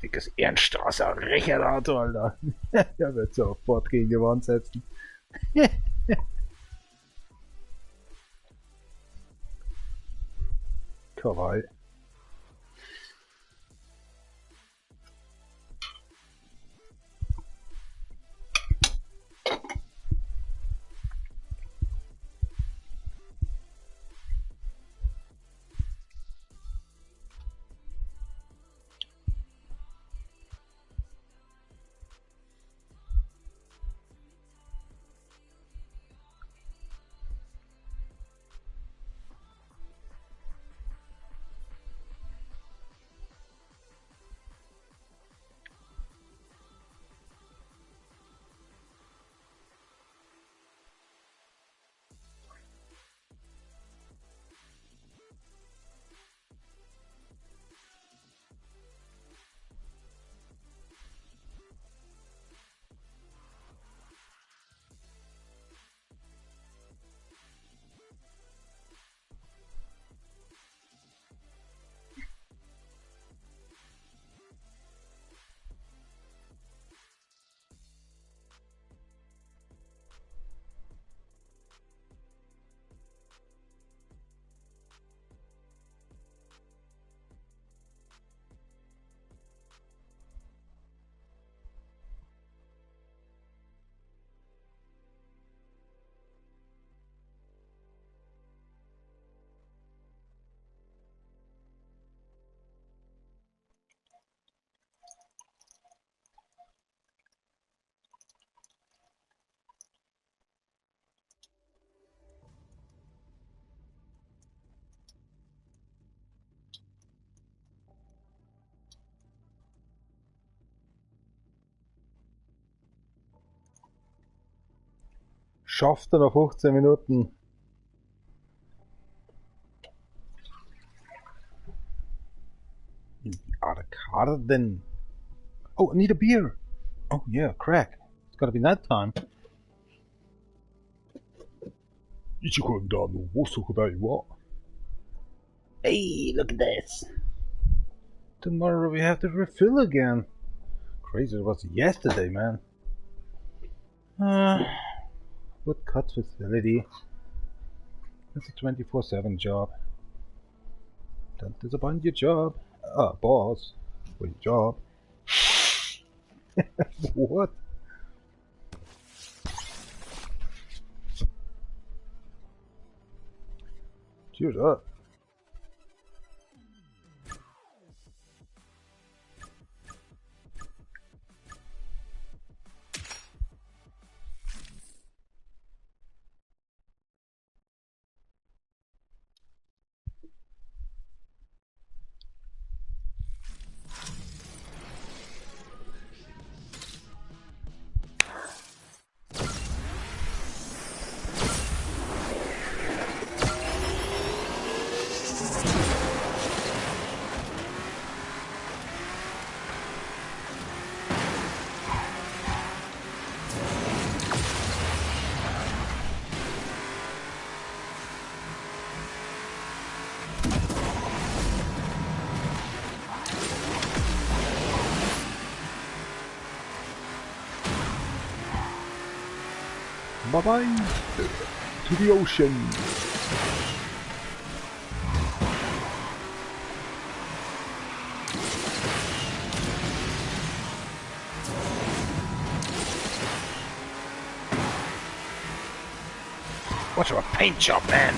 Dickes Ehrenstrasser Recherauto, Alter. Der wird sofort gegen die Wand setzen. Kawaii. geschafft nach 15 Minuten. Garden. Oh, I need a beer. Oh yeah, crack. It's gotta be that time. Ichigo Dano, what's talk about what? Hey, look at this. Tomorrow we have to refill again. Crazy it was yesterday, man. Woodcut facility. It's a 24/7 job. Don't disappoint your job. Boss. For your job. What? Cheers up. Bye-bye to the ocean. What's a paint job, man?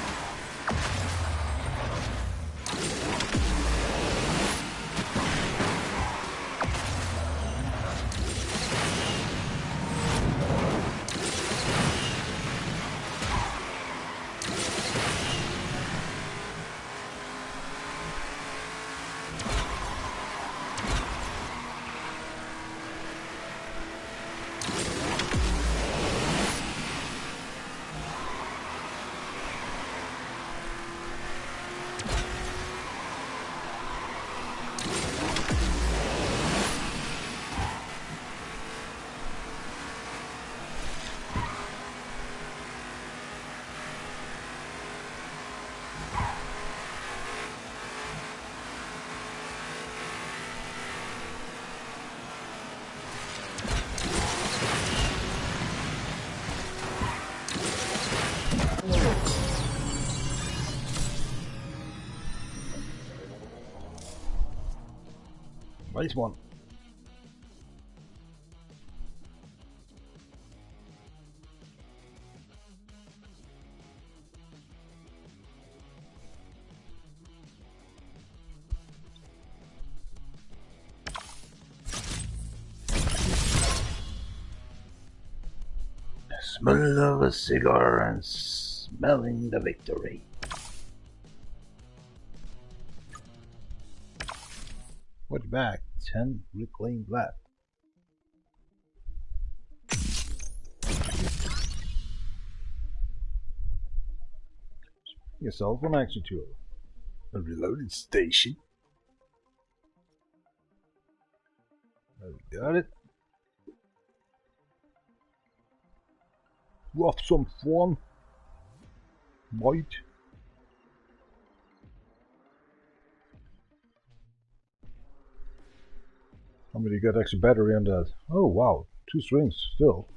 Nice one. Smell of a cigar and smelling the victory. What's back? 10 reclaimed left. Yourself an action tool. A reloading station. Got it. You have some fun, mate. How many got extra battery on that? Oh wow, 2 strings still.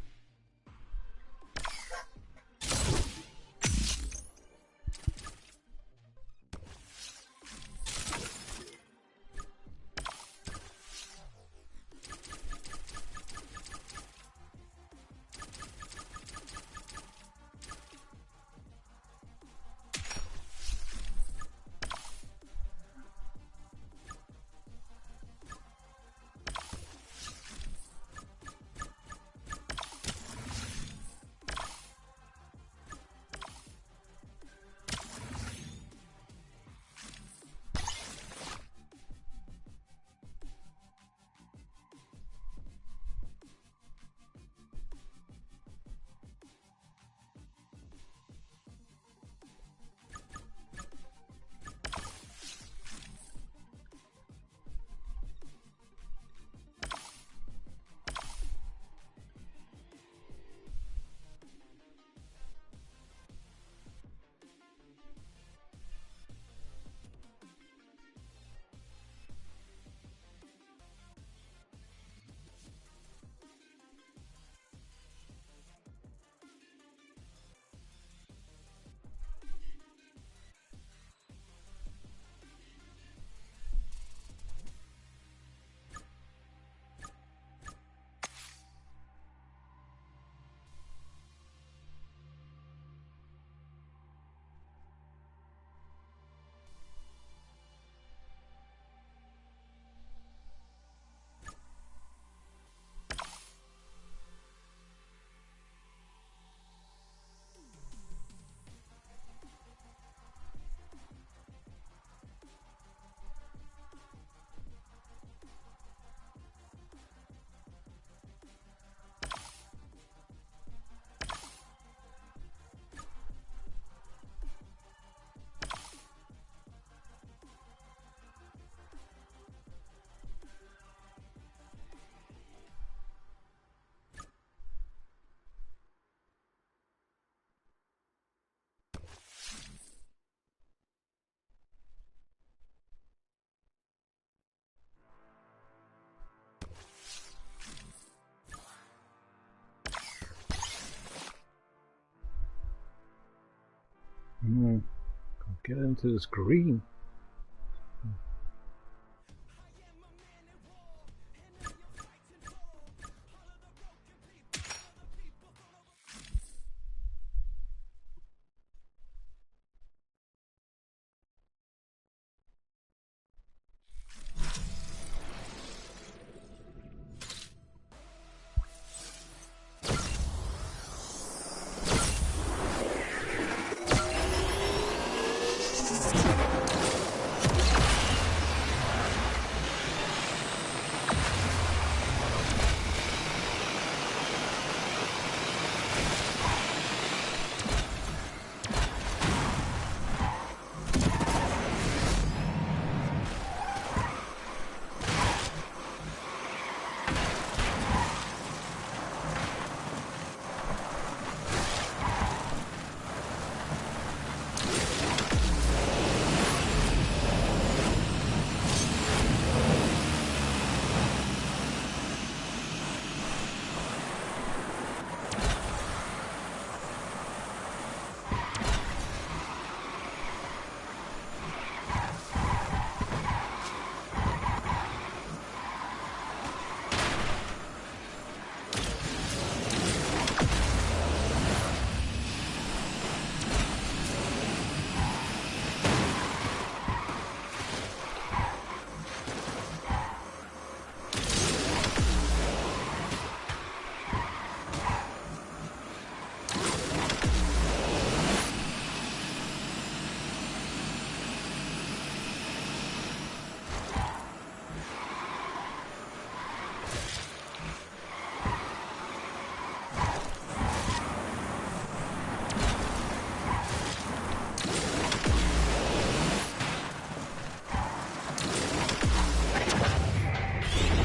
Get into this green.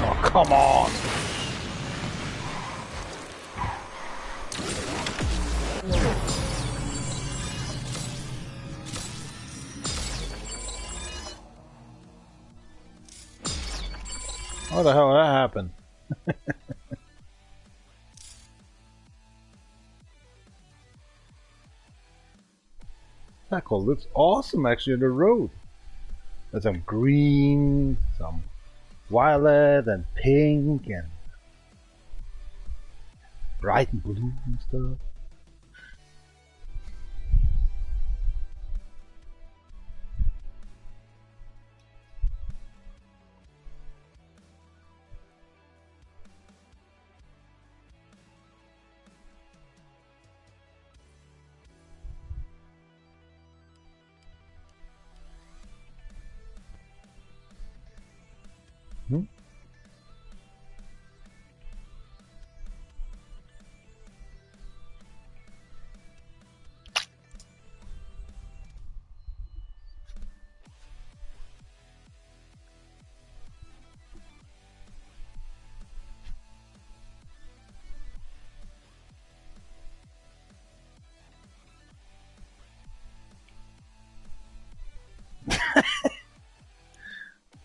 Oh, come on! How the hell did that happen? That call looks awesome actually on the road. There's some green, some violet and pink and bright and blue and stuff. Hmm?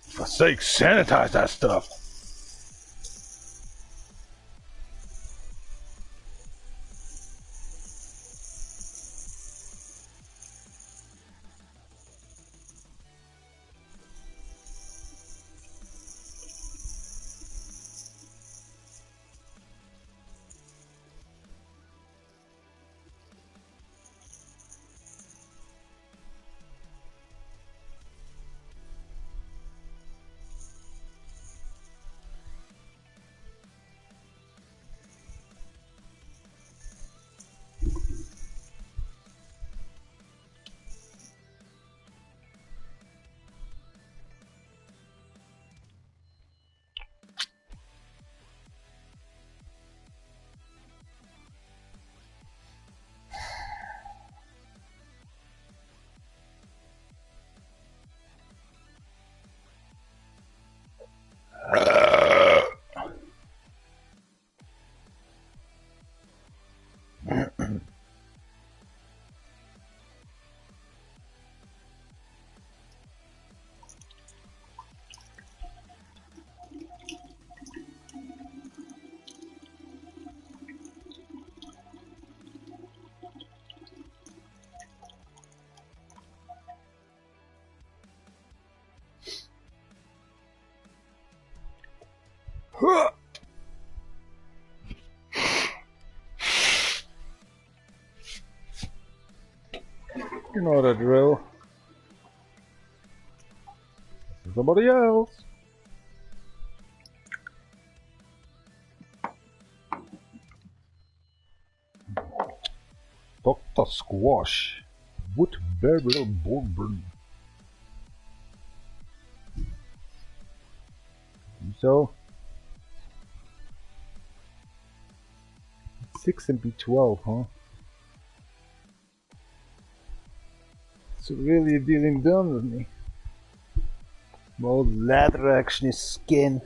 For sake, sanitize that stuff. You know the drill. Somebody else. Dr. Squash. Woodberry Bourbon. So 6 and B12, huh? So really dealing done with me. More leather action is skin.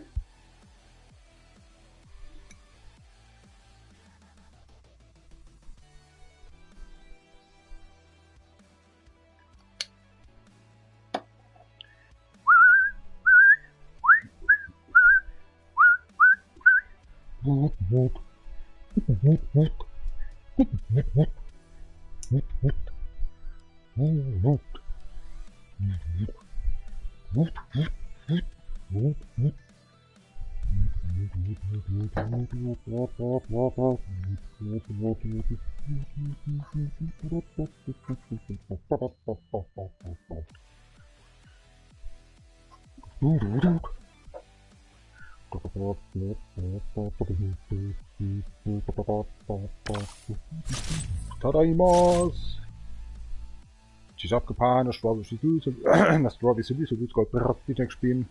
Tadaimasu! Ci abgefahren, das war sowieso das war sowieso gut gerade nicht gespielt.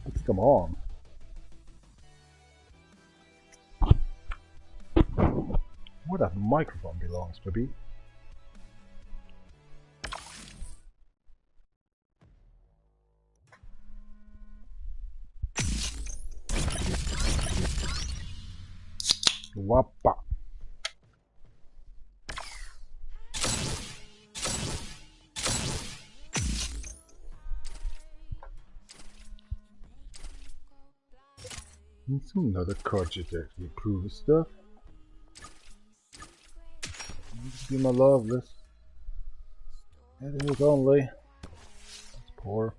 Let's come on. Where that microphone belongs, baby. Wappa. It's another Kojak to improve stuff. Be my love list. It is only. That's poor.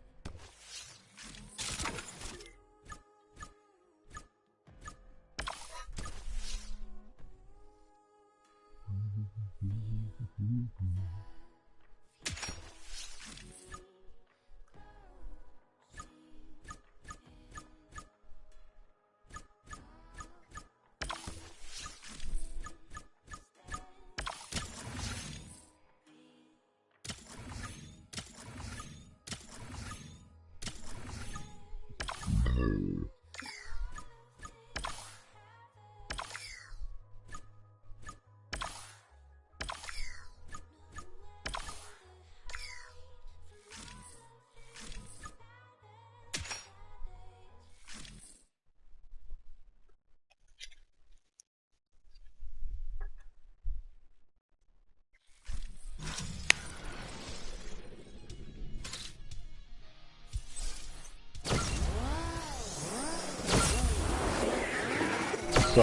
So,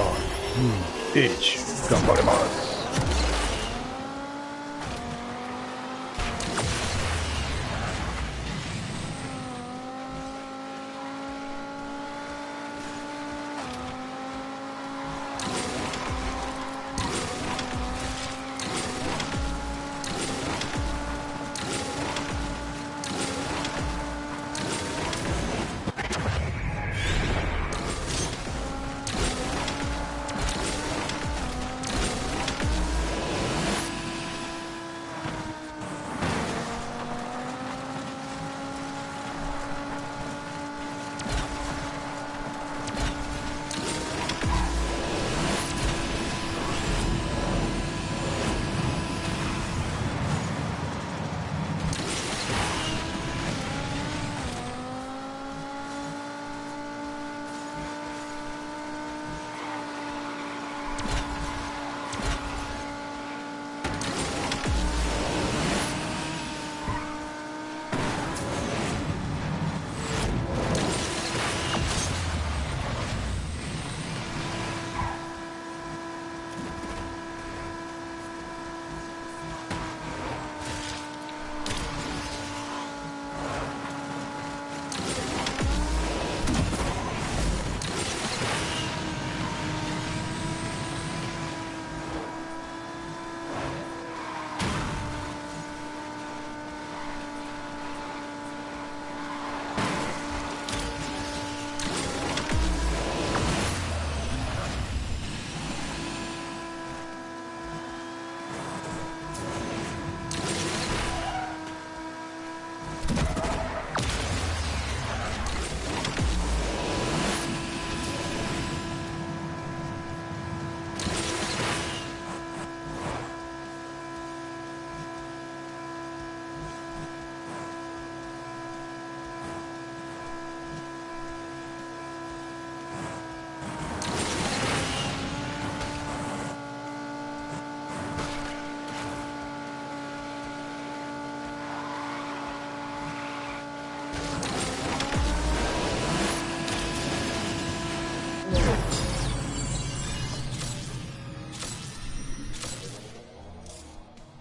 1、頑張ります。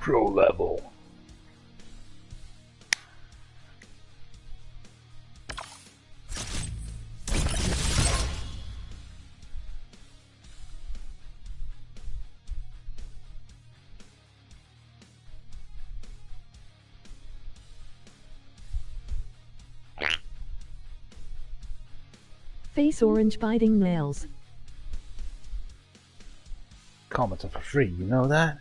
pro level. Face orange biting nails. Comments are for free, you know that?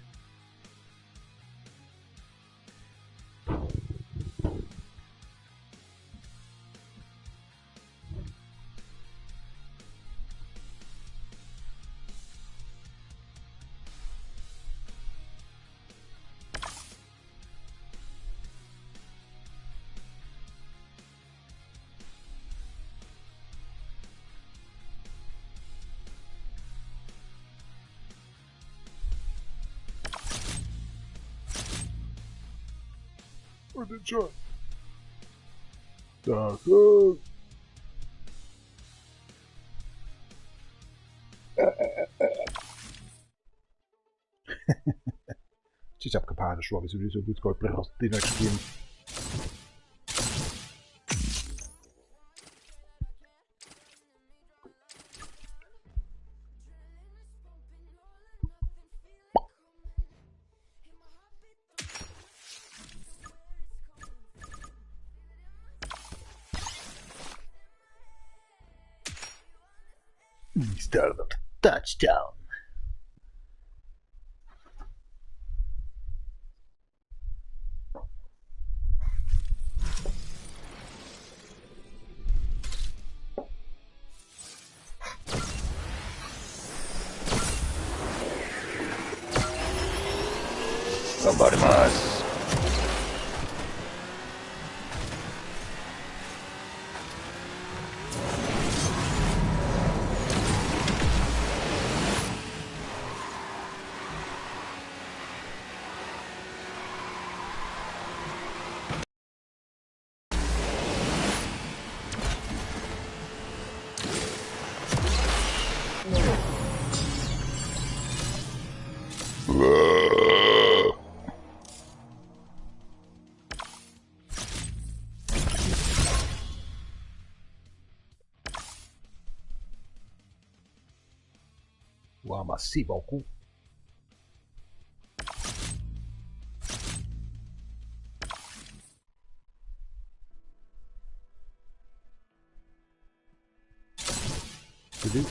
Where'd it shot? Darko. Het is kapot geschrokken, so dit is goed als die next game. Startled. Touchdown. Somebody must. Wow, merci beaucoup. Salut.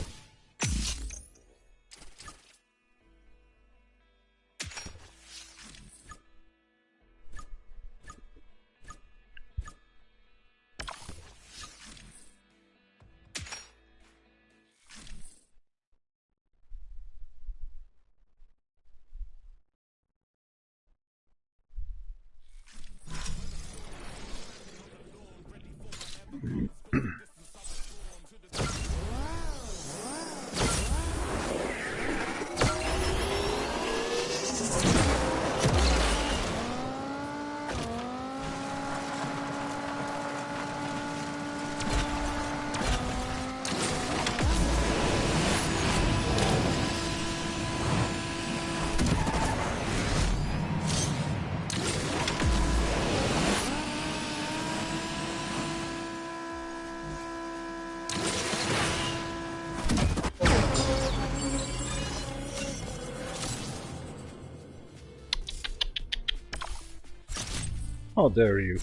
How dare you?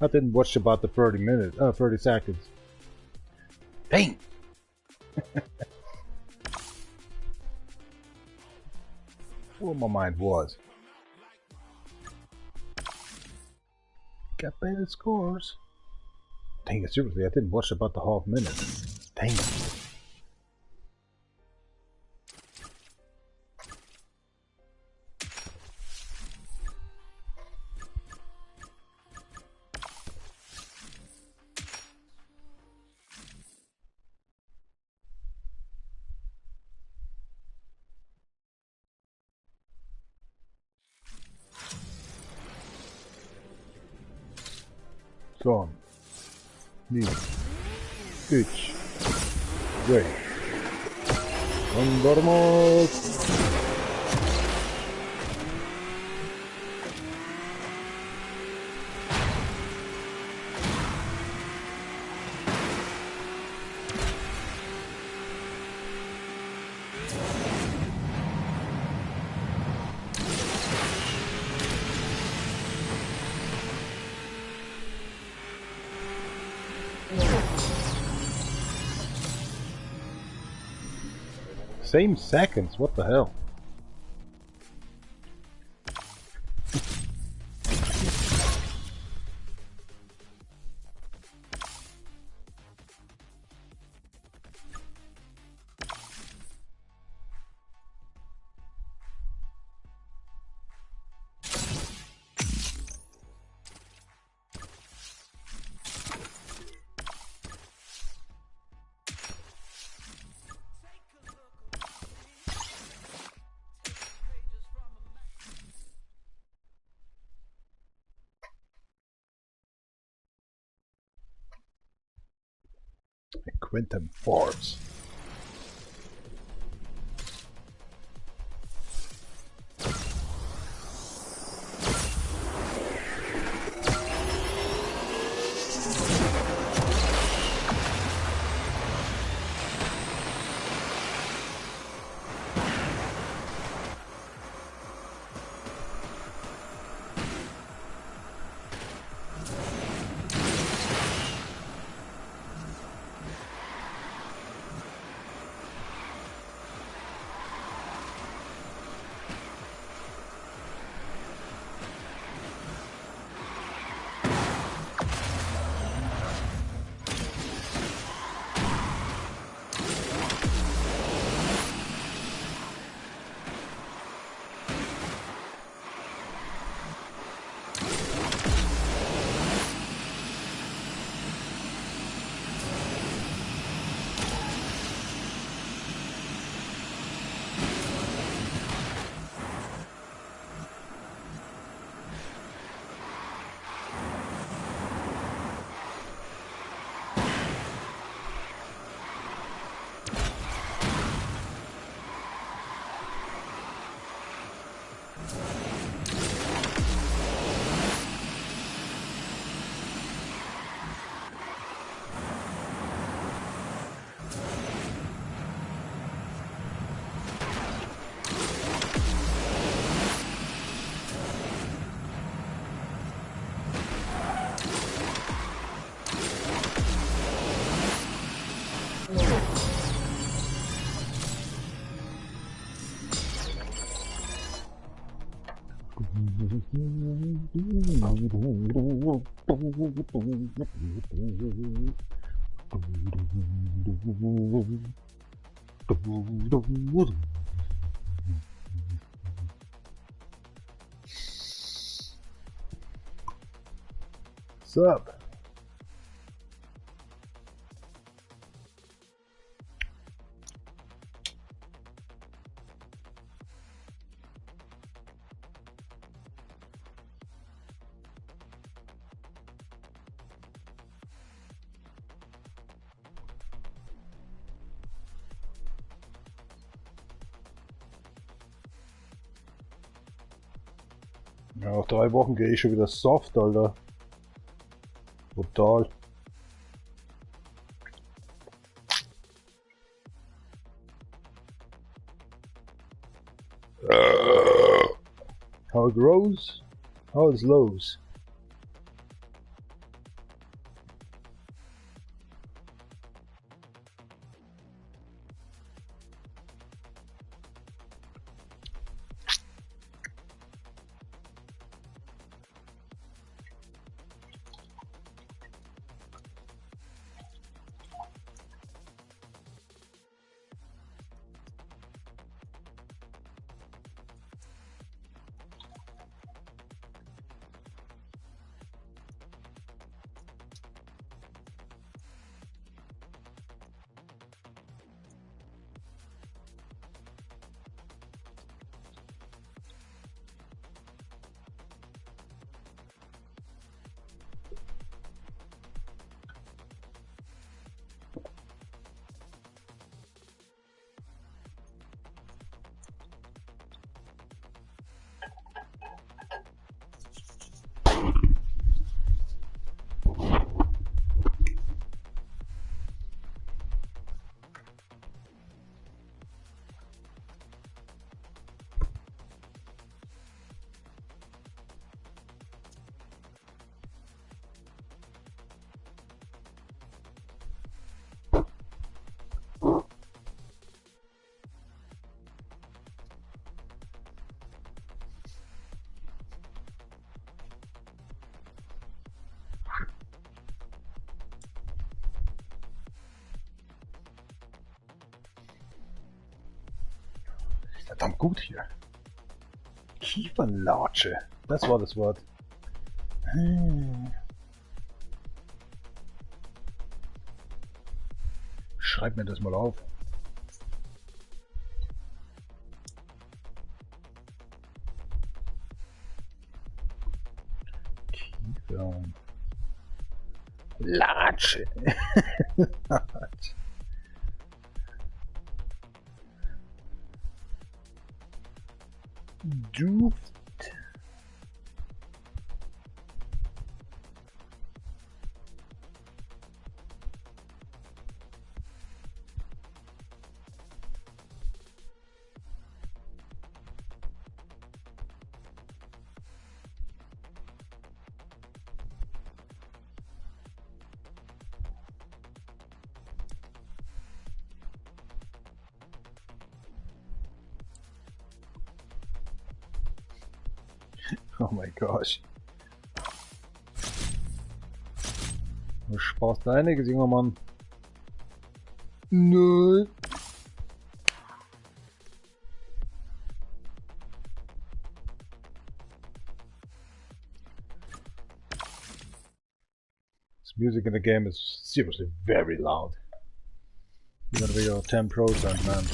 I didn't watch about the 30 seconds. Dang. What my mind was. Got better scores. Dang it, seriously, I didn't watch about the half minute. Dang it. Son. Ni. 3. 2. Andamos. same seconds. What the hell? Quantum Force. What's up? Ja, nach 3 Wochen gehe ich schon wieder soft, Alter. Brutal. How it grows, how it slows. verdammt gut hier. Kiefernlatsche. Das war das Wort. Schreib mir das mal auf. Kiefernlatsche. Duft. Oh my gosh. Du sparst einiges, junger Mann. Nö. This music in the game is seriously very loud. You gotta be your 10%, man.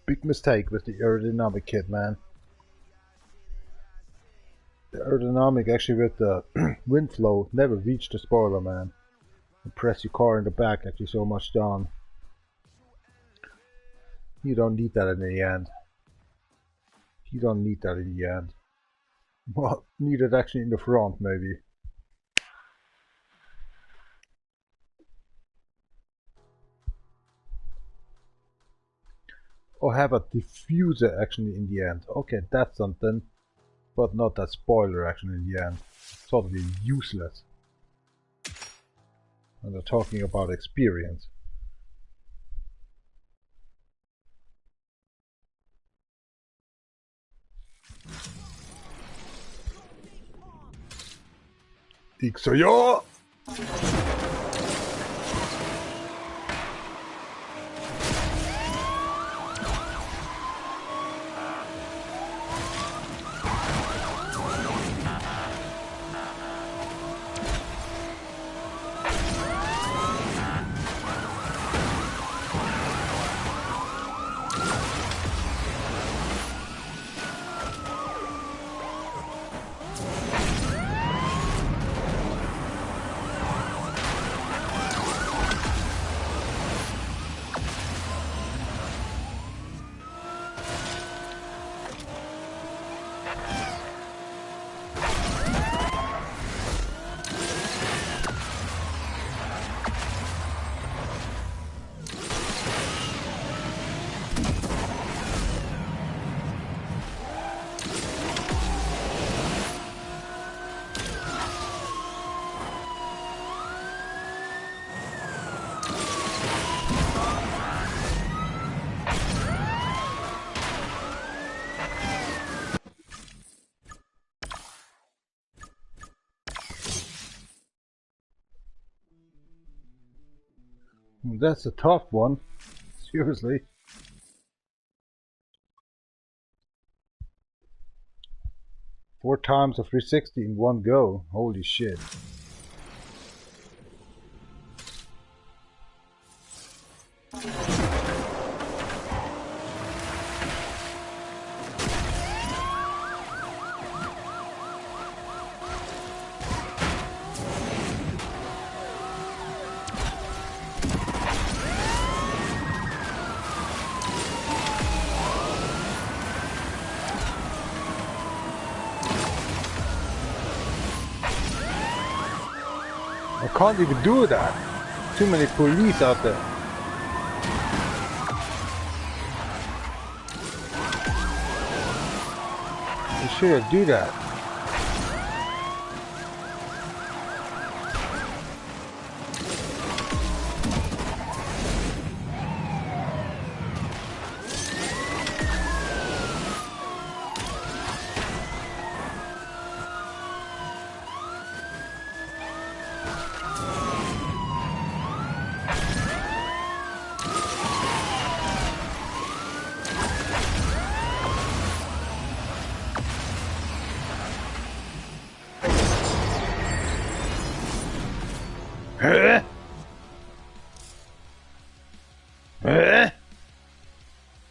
Big mistake with the aerodynamic kit, man. The aerodynamic actually with the wind flow never reached the spoiler, man. You press your car in the back actually so much down. You don't need that in the end. You don't need that in the end. Well, need it actually in the front, maybe. Or have a diffuser actually in the end. Okay, that's something. But not that spoiler actually in the end. Totally useless. And they're talking about experience. Ixoyo! That's a tough one. Seriously. Four times a 360 in one go. Holy shit. I can't even do that. Too many police out there. You should do that.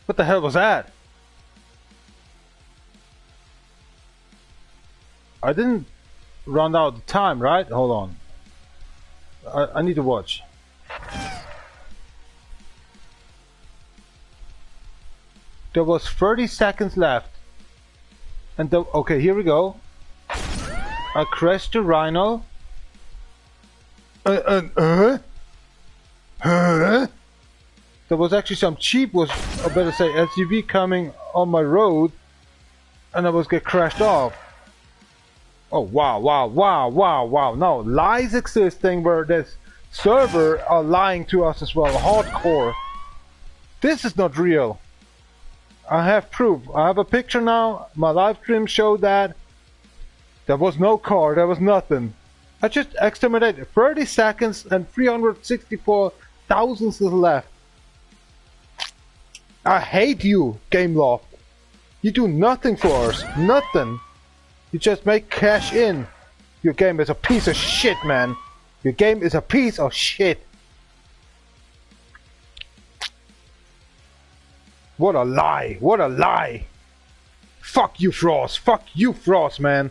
What the hell was that? I didn't run out of time, right? Hold on. I need to watch. There was 30 seconds left. And okay, here we go. I crashed the Rhino. There was actually some cheap, I better say, SUV coming on my road, and I was get crashed off. Oh wow, wow, wow, wow, wow! No, lies existing where this server are lying to us as well, hardcore. This is not real. I have proof. I have a picture now. My live stream showed that. There was no car. There was nothing. I just exterminated 30 seconds and 364 thousandths left. I hate you, Gameloft. You do nothing for us. Nothing. You just make cash in. Your game is a piece of shit, man. Your game is a piece of shit. What a lie! What a lie! Fuck you, Frost! Fuck you, Frost, man!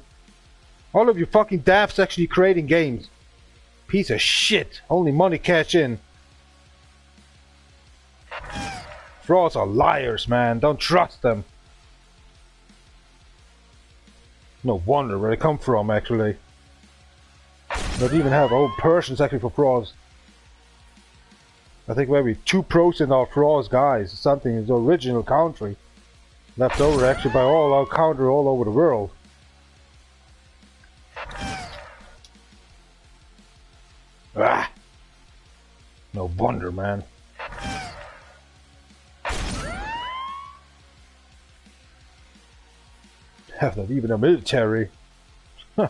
All of you fucking daft's actually creating games. Piece of shit. Only money cash in. Frauds are liars, man. Don't trust them. No wonder where they come from, actually. Don't even have own persons actually for frauds. I think maybe 2% are frauds, guys. Something is the original country. Left over actually by all our country all over the world. Ah! No wonder, man. Have not even a military. Huh.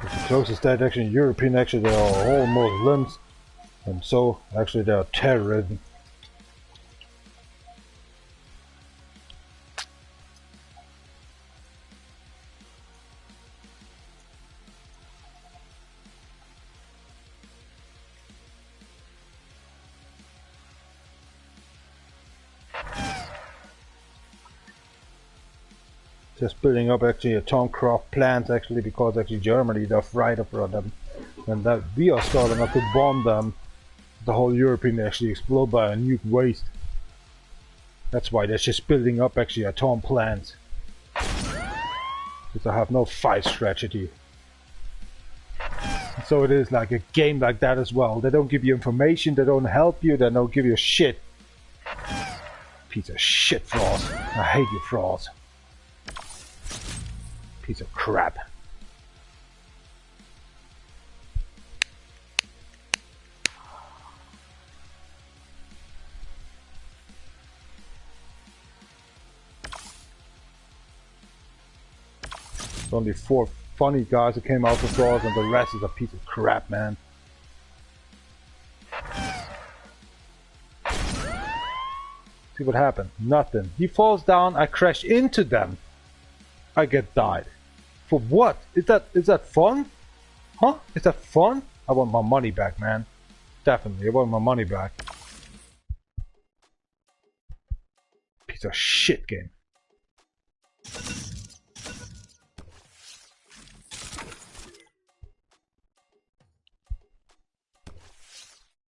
The closest that actually European, actually they are all Muslims, and so actually they are terrorism. Just building up actually a Tomcroft plant actually because actually Germany they're afraid of them, and that we are starting up to bomb them. The whole European actually explode by a nuke waste. That's why they're just building up actually atom plants. Because they have no fight strategy. So it is like a game like that as well. They don't give you information, they don't help you, they don't give you shit. Piece of shit, Frost. I hate you, Frost. Piece of crap. There's only 4 funny guys that came out for Frost and the rest is a piece of crap, man. See what happened? Nothing. He falls down, I crash into them. I get died. For what? Is that fun? Huh? Is that fun? I want my money back, man. Definitely, I want my money back. Piece of shit game.